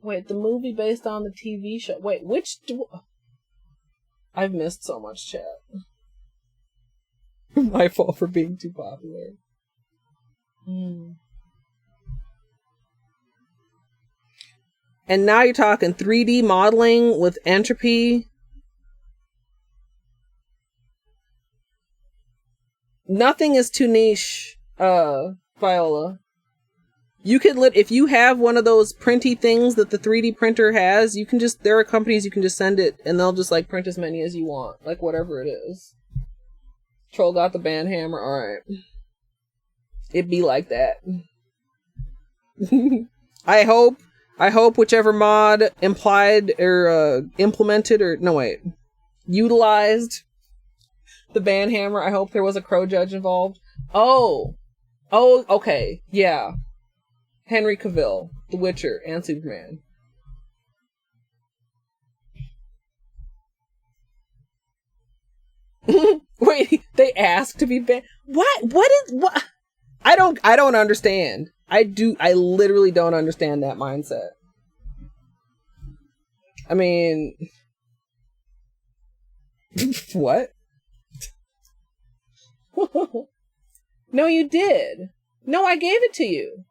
Speaker 1: Wait, the movie based on the TV show. Wait, I've missed so much chat. My fault for being too popular. And now you're talking 3D modeling with entropy. Nothing is too niche, Viola. You could if you have one of those printy things that the 3D printer has, you can just, there are companies you can just send it and they'll just like print as many as you want. Like whatever it is. Troll got the band hammer, alright. It be like that. I hope whichever mod implied or implemented or utilized the band hammer. I hope there was a crow judge involved. Oh, okay, yeah. Henry Cavill, The Witcher, and Superman. Wait, they asked to be banned? What? I don't understand. I literally don't understand that mindset. I mean, what? No, you did. No, I gave it to you.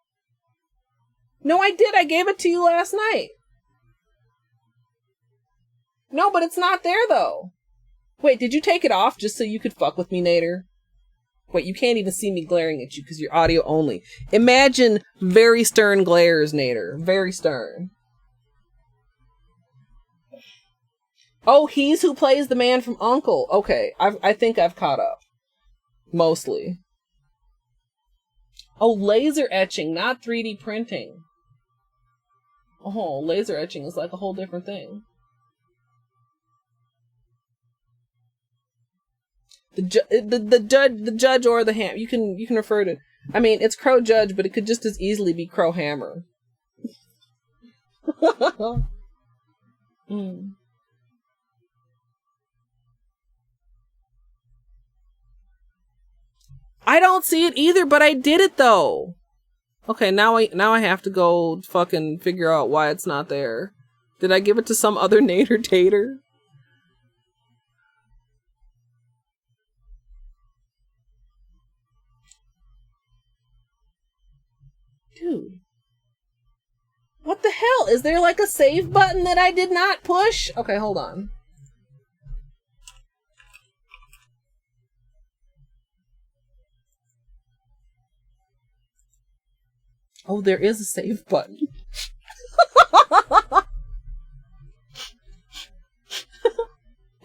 Speaker 1: No, I did. I gave it to you last night. No, but it's not there, though. Wait, did you take it off just so you could fuck with me, Nader? Wait, you can't even see me glaring at you because you're audio only. Imagine very stern glares, Nader. Very stern. Oh, he's who plays the man from Uncle. Okay, I think I've caught up. Mostly. Oh, laser etching, not 3D printing. Oh, laser etching is like a whole different thing. The judge or the ham. You can refer to. I mean, it's Crow Judge, but it could just as easily be Crow Hammer. I don't see it either, but I did it though. Okay, now I have to go fucking figure out why it's not there. Did I give it to some other Nader Tater? Dude. What the hell? Is there like a save button that I did not push? Okay, hold on. Oh, there is a save button.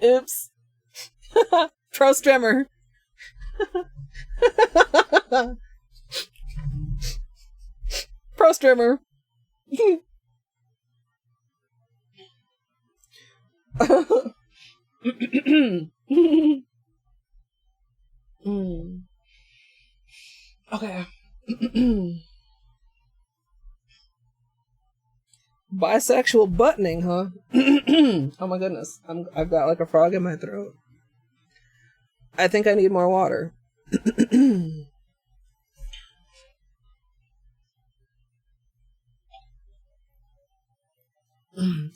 Speaker 1: Oops. Pro Strimmer. Afro strimmer. Okay. Bisexual buttoning, huh? Oh my goodness. I've got like a frog in my throat. I think I need more water.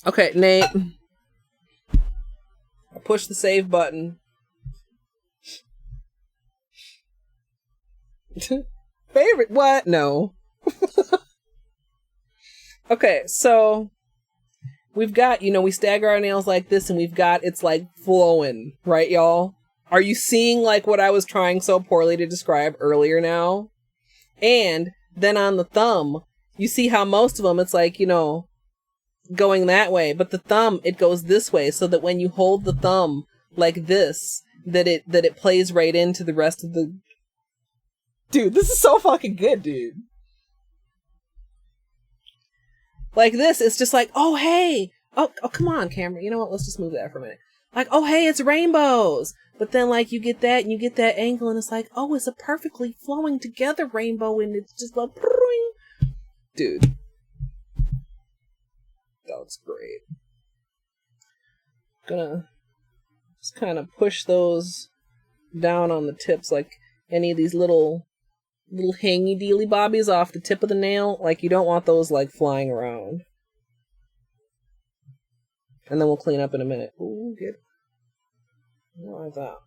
Speaker 1: Okay, Nate. I push the save button. Favorite? What? No. Okay, so we've got, we stagger our nails like this and we've got, it's like flowing, right, y'all? Are you seeing like what I was trying so poorly to describe earlier now? And then on the thumb, you see how most of them, it's like, going that way, but the thumb, it goes this way, so that when you hold the thumb like this, that it plays right into the rest of the... Dude, this is so fucking good, dude. Like this, it's just like, oh, hey. Oh, come on, camera. You know what? Let's just move that for a minute. Like, oh, hey, it's rainbows. But then, like, you get that, and you get that angle, and it's like, oh, it's a perfectly flowing together rainbow, and it's just like, dude. That's great. Gonna just kind of push those down on the tips, like any of these little hangy dealy bobbies off the tip of the nail. Like, you don't want those like flying around. And then we'll clean up in a minute. Ooh, good. Like that.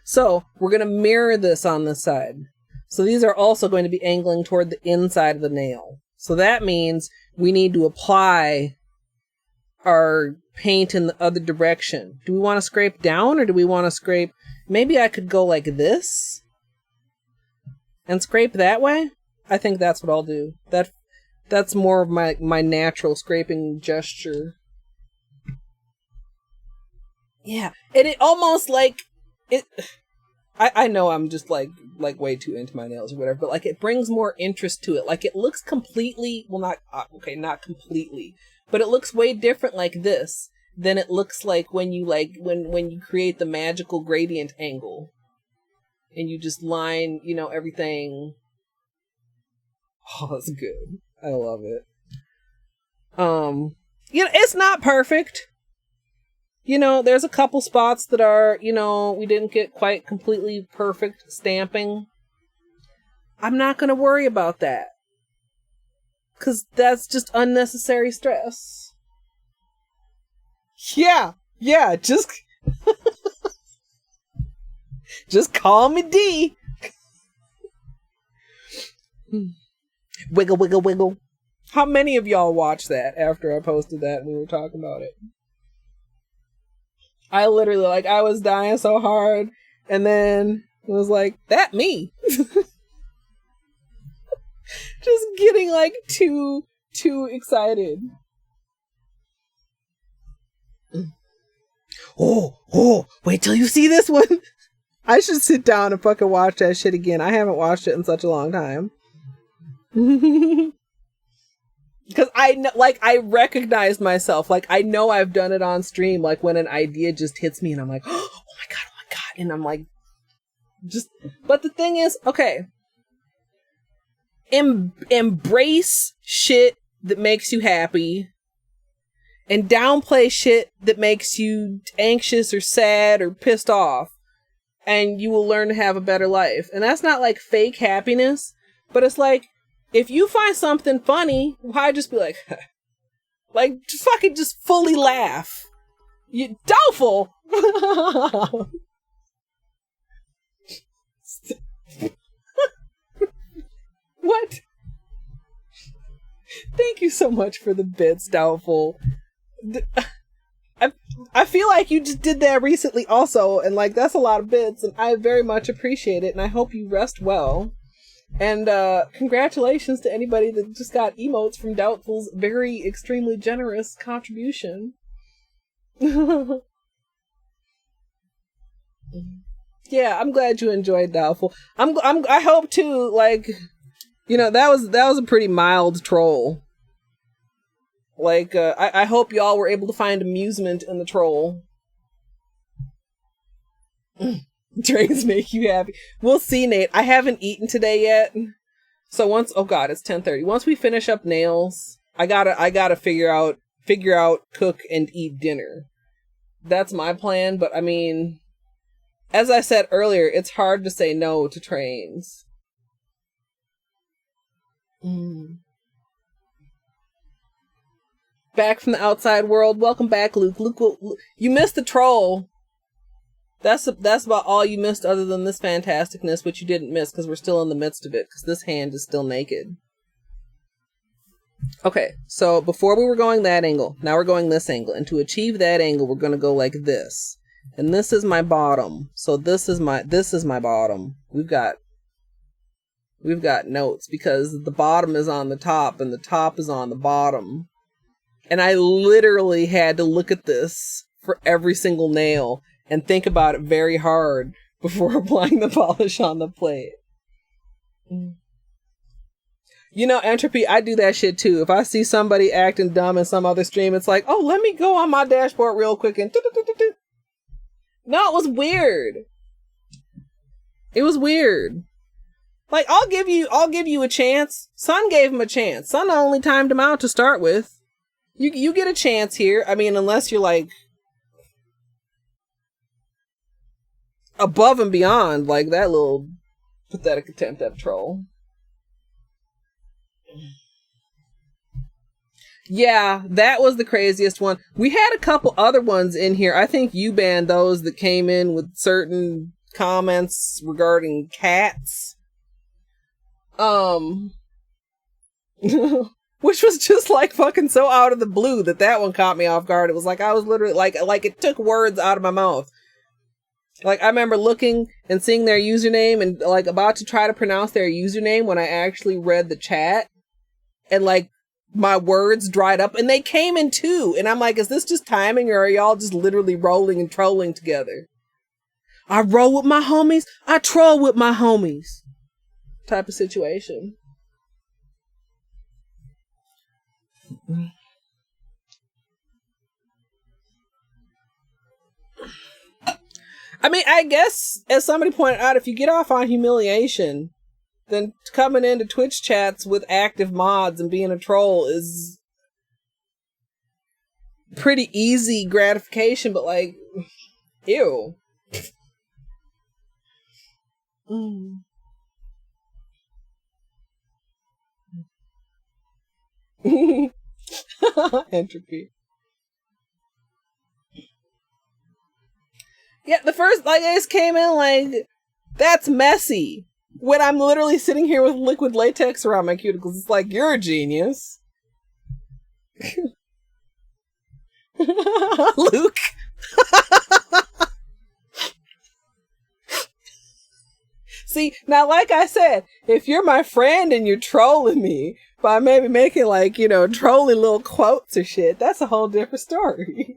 Speaker 1: So we're gonna mirror this on this side. So these are also going to be angling toward the inside of the nail. So that means we need to apply our paint in the other direction. Do we want to scrape down or do we want to scrape... Maybe I could go like this and scrape that way? I think that's what I'll do. That's more of my natural scraping gesture. Yeah, and it almost like... I know I'm just like way too into my nails or whatever, but like it brings more interest to it. Like it looks completely, well, not completely, but it looks way different like this than it looks like when you when you create the magical gradient angle and you just line, everything. Oh, that's good. I love it. It's not perfect. There's a couple spots that are, we didn't get quite completely perfect stamping. I'm not going to worry about that. Because that's just unnecessary stress. Yeah, just... just call me D. Wiggle, wiggle, wiggle. How many of y'all watched that after I posted that and we were talking about it? I literally, I was dying so hard, and then it was like, that me. Just getting, too excited. Oh, wait till you see this one. I should sit down and fucking watch that shit again. I haven't watched it in such a long time. Because I know, I recognize myself. I know I've done it on stream, when an idea just hits me and I'm like, oh my God. And I'm like, but the thing is, okay. Embrace shit that makes you happy and downplay shit that makes you anxious or sad or pissed off. And you will learn to have a better life. And that's not fake happiness, but it's if you find something funny, why just be fucking just fully laugh. You doubtful. What? Thank you so much for the bits, doubtful. I feel like you just did that recently also, and that's a lot of bits, and I very much appreciate it, and I hope you rest well. And congratulations to anybody that just got emotes from Doubtful's very extremely generous contribution. Yeah, I'm glad you enjoyed Doubtful. I hope too, You know, that was a pretty mild troll. Like, I hope y'all were able to find amusement in the troll. Trains make you happy. We'll see, Nate. I haven't eaten today yet. So once, oh god, it's 10:30. Once we finish up nails, I gotta figure out, cook and eat dinner. That's my plan, but I mean, as I said earlier, it's hard to say no to trains. Back from the outside world. Welcome back, Luke. Luke, you missed the troll. That's about all you missed other than this fantasticness, which you didn't miss because we're still in the midst of it, because this hand is still naked. Okay, so before we were going that angle, now we're going this angle. And to achieve that angle, we're going to go like this. And this is my bottom. So this is my bottom. We've got notes because the bottom is on the top and the top is on the bottom. And I literally had to look at this for every single nail and think about it very hard before applying the polish on the plate. You know, Entropy, I do that shit too. If I see somebody acting dumb in some other stream, it's like, oh, let me go on my dashboard real quick and no, it was weird. It was weird. Like, I'll give you a chance. Sun gave him a chance. Sun only timed him out to start with. You get a chance here. I mean, unless you're like above and beyond, like that little pathetic attempt at a troll. Yeah, that was the craziest one. We had a couple other ones in here. I think you banned those that came in with certain comments regarding cats. Which was just like fucking so out of the blue that one caught me off guard. It was like I was literally like it took words out of my mouth. Like, I remember looking and seeing their username and like about to try to pronounce their username when I actually read the chat, and like my words dried up and they came in too. And I'm like, is this just timing, or are y'all just literally rolling and trolling together? I roll with my homies, I troll with my homies type of situation. I mean, I guess, as somebody pointed out, if you get off on humiliation, then coming into Twitch chats with active mods and being a troll is pretty easy gratification, but like, ew. Entropy. Yeah, the first, like, I just came in like, that's messy. When I'm literally sitting here with liquid latex around my cuticles, it's like, you're a genius. Luke. See, now, like I said, if you're my friend and you're trolling me by maybe making, like, you know, trolling little quotes or shit, that's a whole different story.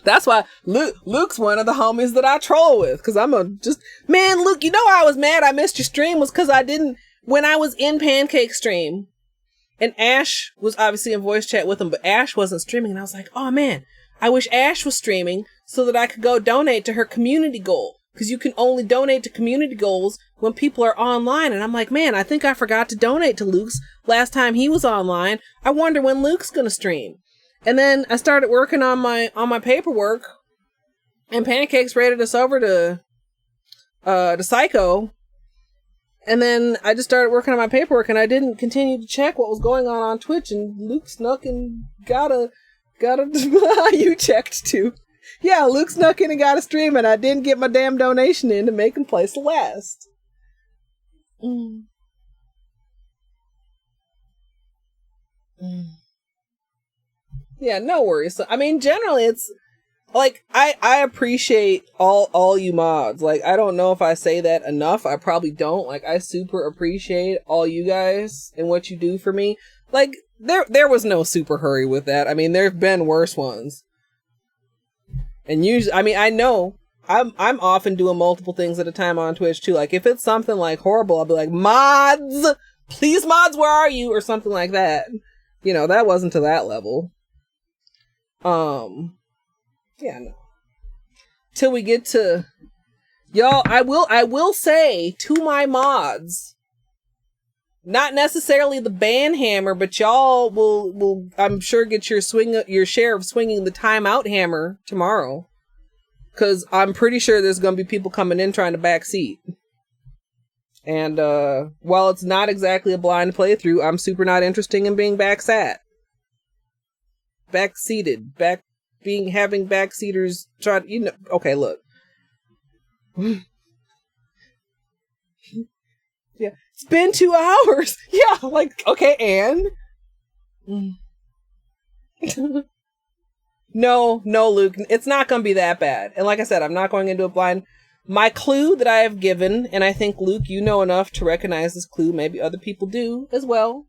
Speaker 1: That's why Luke's one of the homies that I troll with, because man, Luke, you know I was mad I missed your stream was because when I was in Pancake stream, and Ash was obviously in voice chat with him, but Ash wasn't streaming, and I was like, oh man, I wish Ash was streaming so that I could go donate to her community goal, because you can only donate to community goals when people are online, and I'm like, man, I think I forgot to donate to Luke's last time he was online. I wonder when Luke's gonna stream. And then I started working on my paperwork, and Pancakes rated us over to Psycho. And then I just started working on my paperwork, and I didn't continue to check what was going on Twitch, and Luke snuck and got a you checked too. Yeah, Luke snuck in and got a stream, and I didn't get my damn donation in to make him place last. Yeah, no worries. So, I mean, generally it's like I appreciate all you mods. Like, I don't know if I say that enough. I probably don't. Like, I super appreciate all you guys and what you do for me. Like, there was no super hurry with that. I mean, there've been worse ones. And usually, I mean, I know I'm often doing multiple things at a time on Twitch too. Like if it's something like horrible, I'll be like, mods, please mods, where are you? Or something like that. You know, that wasn't to that level. Yeah, no. Till we get to y'all, I will say to my mods, not necessarily the ban hammer, but y'all will I'm sure get your share of swinging the timeout hammer tomorrow. Cause I'm pretty sure there's gonna be people coming in trying to backseat. And while it's not exactly a blind playthrough, I'm super not interested in being backseated, having backseaters try to, you know. Okay, look. Yeah, it's been 2 hours. Yeah, like, okay, and no, Luke, it's not gonna be that bad. And like I said, I'm not going into a blind. My clue that I have given, and I think, Luke, you know enough to recognize this clue, maybe other people do as well,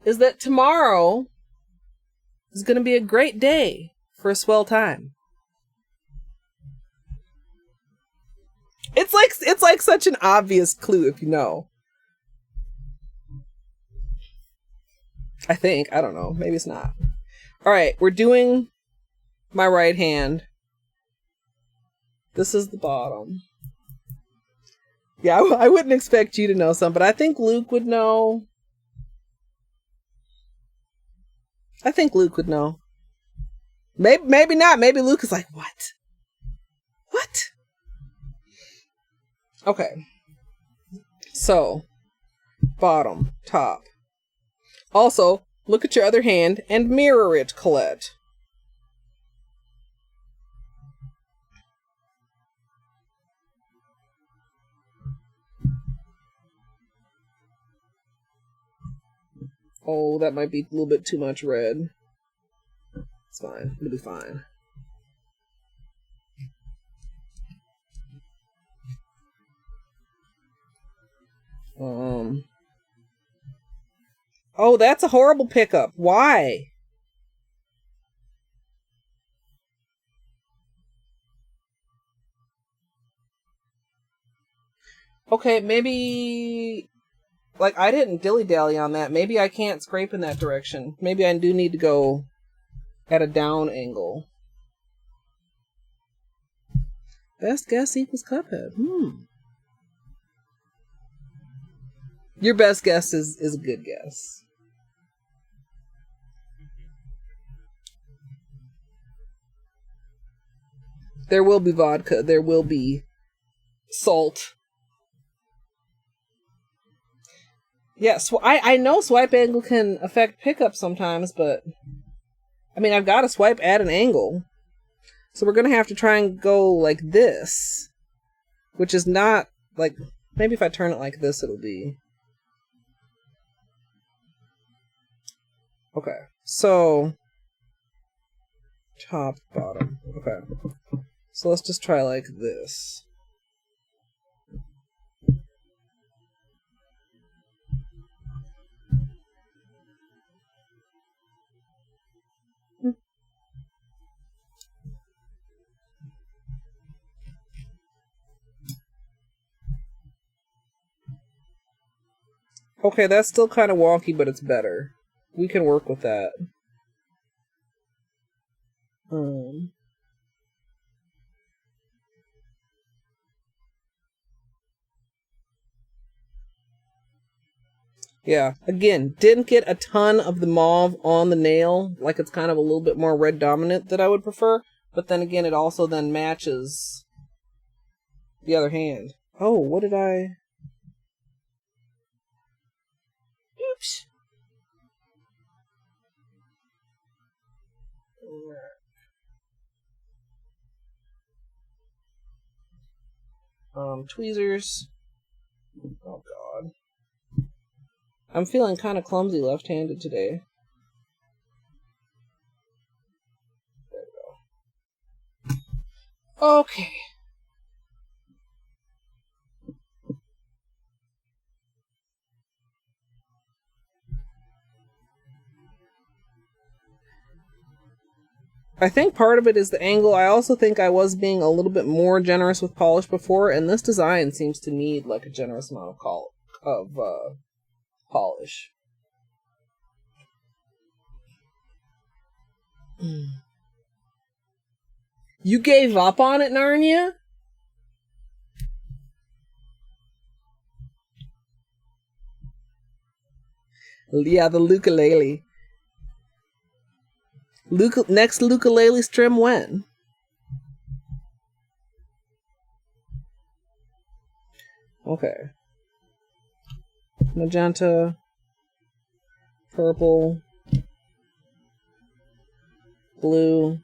Speaker 1: is that tomorrow is going to be a great day for a swell time. It's like such an obvious clue if you know. I think. I don't know. Maybe it's not. All right, we're doing my right hand. This is the bottom. Yeah, I wouldn't expect you to know some, but I think Luke would know. I think Luke would know. Maybe not. Maybe Luke is like, what? What? Okay. So, bottom, top. Also, look at your other hand and mirror it, Colette. Oh, that might be a little bit too much red. It's fine. It'll be fine. Oh, that's a horrible pickup. Why? Okay, maybe... Like, I didn't dilly-dally on that. Maybe I can't scrape in that direction. Maybe I do need to go at a down angle. Best guess equals Cuphead. Your best guess is a good guess. There will be vodka. There will be salt. Yeah, I know swipe angle can affect pickup sometimes, but... I mean, I've got to swipe at an angle. So we're going to have to try and go like this. Which is not, like... Maybe if I turn it like this, it'll be... Okay, so... Top, bottom. Okay. So let's just try like this. Okay, that's still kind of wonky, but it's better. We can work with that. Yeah, again, didn't get a ton of the mauve on the nail. Like, it's kind of a little bit more red dominant that I would prefer. But then again, it also then matches the other hand. Oh, what did I... Oops. Tweezers. Oh, God. I'm feeling kind of clumsy left-handed today. There we go. Okay. I think part of it is the angle. I also think I was being a little bit more generous with polish before, and this design seems to need like a generous amount of polish. You gave up on it, Narnia? Yeah, the ukulele. Next ukulele stream when? Okay. Magenta. Purple. Blue.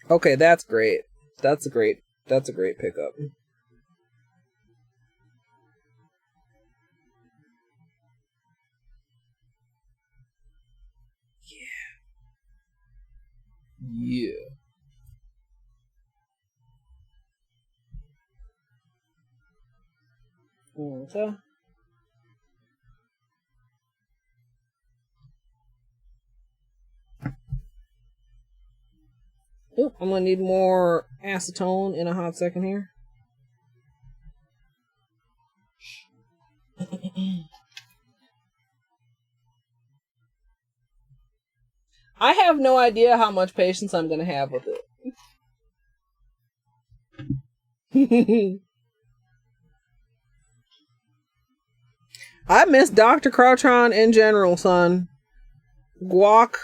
Speaker 1: Okay, that's great. That's a great pickup. Yeah. Okay. Oop, I'm gonna need more acetone in a hot second here. I have no idea how much patience I'm gonna have with it. I miss Dr. Crouchon in general, son. Guac,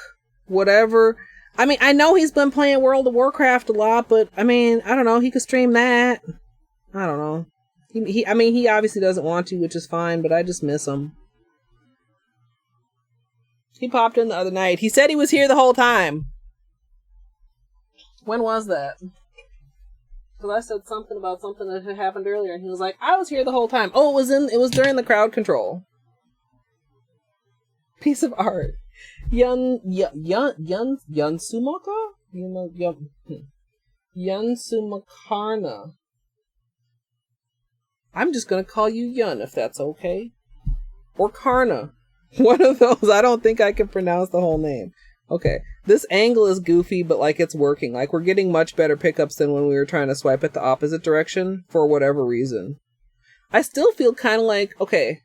Speaker 1: whatever. I mean, I know he's been playing World of Warcraft a lot, but I mean, I don't know. He could stream that. I don't know. I mean, he obviously doesn't want to, which is fine, but I just miss him. He popped in the other night. He said he was here the whole time. When was that? Because I said something about something that had happened earlier, and he was like, I was here the whole time. Oh, it was during the crowd control. Piece of art. Yansumaka? Yansumakarna. I'm just gonna call you Yun, if that's okay. Or Karna. One of those. I don't think I can pronounce the whole name. Okay. This angle is goofy, but like it's working. Like we're getting much better pickups than when we were trying to swipe it the opposite direction for whatever reason. I still feel kind of like, okay,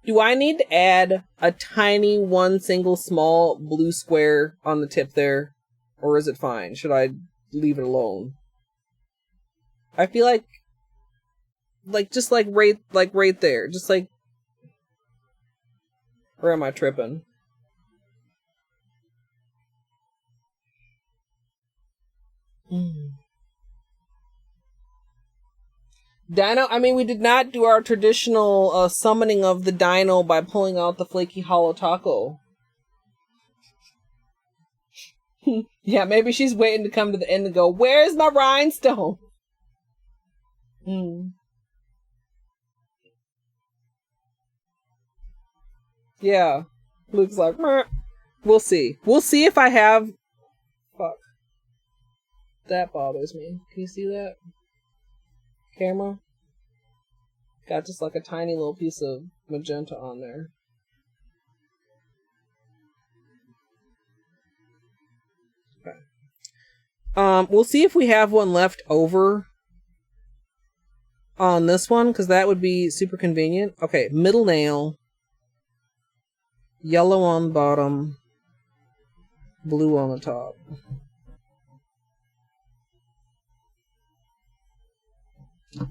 Speaker 1: do I need to add a tiny one single small blue square on the tip there? Or is it fine? Should I leave it alone? I feel like just like right there. Just like, or am I tripping? Dino, I mean, we did not do our traditional summoning of the dino by pulling out the flaky hollow taco. Yeah, maybe she's waiting to come to the end and go, where's my rhinestone? Yeah. Luke's like, meh. We'll see. We'll see if I have... Fuck. That bothers me. Can you see that? Camera? Got just like a tiny little piece of magenta on there. Okay. We'll see if we have one left over on this one, because that would be super convenient. Okay, middle nail. Yellow on the bottom. Blue on the top. I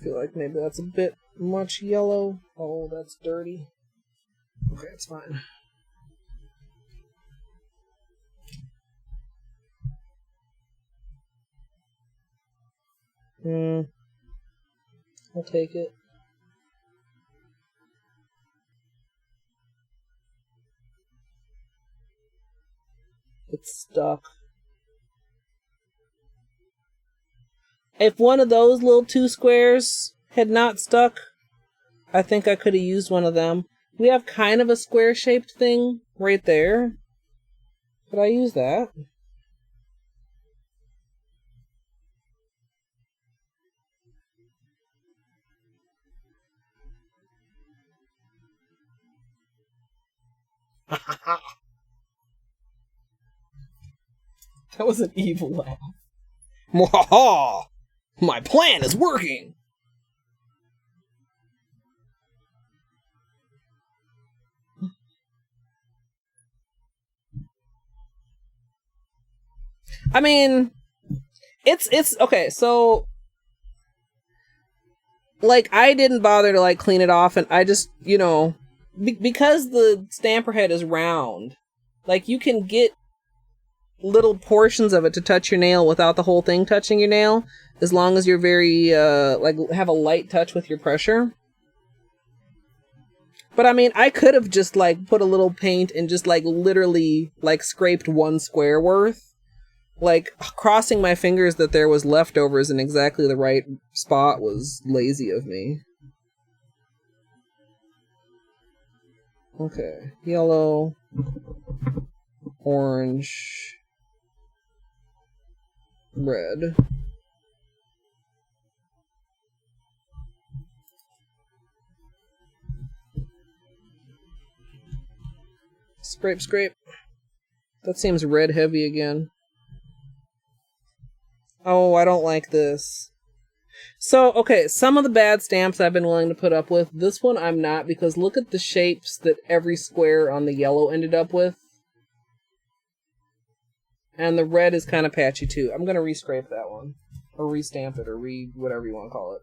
Speaker 1: feel like maybe that's a bit much yellow. Oh, that's dirty. Okay, it's fine. I'll take it. It's stuck. If one of those little two squares had not stuck, I think I could have used one of them. We have kind of a square-shaped thing right there. Could I use that? That was an evil laugh. Mwahaha! My plan is working! I mean, it's okay, so like I didn't bother to like clean it off, and I just, you know, because the stamper head is round, like you can get little portions of it to touch your nail without the whole thing touching your nail, as long as you're very like have a light touch with your pressure. But I mean, I could have just like put a little paint and just like literally like scraped one square worth. Like, crossing my fingers that there was leftovers in exactly the right spot was lazy of me. Okay. Yellow. Orange. Red. Scrape, scrape. That seems red heavy again. Oh, I don't like this. So, okay, some of the bad stamps I've been willing to put up with. This one I'm not, because look at the shapes that every square on the yellow ended up with. And the red is kind of patchy too. I'm going to re-scrape that one. Or re-stamp it, or whatever you want to call it.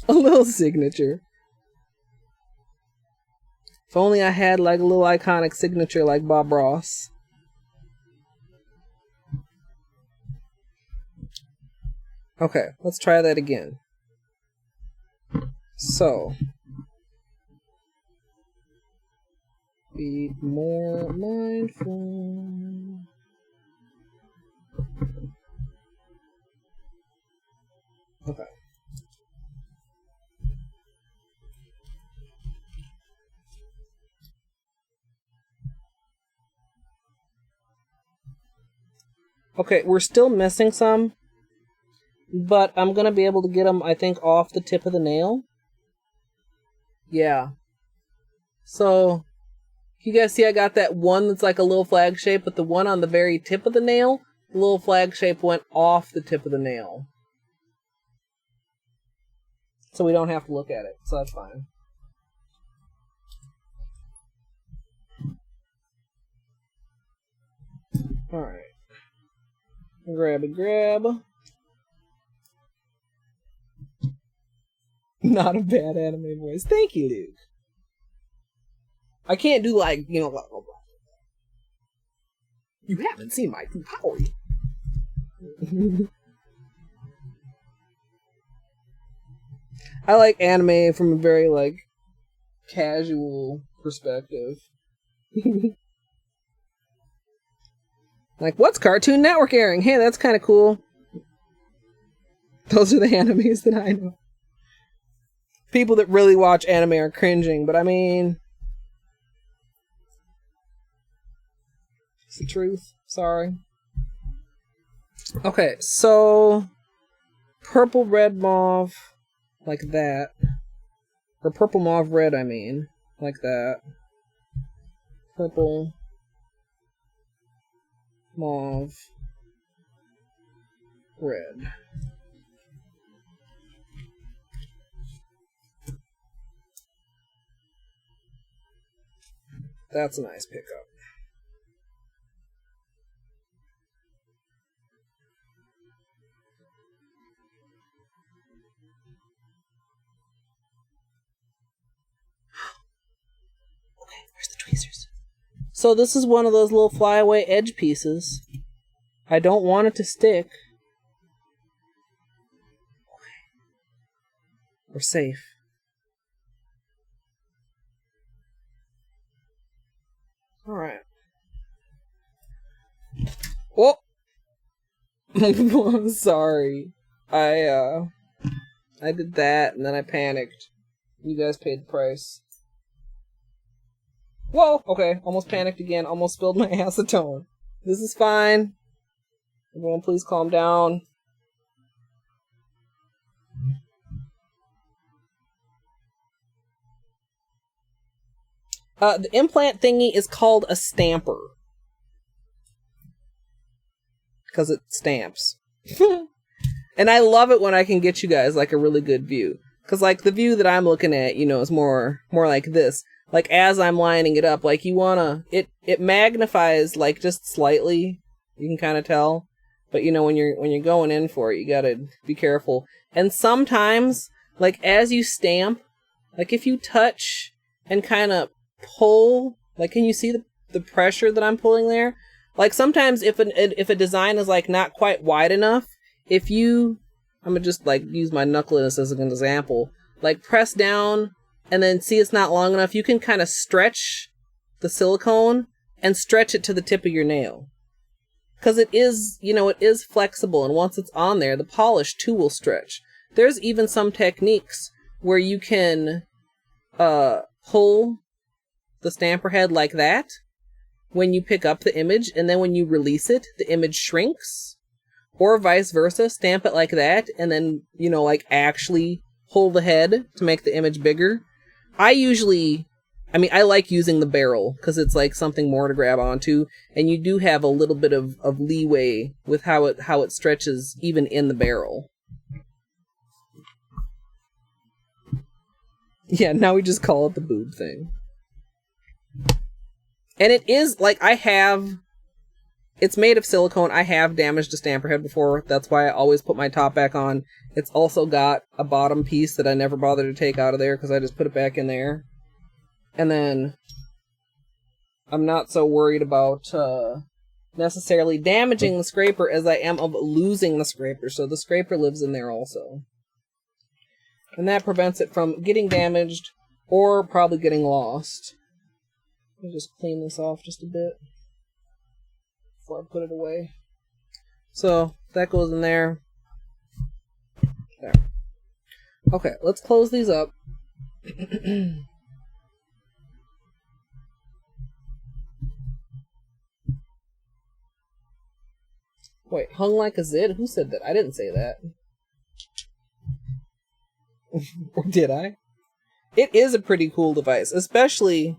Speaker 1: A little signature. If only I had like a little iconic signature like Bob Ross. Okay, let's try that again. So, be more mindful. Okay. Okay, we're still missing some, but I'm going to be able to get them, I think, off the tip of the nail. Yeah. So, you guys see I got that one that's like a little flag shape, but the one on the very tip of the nail, the little flag shape went off the tip of the nail. So we don't have to look at it, so that's fine. Alright. Grab. Not a bad anime voice. Thank you, Luke. I can't do like, you know, blah, blah, blah. You haven't seen my true power yet. I like anime from a very, like, casual perspective. Like, what's Cartoon Network airing? Hey, that's kind of cool. Those are the animes that I know. People that really watch anime are cringing, but I mean... it's the truth. Sorry. Okay, so... purple, red, mauve... like that. Or purple, mauve, red, I mean. Like that. Purple... mauve... red. That's a nice pickup. Okay, where's the tweezers? So this is one of those little flyaway edge pieces. I don't want it to stick. Okay. We're safe. Alright. Oh! I'm sorry. I did that, and then I panicked. You guys paid the price. Whoa! Okay, almost panicked again. Almost spilled my acetone. This is fine. Everyone, please calm down. The implant thingy is called a stamper. Because it stamps. And I love it when I can get you guys like a really good view. Because like the view that I'm looking at, you know, is more like this. Like as I'm lining it up, like you wanna, it magnifies like just slightly. You can kind of tell. But you know, when you're going in for it, you gotta be careful. And sometimes, like as you stamp, like if you touch and kind of pull, like can you see the pressure that I'm pulling there? Like sometimes if a design is like not quite wide enough, if you, I'm gonna just like use my knuckles as an example, like press down and then see it's not long enough, you can kind of stretch the silicone and stretch it to the tip of your nail. Because it is, you know, it is flexible, and once it's on there, the polish too will stretch. There's even some techniques where you can pull the stamper head like that when you pick up the image, and then when you release it, the image shrinks. Or vice versa, stamp it like that, and then, you know, like actually pull the head to make the image bigger. I like using the barrel, because it's like something more to grab onto, and you do have a little bit of leeway with how it stretches even in the barrel. Yeah, now we just call it the boob thing. And it is, like, it's made of silicone. I have damaged a stamper head before. That's why I always put my top back on. It's also got a bottom piece that I never bothered to take out of there because I just put it back in there. And then I'm not so worried about necessarily damaging the scraper as I am of losing the scraper. So the scraper lives in there also. And that prevents it from getting damaged or probably getting lost. Let me just clean this off just a bit before I put it away. So that goes in there. There. Okay, let's close these up. Wait, hung like a zit? Who said that? I didn't say that. Or did I? It is a pretty cool device, especially,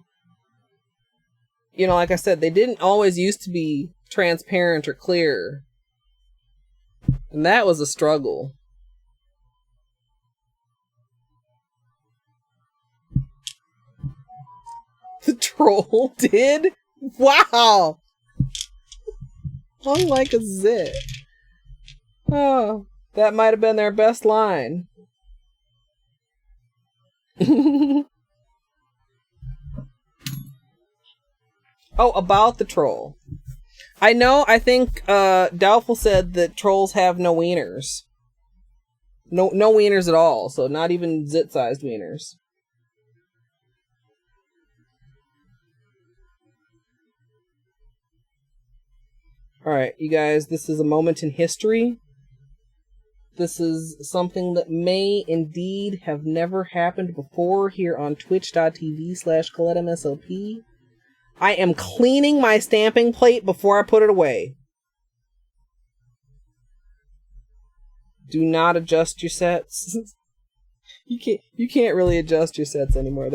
Speaker 1: you know, like I said, they didn't always used to be transparent or clear. And that was a struggle. The troll did? Wow! Hung like a zit. Oh, that might have been their best line. Oh, about the troll. I think Doubtful said that trolls have no wieners. No wieners at all, so not even zit-sized wieners. Alright, you guys, this is a moment in history. This is something that may indeed have never happened before here on twitch.tv/Colette MSLP. I am cleaning my stamping plate before I put it away. Do not adjust your sets. You can't really adjust your sets anymore.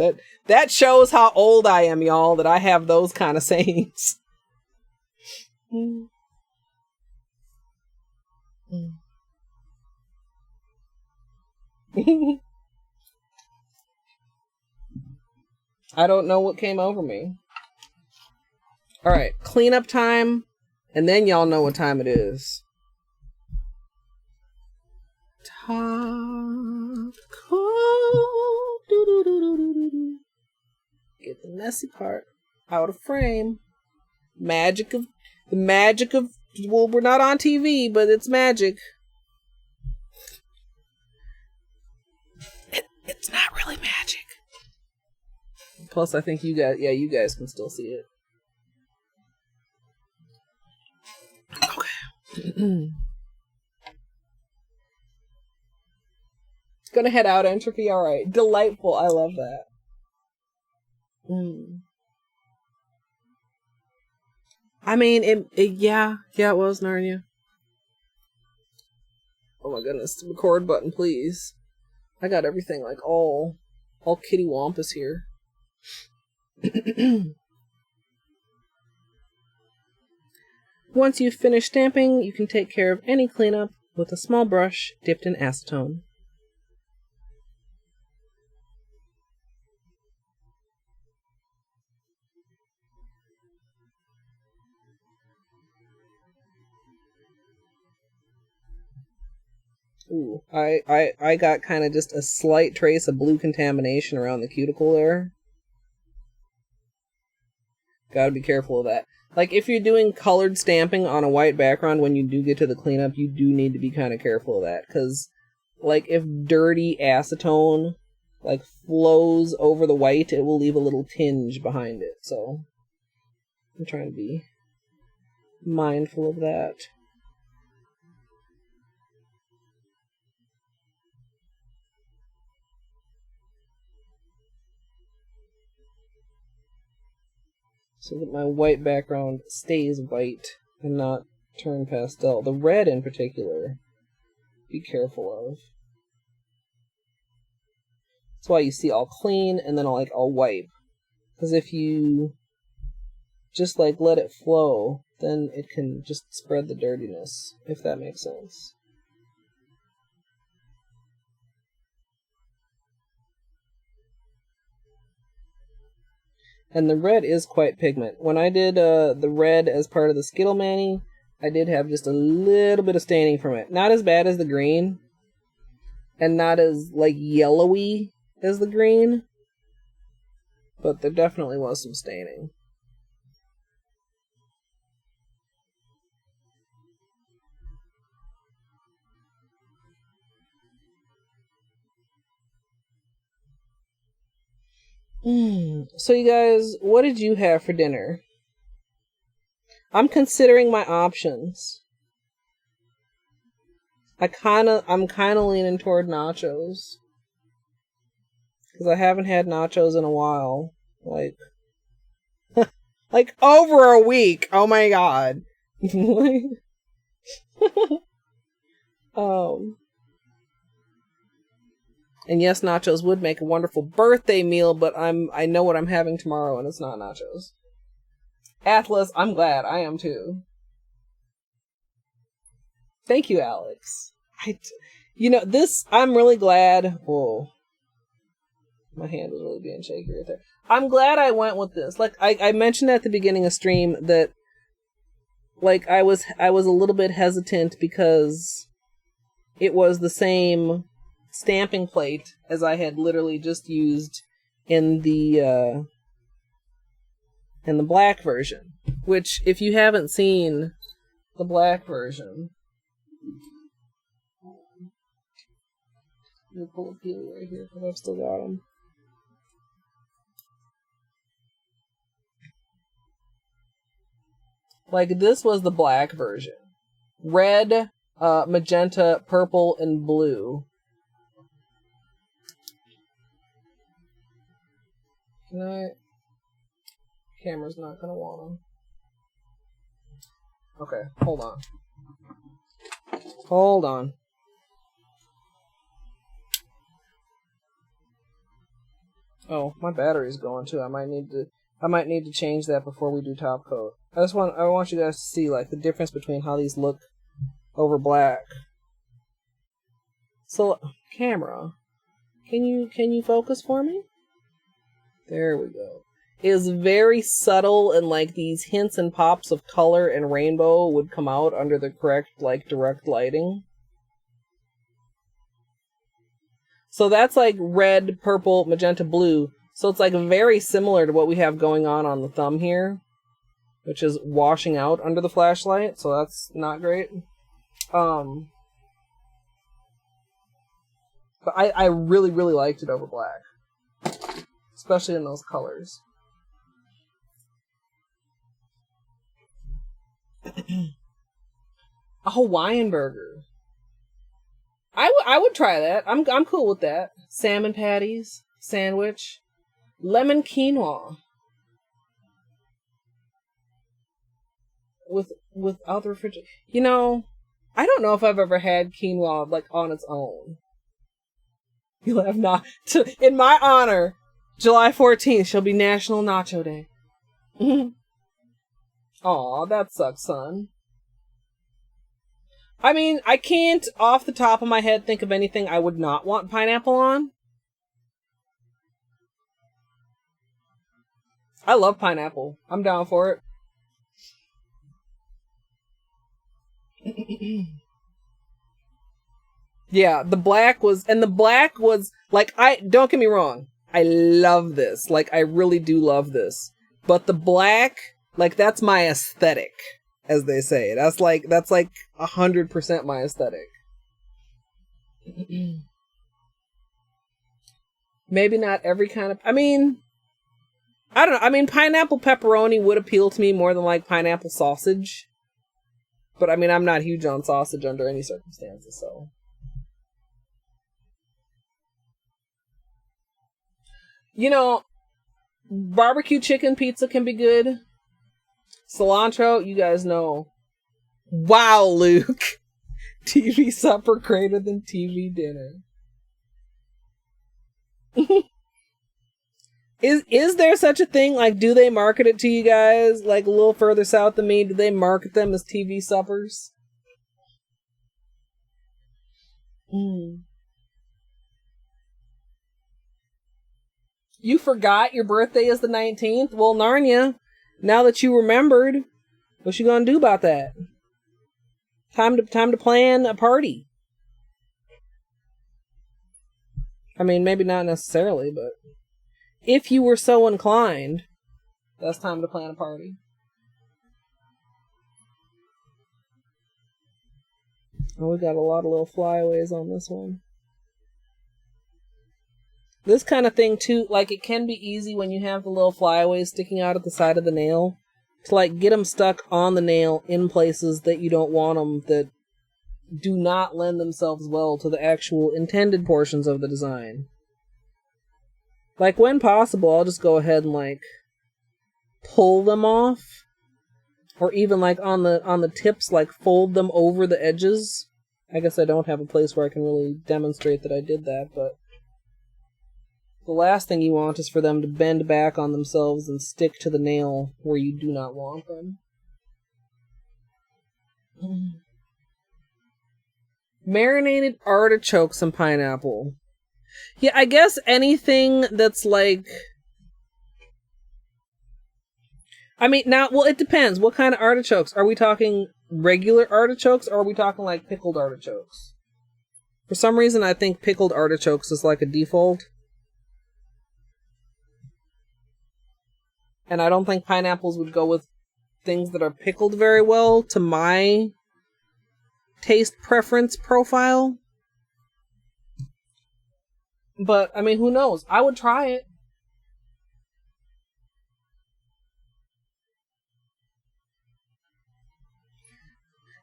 Speaker 1: That shows how old I am, y'all, that I have those kind of sayings. I don't know what came over me. Alright, cleanup time, and then y'all know what time it is. Top coat. Get the messy part out of frame. The magic of, well, we're not on TV, but it's magic. It's not really magic. Plus, I think you guys can still see it. Okay. It's gonna head out, Entropy. Alright. Delightful. I love that. I mean, it was Narnia. Oh my goodness, the record button, please. I got everything like all kitty wampus here. Once you've finished stamping, you can take care of any cleanup with a small brush dipped in acetone. Ooh, I got kind of just a slight trace of blue contamination around the cuticle there. Gotta be careful of that. Like, if you're doing colored stamping on a white background when you do get to the cleanup, you do need to be kind of careful of that. Because, like, if dirty acetone, like, flows over the white, it will leave a little tinge behind it. So, I'm trying to be mindful of that. So that my white background stays white and not turn pastel. The red in particular, be careful of. That's why you see I'll clean and then I'll wipe. Because if you just let it flow, then it can just spread the dirtiness, if that makes sense. And the red is quite pigment. When I did the red as part of the Skittle Mani, I did have just a little bit of staining from it. Not as bad as the green, and not as yellowy as the green, but there definitely was some staining. So you guys, what did you have for dinner? I'm considering my options. I'm kind of leaning toward nachos. Because I haven't had nachos in a while. Like over a week. Oh my god. And yes, nachos would make a wonderful birthday meal, but I know what I'm having tomorrow, and it's not nachos. Atlas, I'm glad. I am too. Thank you, Alex. I'm really glad. Whoa. My hand is really being shaky right there. I'm glad I went with this. I mentioned at the beginning of stream that, I was a little bit hesitant because it was the same stamping plate as I had literally just used in the black version. Which, if you haven't seen the black version, let me pull a Peely right here because I've still got them. This was the black version. Red, magenta, purple, and blue. Camera's not gonna want them. Okay, hold on. Hold on. Oh, my battery's going too. I might need to change that before we do top coat. I want you guys to see the difference between how these look over black. So, camera, can you focus for me? There we go. It is very subtle, and these hints and pops of color and rainbow would come out under the correct direct lighting. So that's red, purple, magenta, blue. So it's very similar to what we have going on the thumb here, which is washing out under the flashlight. So that's not great. But I really, really liked it over black, especially in those colors. A Hawaiian burger. I would try that. I'm cool with that. Salmon patties, sandwich, lemon quinoa without the refrigerator. I don't know if I've ever had quinoa like on its own. You'll have not. In my honor, July 14th shall be National Nacho Day. Aw, that sucks, son. I mean, I can't, off the top of my head, think of anything I would not want pineapple on. I love pineapple. I'm down for it. Yeah, the black was, like, don't get me wrong, I love this. Like, I really do love this. But the black, like, that's my aesthetic, as they say. That's like 100% my aesthetic. Maybe not every kind of, I mean, I don't know. I mean, pineapple pepperoni would appeal to me more than, like, pineapple sausage. But, I mean, I'm not huge on sausage under any circumstances, so. You know, barbecue chicken pizza can be good. Cilantro, you guys know. Wow, Luke. TV supper greater than TV dinner. Is there such a thing? Like, do they market it to you guys? Like, a little further south than me, do they market them as TV suppers? You forgot your birthday is the 19th? Well, Narnia, now that you remembered, what you gonna do about that? Time to plan a party. I mean, maybe not necessarily, but if you were so inclined, that's time to plan a party. Oh, we got a lot of little flyaways on this one. This kind of thing, too, like, it can be easy when you have the little flyaways sticking out at the side of the nail to, like, get them stuck on the nail in places that you don't want them, that do not lend themselves well to the actual intended portions of the design. Like, when possible, I'll just go ahead and, like, pull them off. Or even, like, on the tips, like, fold them over the edges. I guess I don't have a place where I can really demonstrate that I did that, but the last thing you want is for them to bend back on themselves and stick to the nail where you do not want them. Marinated artichokes and pineapple. Yeah, I guess anything that's like... I mean, now, well, it depends. What kind of artichokes? Are we talking regular artichokes, or are we talking, like, pickled artichokes? For some reason, I think pickled artichokes is, like, a default. And I don't think pineapples would go with things that are pickled very well to my taste preference profile. But, I mean, who knows? I would try it.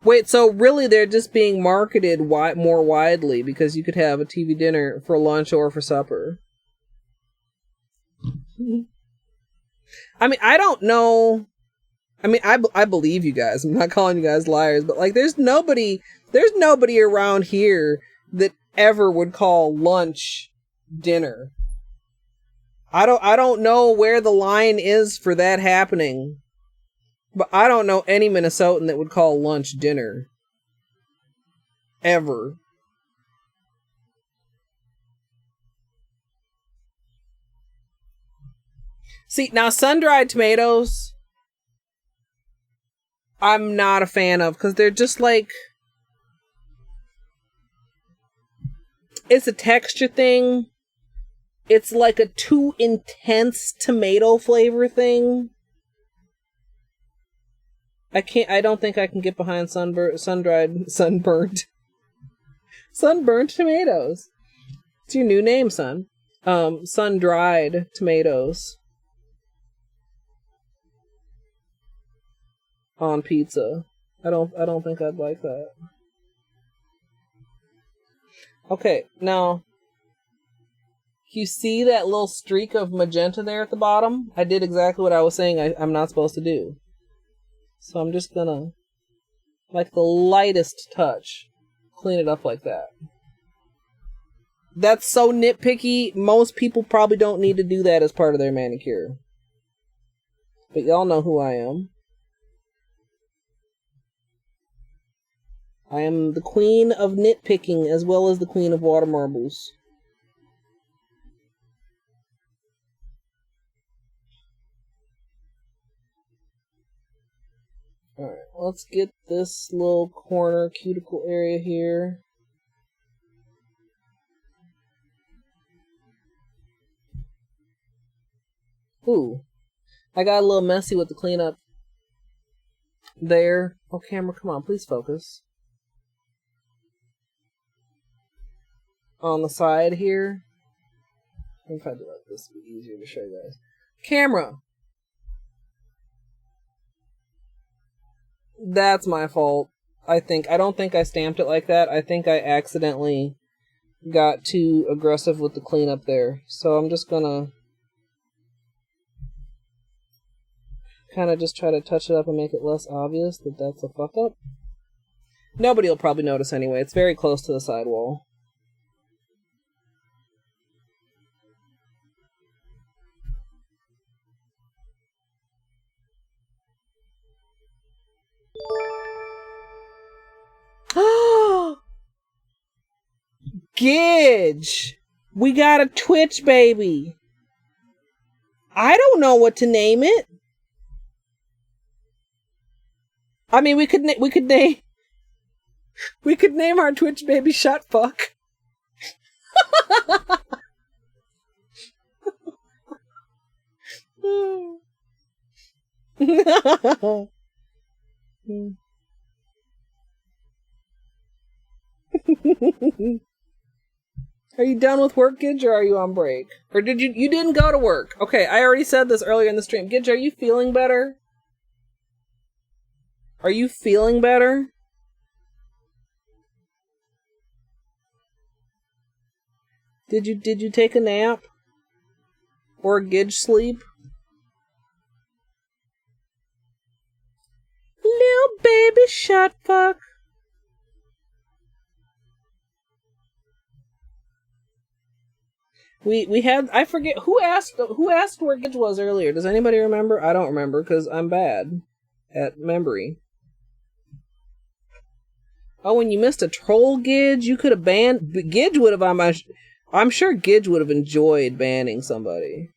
Speaker 1: Wait, so really they're just being marketed more widely because you could have a TV dinner for lunch or for supper. I mean, I don't know. I mean, I believe you guys. I'm not calling you guys liars, but, like, there's nobody around here that ever would call lunch dinner. I don't know where the line is for that happening, but I don't know any Minnesotan that would call lunch dinner. Ever. See, now sun-dried tomatoes, I'm not a fan of, because they're just like... It's a texture thing. It's like a too intense tomato flavor thing. I don't think I can get behind sunburnt tomatoes. It's your new name, son. Sun-dried tomatoes. On pizza. I don't think I'd like that. Okay, now, you see that little streak of magenta there at the bottom? I did exactly what I was saying I'm not supposed to do. So I'm just gonna Like the lightest touch. Clean it up like that. That's so nitpicky. Most people probably don't need to do that as part of their manicure. But y'all know who I am. I am the queen of nitpicking as well as the queen of water marbles. Alright, let's get this little corner cuticle area here. Ooh, I got a little messy with the cleanup there. Oh, camera, come on, please focus. On the side here. I think if I do like this, it'll be easier to show you guys. Camera! That's my fault. I don't think I stamped it like that. I think I accidentally got too aggressive with the cleanup there. So I'm just gonna kind of just try to touch it up and make it less obvious that that's a fuck up. Nobody will probably notice anyway. It's very close to the sidewall. Gidge! We got a Twitch baby. I don't know what to name it. I mean, we could name our Twitch baby Shut Fuck. Are you done with work, Gidge, or are you on break? Or did you didn't go to work? Okay, I already said this earlier in the stream. Gidge, are you feeling better? Are you feeling better? Did you take a nap? Or a Gidge sleep? Little baby shot fuck. We had, I forget who asked where Gidge was earlier. Does anybody remember? I don't remember because I'm bad at memory. Oh, when you missed a troll, Gidge, you could have banned. Gidge would have. I'm sure Gidge would have enjoyed banning somebody.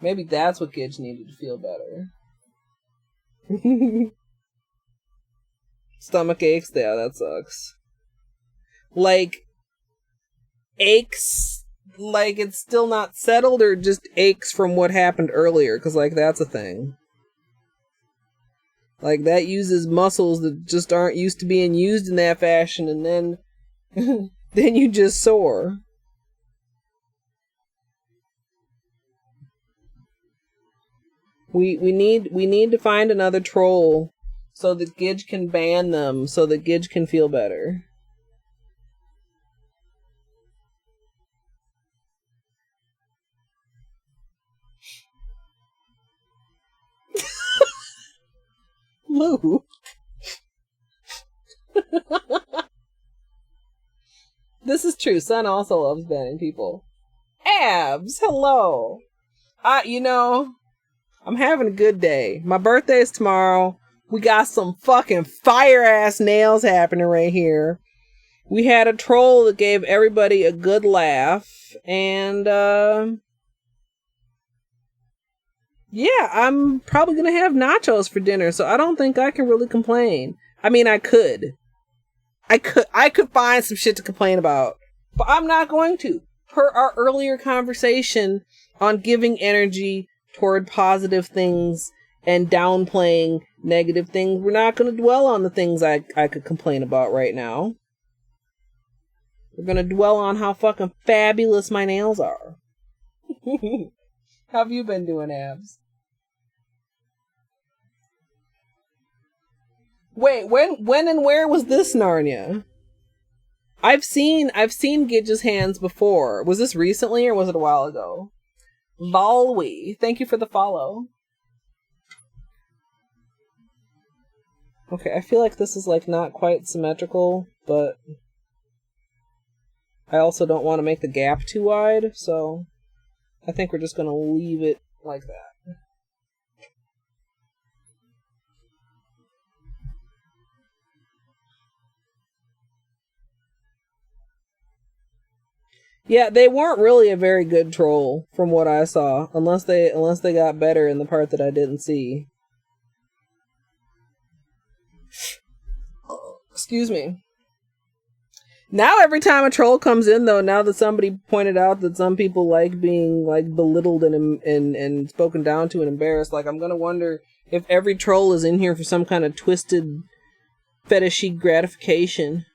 Speaker 1: Maybe that's what Gidge needed to feel better. Stomach aches. Yeah, that sucks. Like aches. Like it's still not settled, or just aches from what happened earlier, because like that's a thing. Like that uses muscles that just aren't used to being used in that fashion, and then then you just sore. We need to find another troll so that Gidge can ban them, so that Gidge can feel better. Lou. This is true. Sun also loves banning people. Abs, hello. I'm having a good day. My birthday is tomorrow. We got some fucking fire ass nails happening right here. We had a troll that gave everybody a good laugh, and yeah, I'm probably gonna have nachos for dinner, so I don't think I can really complain. I mean, I could find some shit to complain about, but I'm not going to. Per our earlier conversation on giving energy toward positive things and downplaying negative things, we're not going to dwell on the things I could complain about right now. We're going to dwell on how fucking fabulous my nails are. How have you been doing, Abs? Wait, when and where was this, Narnia? I've seen Gidge's hands before. Was this recently or was it a while ago? Valwy, thank you for the follow. Okay, I feel like this is like not quite symmetrical, but I also don't want to make the gap too wide, so I think we're just gonna leave it like that. Yeah, they weren't really a very good troll from what I saw, unless they got better in the part that I didn't see. Excuse me. Now every time a troll comes in, though, now that somebody pointed out that some people like being like belittled and spoken down to and embarrassed, like I'm gonna wonder if every troll is in here for some kind of twisted fetishy gratification.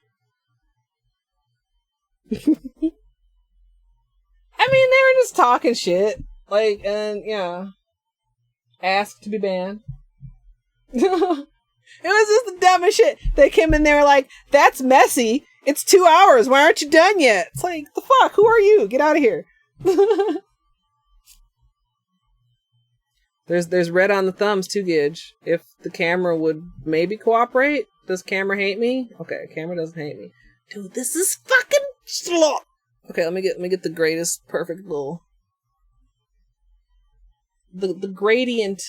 Speaker 1: I mean, they were just talking shit, like, and yeah, asked to be banned. It was just the dumbest shit. They came in there like, that's messy. It's 2 hours. Why aren't you done yet? It's like, the fuck? Who are you? Get out of here. There's red on the thumbs too, Gidge. If the camera would maybe cooperate. Does camera hate me? Okay, camera doesn't hate me. Dude, this is fucking slop. Okay, let me get the greatest perfect little the gradient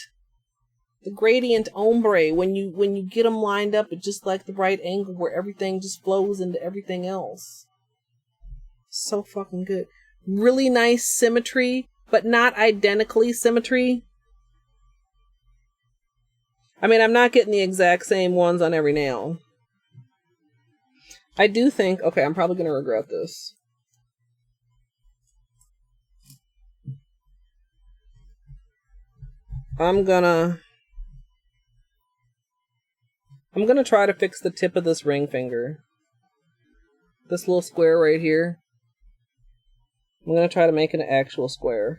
Speaker 1: ombre when you get them lined up at just like the right angle where everything just flows into everything else. So fucking good. Really nice symmetry, but not identically symmetry. I mean, I'm not getting the exact same ones on every nail. I do think, okay, I'm probably gonna regret this. I'm gonna try to fix the tip of this ring finger. This little square right here. I'm gonna try to make it an actual square.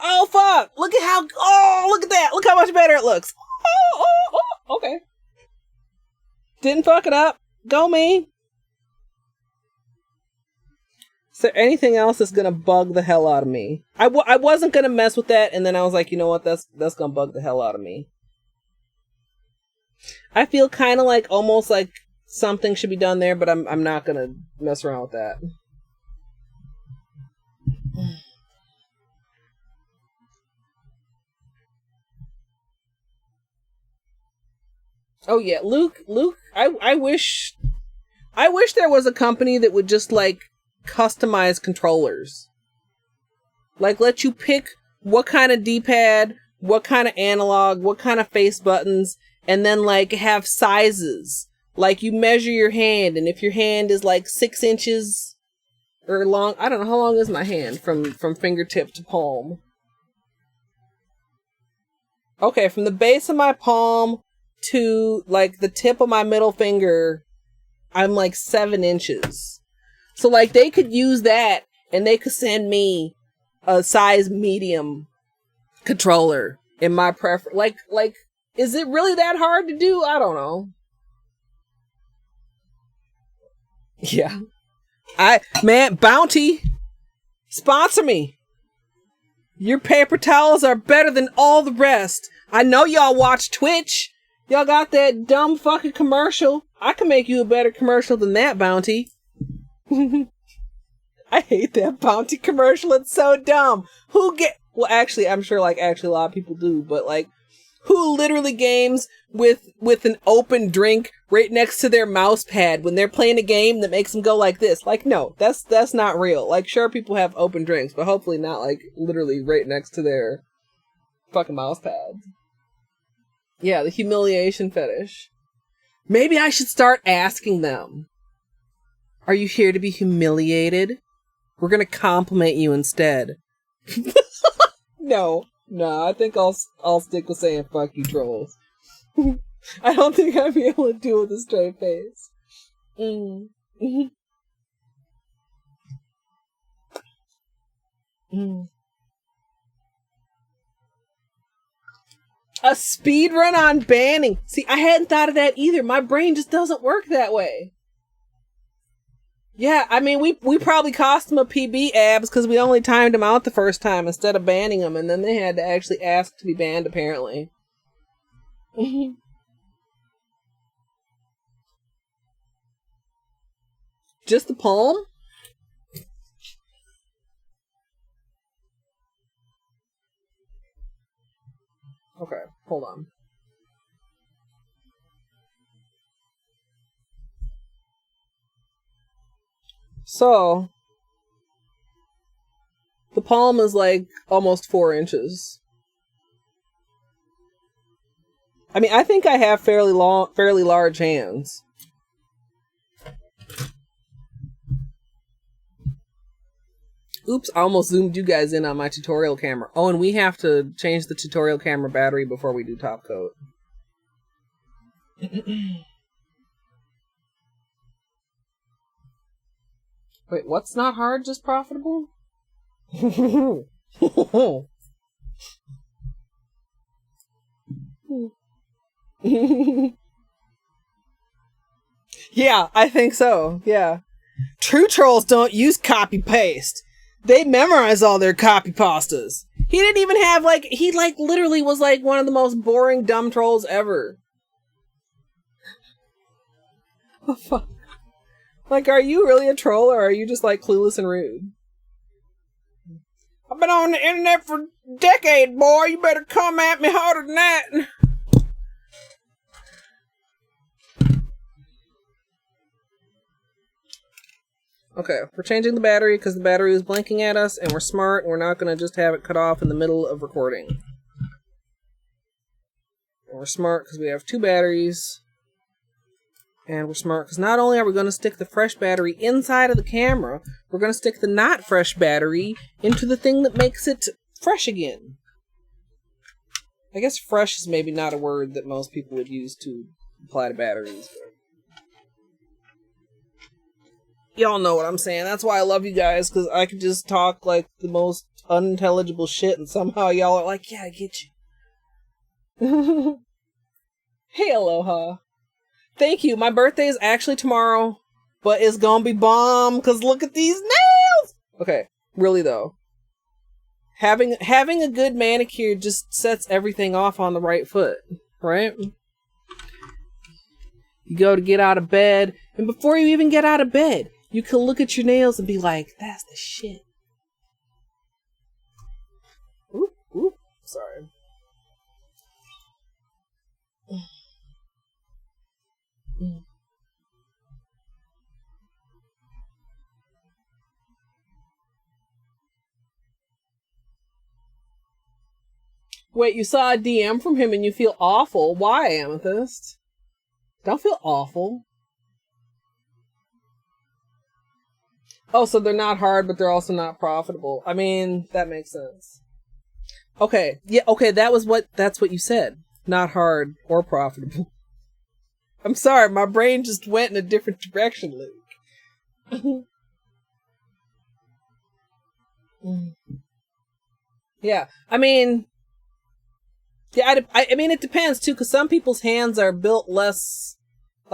Speaker 1: Oh fuck! Look at that! Look how much better it looks! Oh, okay. Didn't fuck it up. Go me! Is there anything else that's gonna bug the hell out of me? I wasn't gonna mess with that, and then I was like, you know what? That's gonna bug the hell out of me. I feel kind of like almost like something should be done there, but I'm not gonna mess around with that. Oh yeah, Luke. I wish there was a company that would just like customize controllers. Like let you pick what kind of D-pad, what kind of analog, what kind of face buttons, and then like have sizes. Like you measure your hand, and if your hand is like 6 inches or long, I don't know how long is my hand from fingertip to palm. Okay, from the base of my palm to like the tip of my middle finger, I'm like 7 inches. So like they could use that and they could send me a size medium controller in my preference. Like is it really that hard to do? I don't know. Yeah. Bounty, sponsor me. Your paper towels are better than all the rest. I know y'all watch Twitch. Y'all got that dumb fucking commercial. I can make you a better commercial than that, Bounty. I hate that Bounty commercial. It's so dumb. Well, actually, I'm sure, like, actually a lot of people do, but, like, who literally games with an open drink right next to their mouse pad when they're playing a game that makes them go like this? Like, no, that's not real. Like, sure, people have open drinks, but hopefully not, like, literally right next to their fucking mouse pad. Yeah, the humiliation fetish. Maybe I should start asking them. Are you here to be humiliated? We're gonna compliment you instead. No, I think I'll stick with saying fuck you trolls. I don't think I'd be able to do it with a straight face. A speed run on banning. See, I hadn't thought of that either. My brain just doesn't work that way. Yeah, I mean, we probably cost him a PB abs because we only timed him out the first time instead of banning him, and then they had to actually ask to be banned, apparently. Just the palm? Okay, hold on. So, the palm is like almost 4 inches. I mean, I think I have fairly large hands. Oops, I almost zoomed you guys in on my tutorial camera. Oh, and we have to change the tutorial camera battery before we do top coat. Wait, what's not hard, just profitable? Yeah, I think so. Yeah. True trolls don't use copy paste. They memorize all their copy pastas. He didn't even have he literally was one of the most boring dumb trolls ever. The fuck? Are you really a troll or are you just clueless and rude? I've been on the internet for a decade, boy. You better come at me harder than that. Okay, we're changing the battery because the battery was blinking at us, and we're smart, and we're not going to just have it cut off in the middle of recording. And we're smart because we have 2 batteries. And we're smart because not only are we going to stick the fresh battery inside of the camera, we're going to stick the not fresh battery into the thing that makes it fresh again. I guess fresh is maybe not a word that most people would use to apply to batteries, but y'all know what I'm saying. That's why I love you guys, because I could just talk the most unintelligible shit, and somehow y'all are like, yeah, I get you. Hey, Aloha. Thank you. My birthday is actually tomorrow, but it's gonna be bomb, because look at these nails! Okay, really though. Having a good manicure just sets everything off on the right foot, right? You go to get out of bed, and before you even get out of bed, you can look at your nails and be like, that's the shit. Oop, oop, sorry. Wait, you saw a DM from him and you feel awful. Why, Amethyst? Don't feel awful. Oh, so they're not hard, but they're also not profitable. I mean, that makes sense. Okay, yeah, okay, that's what you said. Not hard or profitable. I'm sorry, my brain just went in a different direction, Luke. Yeah, I mean... Yeah, I mean, it depends, too, because some people's hands are built less...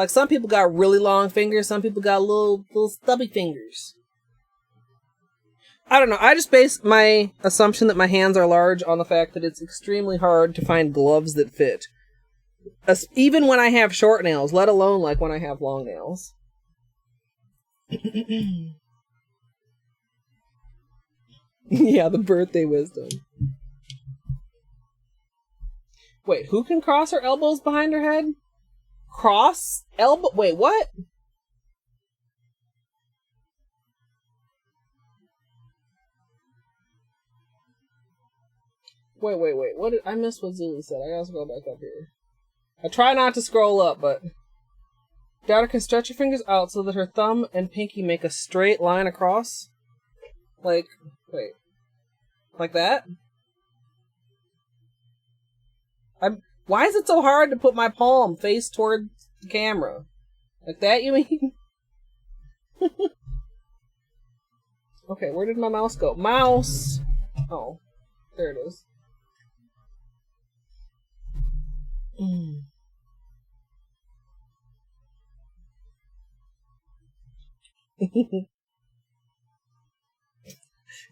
Speaker 1: some people got really long fingers, some people got little stubby fingers. I don't know, I just base my assumption that my hands are large on the fact that it's extremely hard to find gloves that fit. Even when I have short nails, let alone, when I have long nails. Yeah, the birthday wisdom. Wait, who can cross her elbows behind her head? Cross? Elbow? Wait, what? Wait. What I missed what Zuli said. I gotta go back up here. I try not to scroll up, but... Daughter can stretch her fingers out so that her thumb and pinky make a straight line across. Wait. Like that? Why is it so hard to put my palm face toward the camera? Like that, you mean? Okay, where did my mouse go? Mouse! Oh, there it is.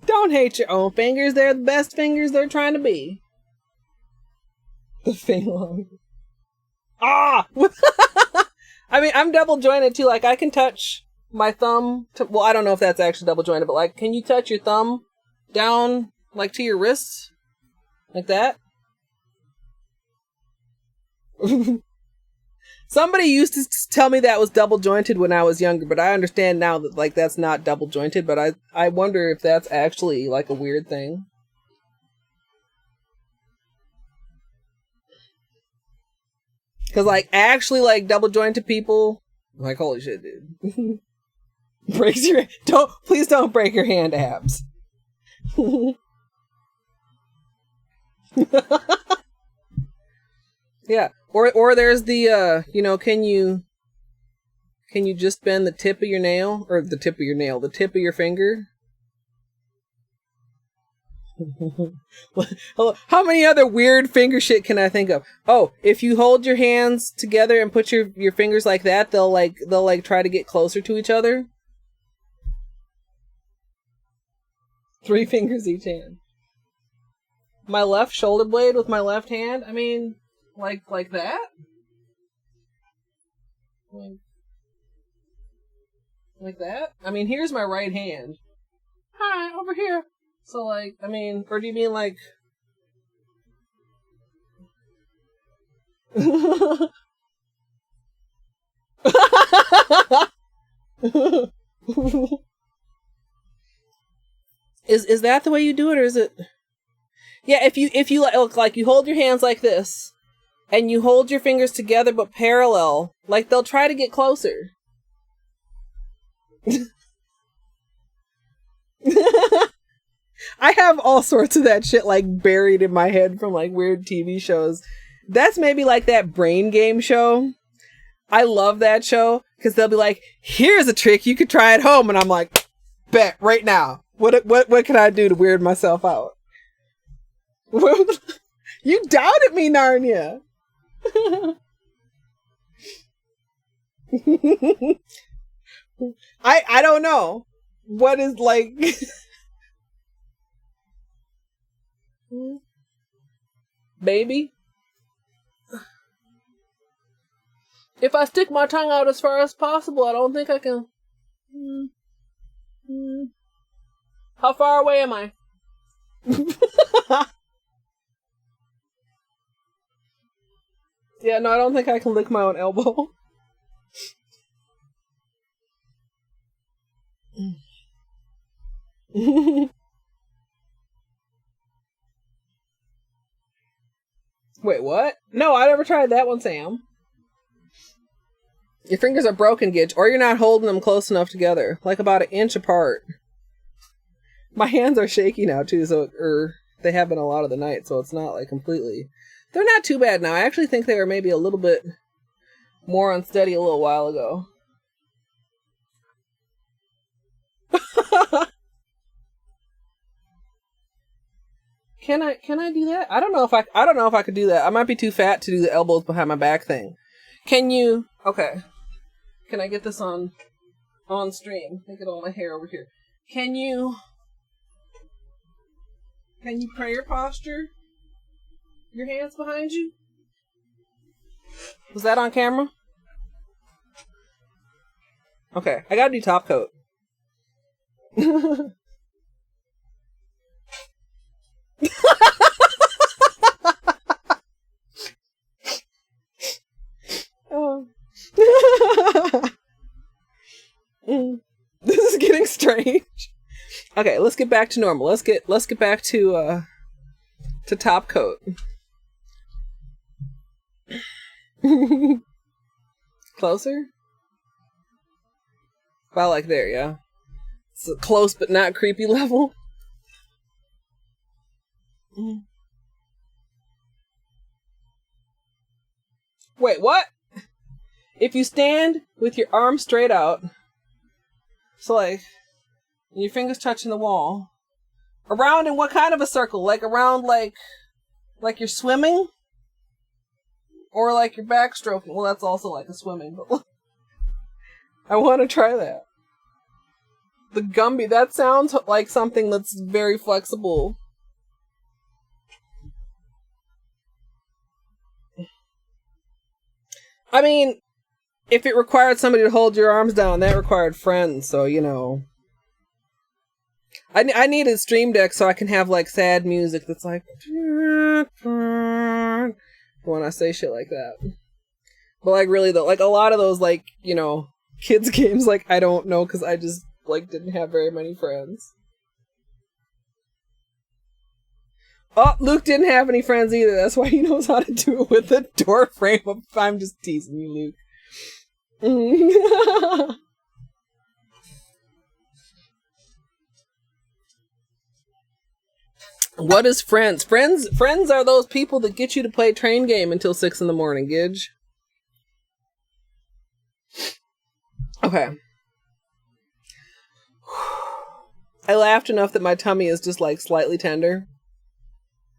Speaker 1: Don't hate your own fingers. They're the best fingers they're trying to be. The thing. Ah! I mean, I'm double jointed too. Like, I can touch my thumb to, well, I don't know if that's actually double jointed, but like, can you touch your thumb down, like, to your wrists? Like that? Somebody used to tell me that was double jointed when I was younger, but I understand now that, like, that's not double jointed, but I wonder if that's actually, like, a weird thing. Because, like, actually, like, double jointed people, like, holy shit, dude. Breaks your, please don't break your hand, abs. Yeah. Or there's the, you know, can you just bend the tip of your nail? Or the tip of your nail, the tip of your finger? How many other weird finger shit can I think of? Oh, if you hold your hands together and put your fingers like that, they'll try to get closer to each other. 3 fingers each hand. My left shoulder blade with my left hand? I mean, like that? Like that? I mean, here's my right hand. Hi, over here. So, like, I mean, or do you mean, like... Is that the way you do it, or is it... Yeah, if you like you hold your hands like this, and you hold your fingers together but parallel, like, they'll try to get closer. I have all sorts of that shit, like, buried in my head from, like, weird TV shows. That's maybe like that Brain Game show. I love that show, because they'll be like, here's a trick, you could try at home, and I'm like, bet, right now. What can I do to weird myself out? You doubted me, Narnia. I don't know. What is, like... Baby? If I stick my tongue out as far as possible, I don't think I can... How far away am I? Yeah, no, I don't think I can lick my own elbow. Wait, what? No, I never tried that one, Sam. Your fingers are broken, Gidge, or you're not holding them close enough together, like about 1 inch apart. My hands are shaky now, too, so they have been a lot of the night, so it's not, like, completely... They're not too bad now. I actually think they were maybe a little bit more unsteady a little while ago. Can I do that? I don't know if I could do that. I might be too fat to do the elbows behind my back thing. Can you? Okay. Can I get this on stream? Look at all my hair over here. Can you prayer posture? Your hands behind you? Was that on camera? Okay, I gotta do top coat. Oh. This is getting strange. Okay, let's get back to normal. Let's get back to top coat. Closer? About like there, yeah. It's a close but not creepy level. Wait, what? If you stand with your arms straight out, so like, your fingers touching the wall, around in what kind of a circle? Like around like you're swimming? Or like you're backstroking? Well, that's also like a swimming, but I want to try that. The Gumby, that sounds like something that's very flexible. I mean, if it required somebody to hold your arms down, that required friends, so, you know. I need a stream deck so I can have, like, sad music that's like... when I say shit like that. But, like, really, though, like, a lot of those, like, you know, kids games, like, I don't know, because I just, like, didn't have very many friends. Oh, Luke didn't have any friends either. That's why he knows how to do it with a door frame. I'm just teasing you, Luke. What is friends? Friends are those people that get you to play train game until 6 a.m, Gidge. Okay. I laughed enough that my tummy is just like slightly tender.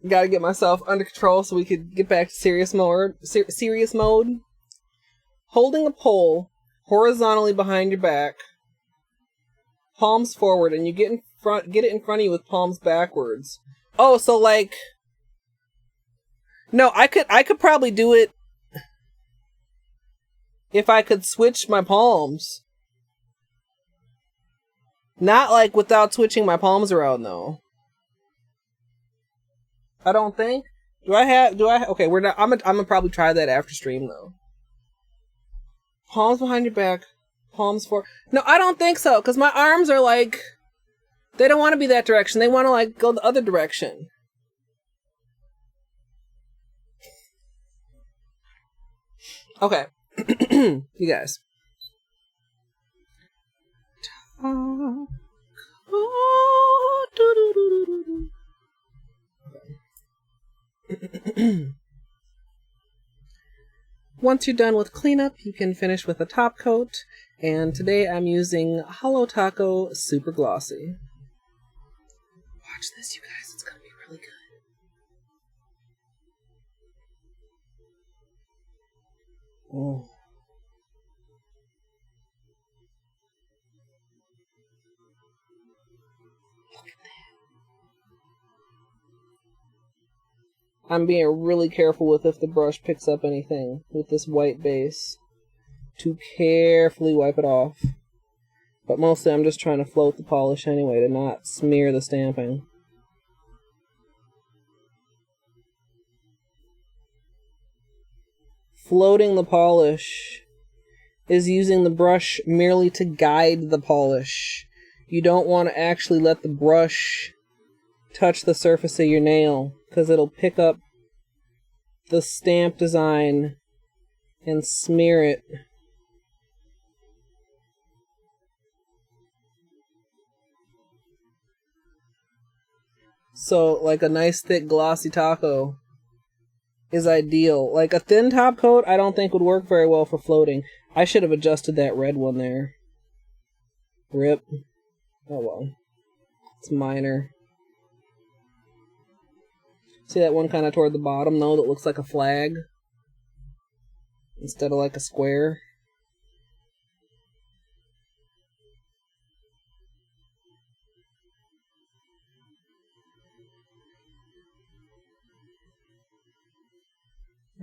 Speaker 1: Gotta get myself under control so we could get back to serious mode. Serious mode. Holding a pole horizontally behind your back, palms forward, and you get it in front of you with palms backwards. Oh, so like, no, I could probably do it if I could switch my palms. Not like without switching my palms around though. I don't think. Okay, we're not. I'm gonna probably try that after stream though. Palms behind your back, palms forward. No, I don't think so, because my arms are like, they don't want to be that direction. They want to like go the other direction. Okay, you guys. Once you're done with cleanup, you can finish with a top coat, and today I'm using Holo Taco Super Glossy. Watch this, you guys, it's gonna be really good. Oh. Look at that. I'm being really careful with if the brush picks up anything with this white base to carefully wipe it off. But mostly I'm just trying to float the polish anyway to not smear the stamping. Floating the polish is using the brush merely to guide the polish. You don't want to actually let the brush touch the surface of your nail, because it'll pick up the stamp design and smear it. So, like a nice thick glossy taco is ideal. Like a thin top coat, I don't think would work very well for floating. I should have adjusted that red one there. Rip. Oh well. It's minor. See that one kind of toward the bottom, though, that looks like a flag? Instead of like a square?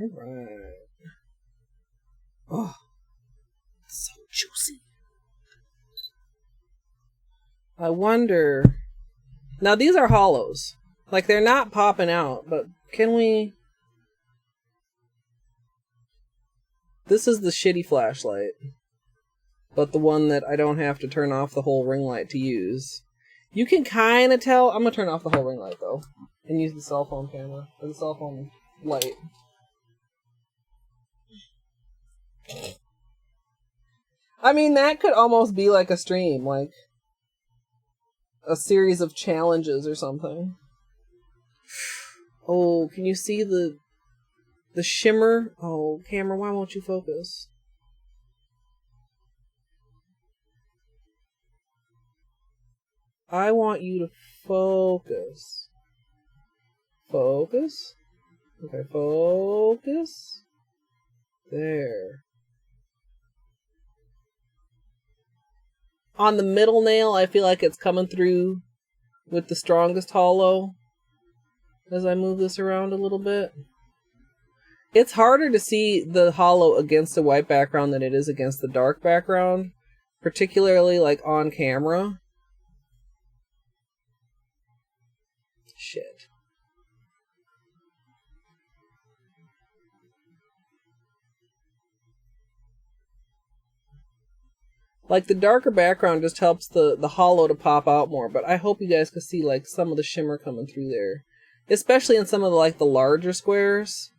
Speaker 1: Alright. Oh, so juicy. I wonder... Now, these are hollows. Like, they're not popping out, but can we... This is the shitty flashlight. But the one that I don't have to turn off the whole ring light to use. You can kind of tell... I'm going to turn off the whole ring light, though. And use the cell phone camera. Or the cell phone light. I mean, that could almost be like a stream. Like, a series of challenges or something. Oh, can you see the shimmer? Oh, camera, why won't you focus? I want you to focus. Focus? Okay, focus. There. on the middle nail, I feel like it's coming through with the strongest holo as I move this around a little bit. It's harder to see the holo against a white background than it is against the dark background, particularly like on camera. Shit. Like, the darker background just helps the holo to pop out more, but I hope you guys can see, like, some of the shimmer coming through there. Especially in some of the, like, the larger squares.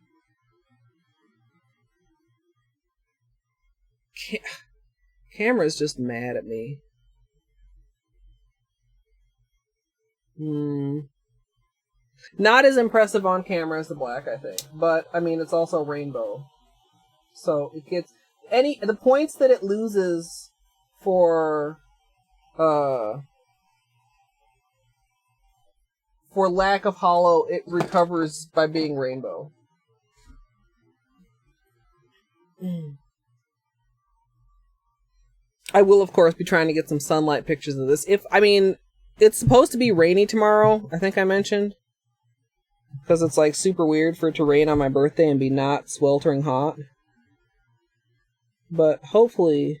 Speaker 1: Camera's just mad at me. Not as impressive on camera as the black, I think. But, I mean, it's also rainbow. So, it gets... the points that it loses for lack of holo, it recovers by being rainbow. I will, of course, be trying to get some sunlight pictures of this. It's supposed to be rainy tomorrow, I think I mentioned. Because it's, like, super weird for it to rain on my birthday and be not sweltering hot. But hopefully,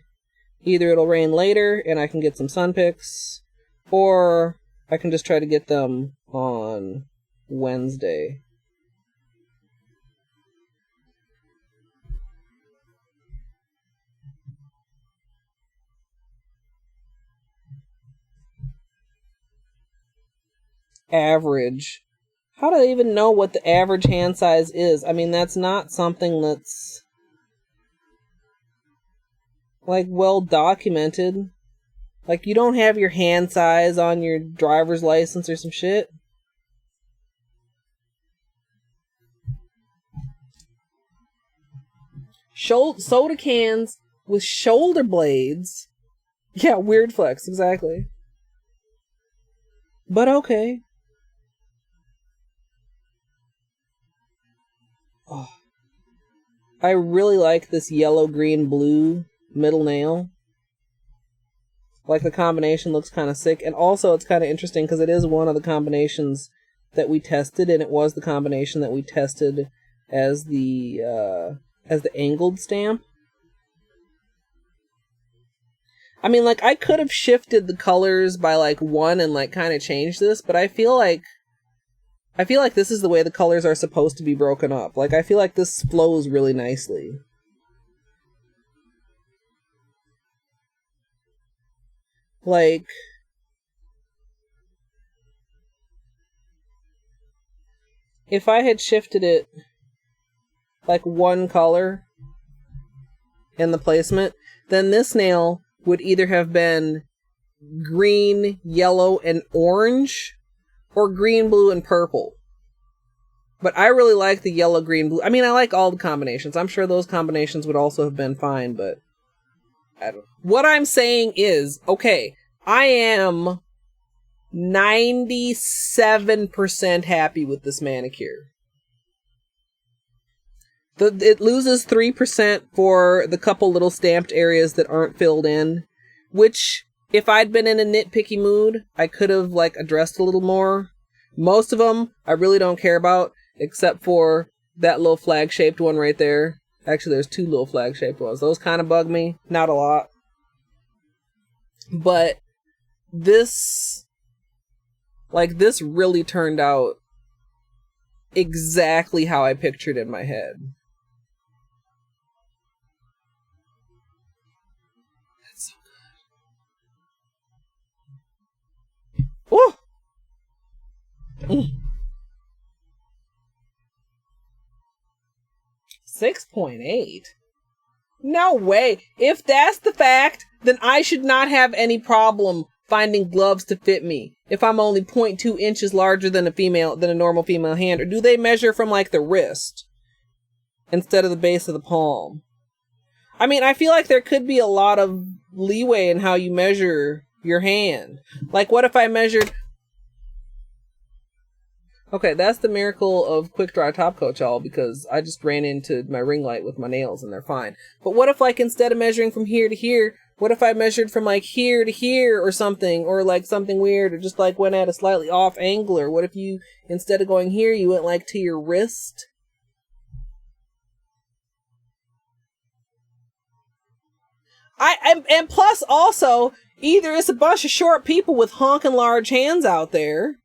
Speaker 1: either it'll rain later and I can get some sun pics, or I can just try to get them on Wednesday. Average. How do I even know what the average hand size is? I mean, that's not something that's, like, well documented. Like, you don't have your hand size on your driver's license or some shit. Soda cans with shoulder blades. Yeah, weird flex, exactly. But okay. Oh. I really like this yellow, green, blue middle nail. Like, the combination looks kind of sick. And also, it's kind of interesting because it is one of the combinations that we tested, and it was the combination that we tested as the angled stamp. I mean, like, I could have shifted the colors by, like, one and, like, kind of changed this, but I feel like this is the way the colors are supposed to be broken up. Like, I feel like this flows really nicely. Like, if I had shifted it, like, one color in the placement, then this nail would either have been green, yellow, and orange, or green, blue, and purple. But I really like the yellow, green, blue. I mean, I like all the combinations. I'm sure those combinations would also have been fine, but I don't know. What I'm saying is, okay, I am 97% happy with this manicure. It loses 3% for the couple little stamped areas that aren't filled in, which, if I'd been in a nitpicky mood, I could have, like, addressed a little more. Most of them I really don't care about, except for that little flag-shaped one right there. Actually, there's two little flag-shaped ones. Those kind of bug me. Not a lot. But this really turned out exactly how I pictured in my head. That's so good. Woo! 6.8? No way. If that's the fact, then I should not have any problem finding gloves to fit me if I'm only 0.2 inches larger than a normal female hand. Or do they measure from, like, the wrist instead of the base of the palm? I mean, I feel like there could be a lot of leeway in how you measure your hand. Like, what if I measured... Okay, that's the miracle of quick dry top coat, y'all, because I just ran into my ring light with my nails and they're fine. But what if, like, instead of measuring from here to here, what if I measured from, like, here to here or something, or, like, something weird, or just, like, went at a slightly off angle, or what if you, instead of going here, you went, like, to your wrist? And plus, also, either it's a bunch of short people with honking large hands out there,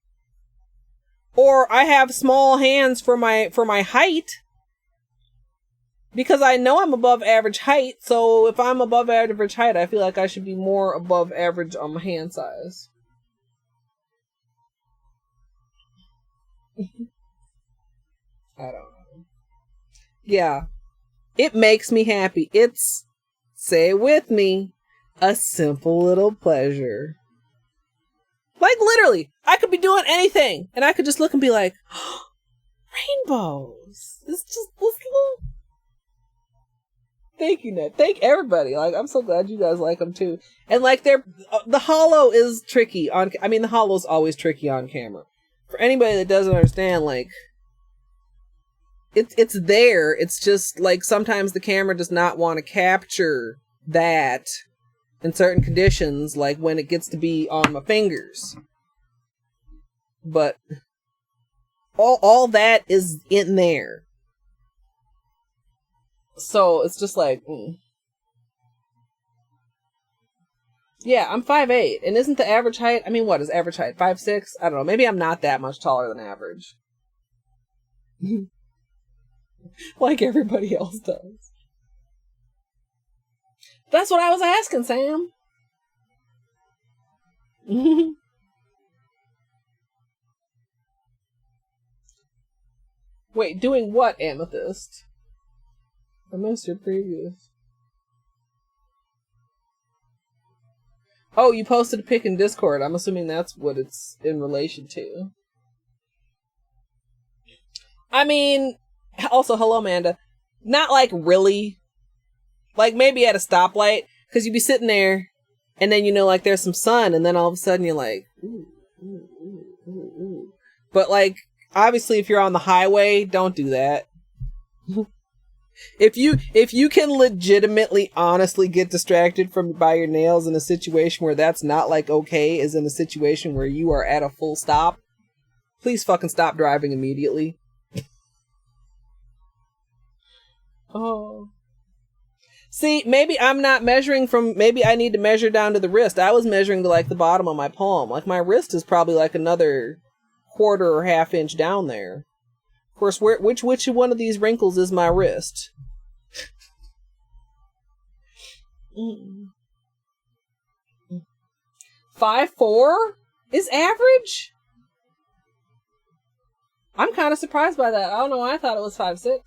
Speaker 1: or I have small hands for my height, because I know I'm above average height. So if I'm above average height, I feel like I should be more above average on my hand size. I don't know. Yeah, it makes me happy. It's, say it with me, a simple little pleasure. Like, literally, I could be doing anything, and I could just look and be like, oh, rainbows. It's just this little... Thank you, Ned. Thank everybody. Like, I'm so glad you guys like them, too. And, like, the Holo is tricky on... I mean, the Holo's always tricky on camera. For anybody that doesn't understand, like, it's there. It's just, like, sometimes the camera does not want to capture that in certain conditions, like when it gets to be on my fingers. But all that is in there. So it's just like, Yeah, I'm 5'8", and isn't the average height, I mean, what is average height? 5'6"? I don't know, maybe I'm not that much taller than average. Like everybody else does. That's what I was asking, Sam. Wait, doing what, Amethyst? I missed your previous. Oh, you posted a pic in Discord. I'm assuming that's what it's in relation to. I mean, also, hello, Amanda. Not like really. Like maybe at a stoplight, because you'd be sitting there, and then, you know, like there's some sun, and then all of a sudden you're like, ooh, ooh, ooh, ooh, ooh. But like, obviously, if you're on the highway, don't do that. If you can legitimately, honestly get distracted by your nails in a situation where that's not like okay, is in a situation where you are at a full stop, please fucking stop driving immediately. Oh. See, maybe I'm not measuring from, maybe I need to measure down to the wrist. I was measuring to like the bottom of my palm. Like my wrist is probably like another quarter or half inch down there. Of course, which one of these wrinkles is my wrist? 5'4" is average? I'm kind of surprised by that. I don't know why I thought it was 5'6".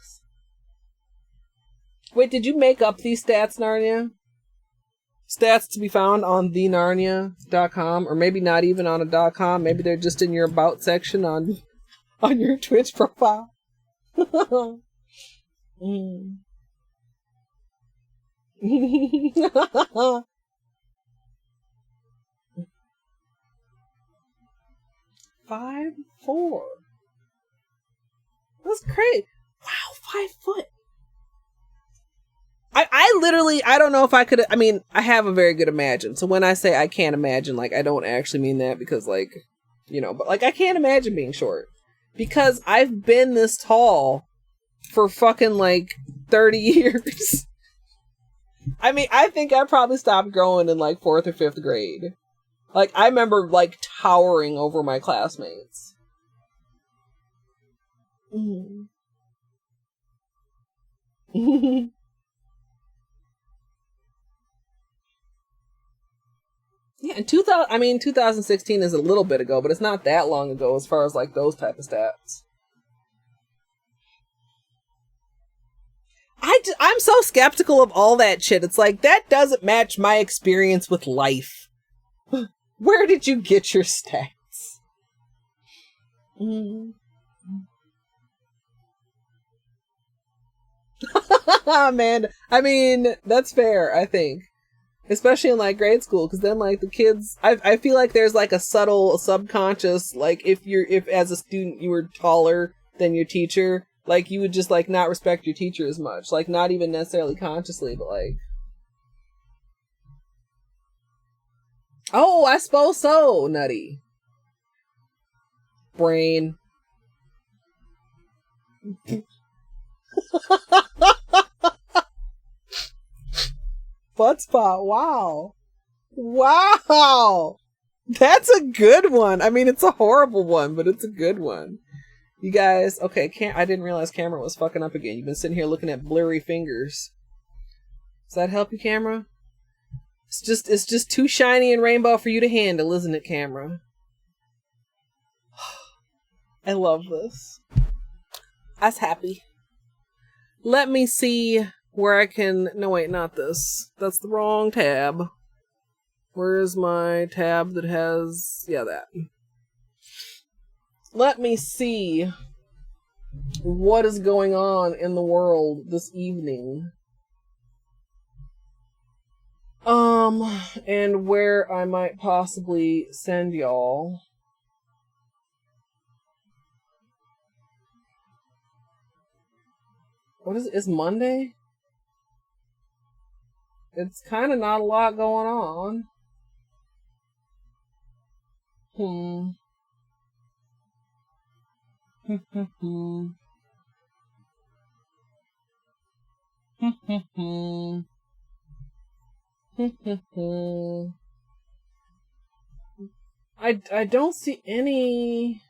Speaker 1: Wait, did you make up these stats, Narnia? Stats to be found on thenarnia.com, or maybe not even on a .com. Maybe they're just in your about section on your Twitch profile. 5'4". That's crazy. Wow, 5 foot. I literally, I don't know if I could, I mean, I have a very good imagine. So when I say I can't imagine, like, I don't actually mean that because, like, you know, but, like, I can't imagine being short. Because I've been this tall for fucking, like, 30 years. I mean, I think I probably stopped growing in, like, 4th or 5th grade. Like, I remember, like, towering over my classmates. Yeah, and 2016 is a little bit ago, but it's not that long ago as far as, like, those type of stats. I'm so skeptical of all that shit. It's like, that doesn't match my experience with life. Where did you get your stats? Man, I mean, that's fair, I think. Especially in like grade school, because then like the kids, I feel like there's like a subtle subconscious, like if as a student you were taller than your teacher, like you would just like not respect your teacher as much, like not even necessarily consciously, but like, oh, I suppose so, nutty. Brain. Butt spot, wow. Wow! That's a good one. I mean, it's a horrible one, but it's a good one. You guys, okay, I didn't realize camera was fucking up again. You've been sitting here looking at blurry fingers. Does that help you, camera? It's just too shiny and rainbow for you to handle, isn't it, camera? I love this. I was happy. Let me see where I can... No, wait, not this. That's the wrong tab. Where is my tab that has... Yeah, that. Let me see what is going on in the world this evening. And where I might possibly send y'all. What is it? It's Monday? It's kind of not a lot going on. I don't see any...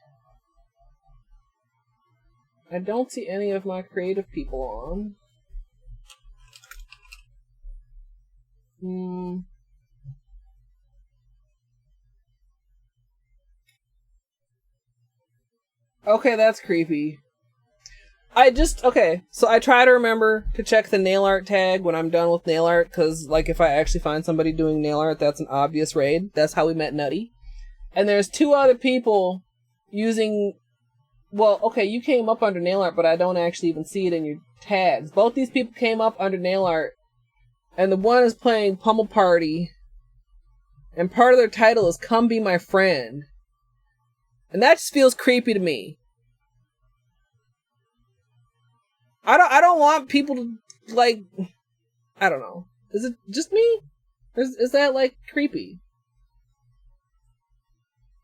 Speaker 1: I don't see any of my creative people on. Okay, that's creepy. Okay, so I try to remember to check the nail art tag when I'm done with nail art, because, like, if I actually find somebody doing nail art, that's an obvious raid. That's how we met Nutty. And there's 2 other people using... Well, okay, you came up under nail art, but I don't actually even see it in your tags. Both these people came up under nail art, and the one is playing Pummel Party, and part of their title is Come Be My Friend. And that just feels creepy to me. I don't want people to, like, I don't know. Is it just me? Or is that, like, creepy?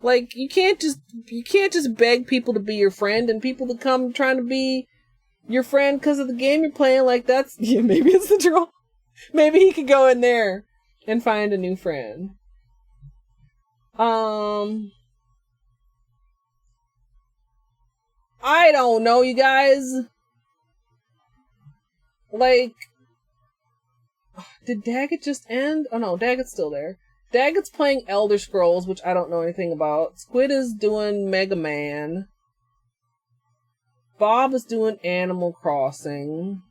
Speaker 1: Like, you can't just beg people to be your friend and people to come trying to be your friend because of the game you're playing. Like, that's, yeah, maybe it's the troll. Maybe he could go in there and find a new friend. I don't know, you guys. Like, did Daggett just end? Oh no, Daggett's still there. Daggett's playing Elder Scrolls, which I don't know anything about. Squid is doing Mega Man. Bob is doing Animal Crossing.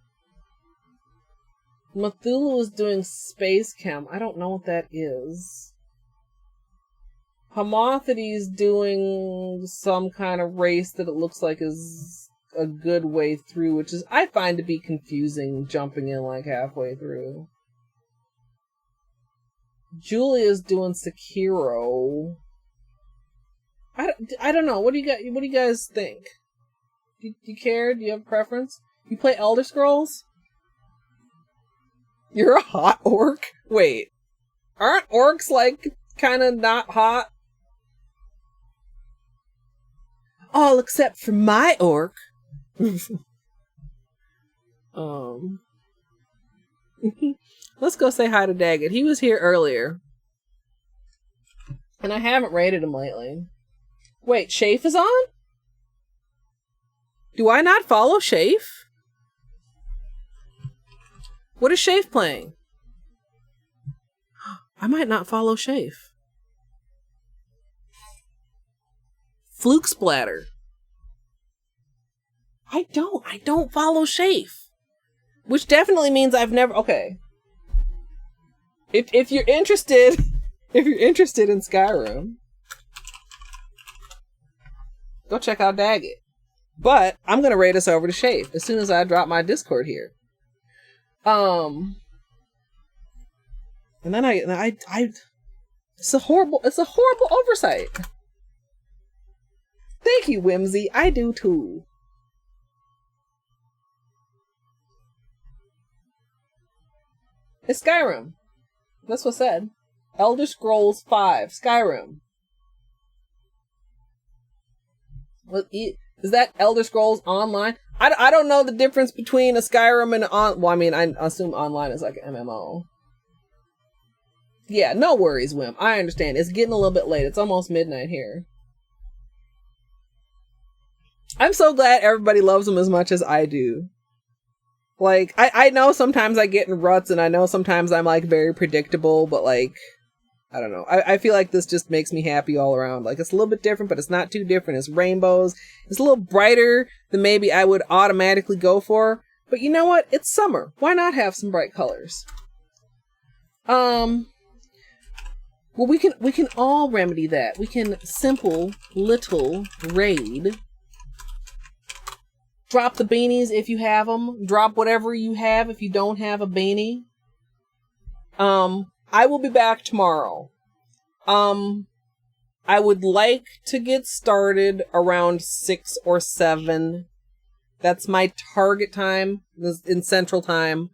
Speaker 1: Cthulhu is doing Space Chem. I don't know what that is. Homothety's doing some kind of race that it looks like is a good way through, which is, I find to be confusing, jumping in like halfway through. Julia's doing Sekiro. I don't know. What do you guys think? Do you care? Do you have a preference? You play Elder Scrolls? You're a hot orc? Wait. Aren't orcs, like, kind of not hot? All except for my orc. Let's go say hi to Daggett. He was here earlier. And I haven't raided him lately. Wait, Shafe is on? Do I not follow Shafe? What is Shafe playing? I might not follow Shafe. Fluke Splatter. I don't follow Shafe. Which definitely means I've never... Okay. If you're interested... If you're interested in Skyrim, go check out Daggett. But I'm going to raid us over to Shafe as soon as I drop my Discord here. And then I it's a horrible oversight. Thank you, Whimsy. I do too. It's Skyrim. That's what's said. Elder Scrolls 5, Skyrim. What is that? Elder Scrolls Online? I don't know the difference between a Skyrim and well, I mean, I assume online is like an MMO. Yeah, no worries, Wim. I understand. It's getting a little bit late. It's almost midnight here. I'm so glad everybody loves them as much as I do. Like, I know sometimes I get in ruts, and I know sometimes I'm, like, very predictable, but, like, I don't know. I feel like this just makes me happy all around. Like, it's a little bit different, but it's not too different. It's rainbows. It's a little brighter than maybe I would automatically go for. But you know what? It's summer. Why not have some bright colors? Well, we can all remedy that. We can simple little raid. Drop the beanies if you have them. Drop whatever you have if you don't have a beanie. I will be back tomorrow. I would like to get started around 6 or 7. That's my target time in Central Time.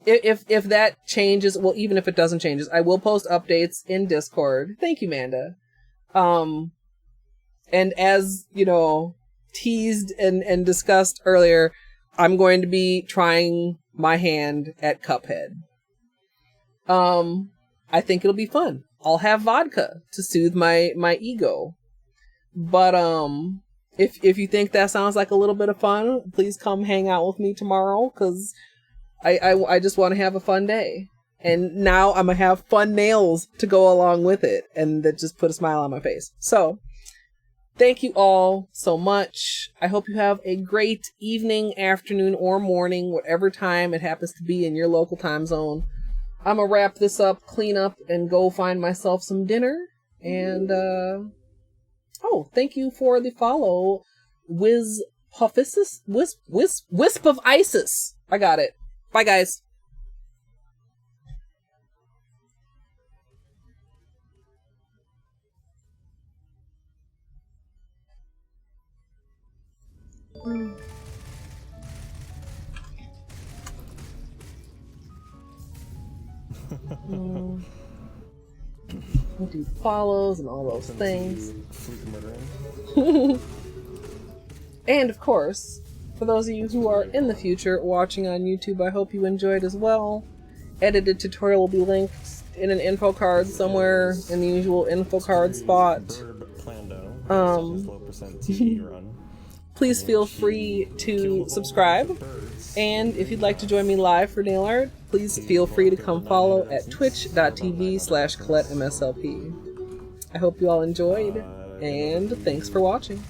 Speaker 1: If that changes, well, even if it doesn't change, I will post updates in Discord. Thank you, Manda. And as, you know, teased and discussed earlier, I'm going to be trying my hand at Cuphead. I think it'll be fun. I'll have vodka to soothe my ego. But if you think that sounds like a little bit of fun, please come hang out with me tomorrow, because I just want to have a fun day. And now I'm gonna have fun nails to go along with it, and that just put a smile on my face. So thank you all so much. I hope you have a great evening, afternoon, or morning, whatever time it happens to be in your local time zone. I'm gonna wrap this up, clean up, and go find myself some dinner. And, oh, thank you for the follow, Wisp of Isis. I got it. Bye, guys. We'll do follows and all those things. And of course, for those of you who are in the future watching on YouTube, I hope you enjoyed as well. Edited tutorial will be linked in an info card somewhere in the usual info card spot. Please feel free to subscribe. And if you'd like to join me live for nail art, please feel free to come follow at twitch.tv/ColetteMSLP. I hope you all enjoyed, and thanks for watching.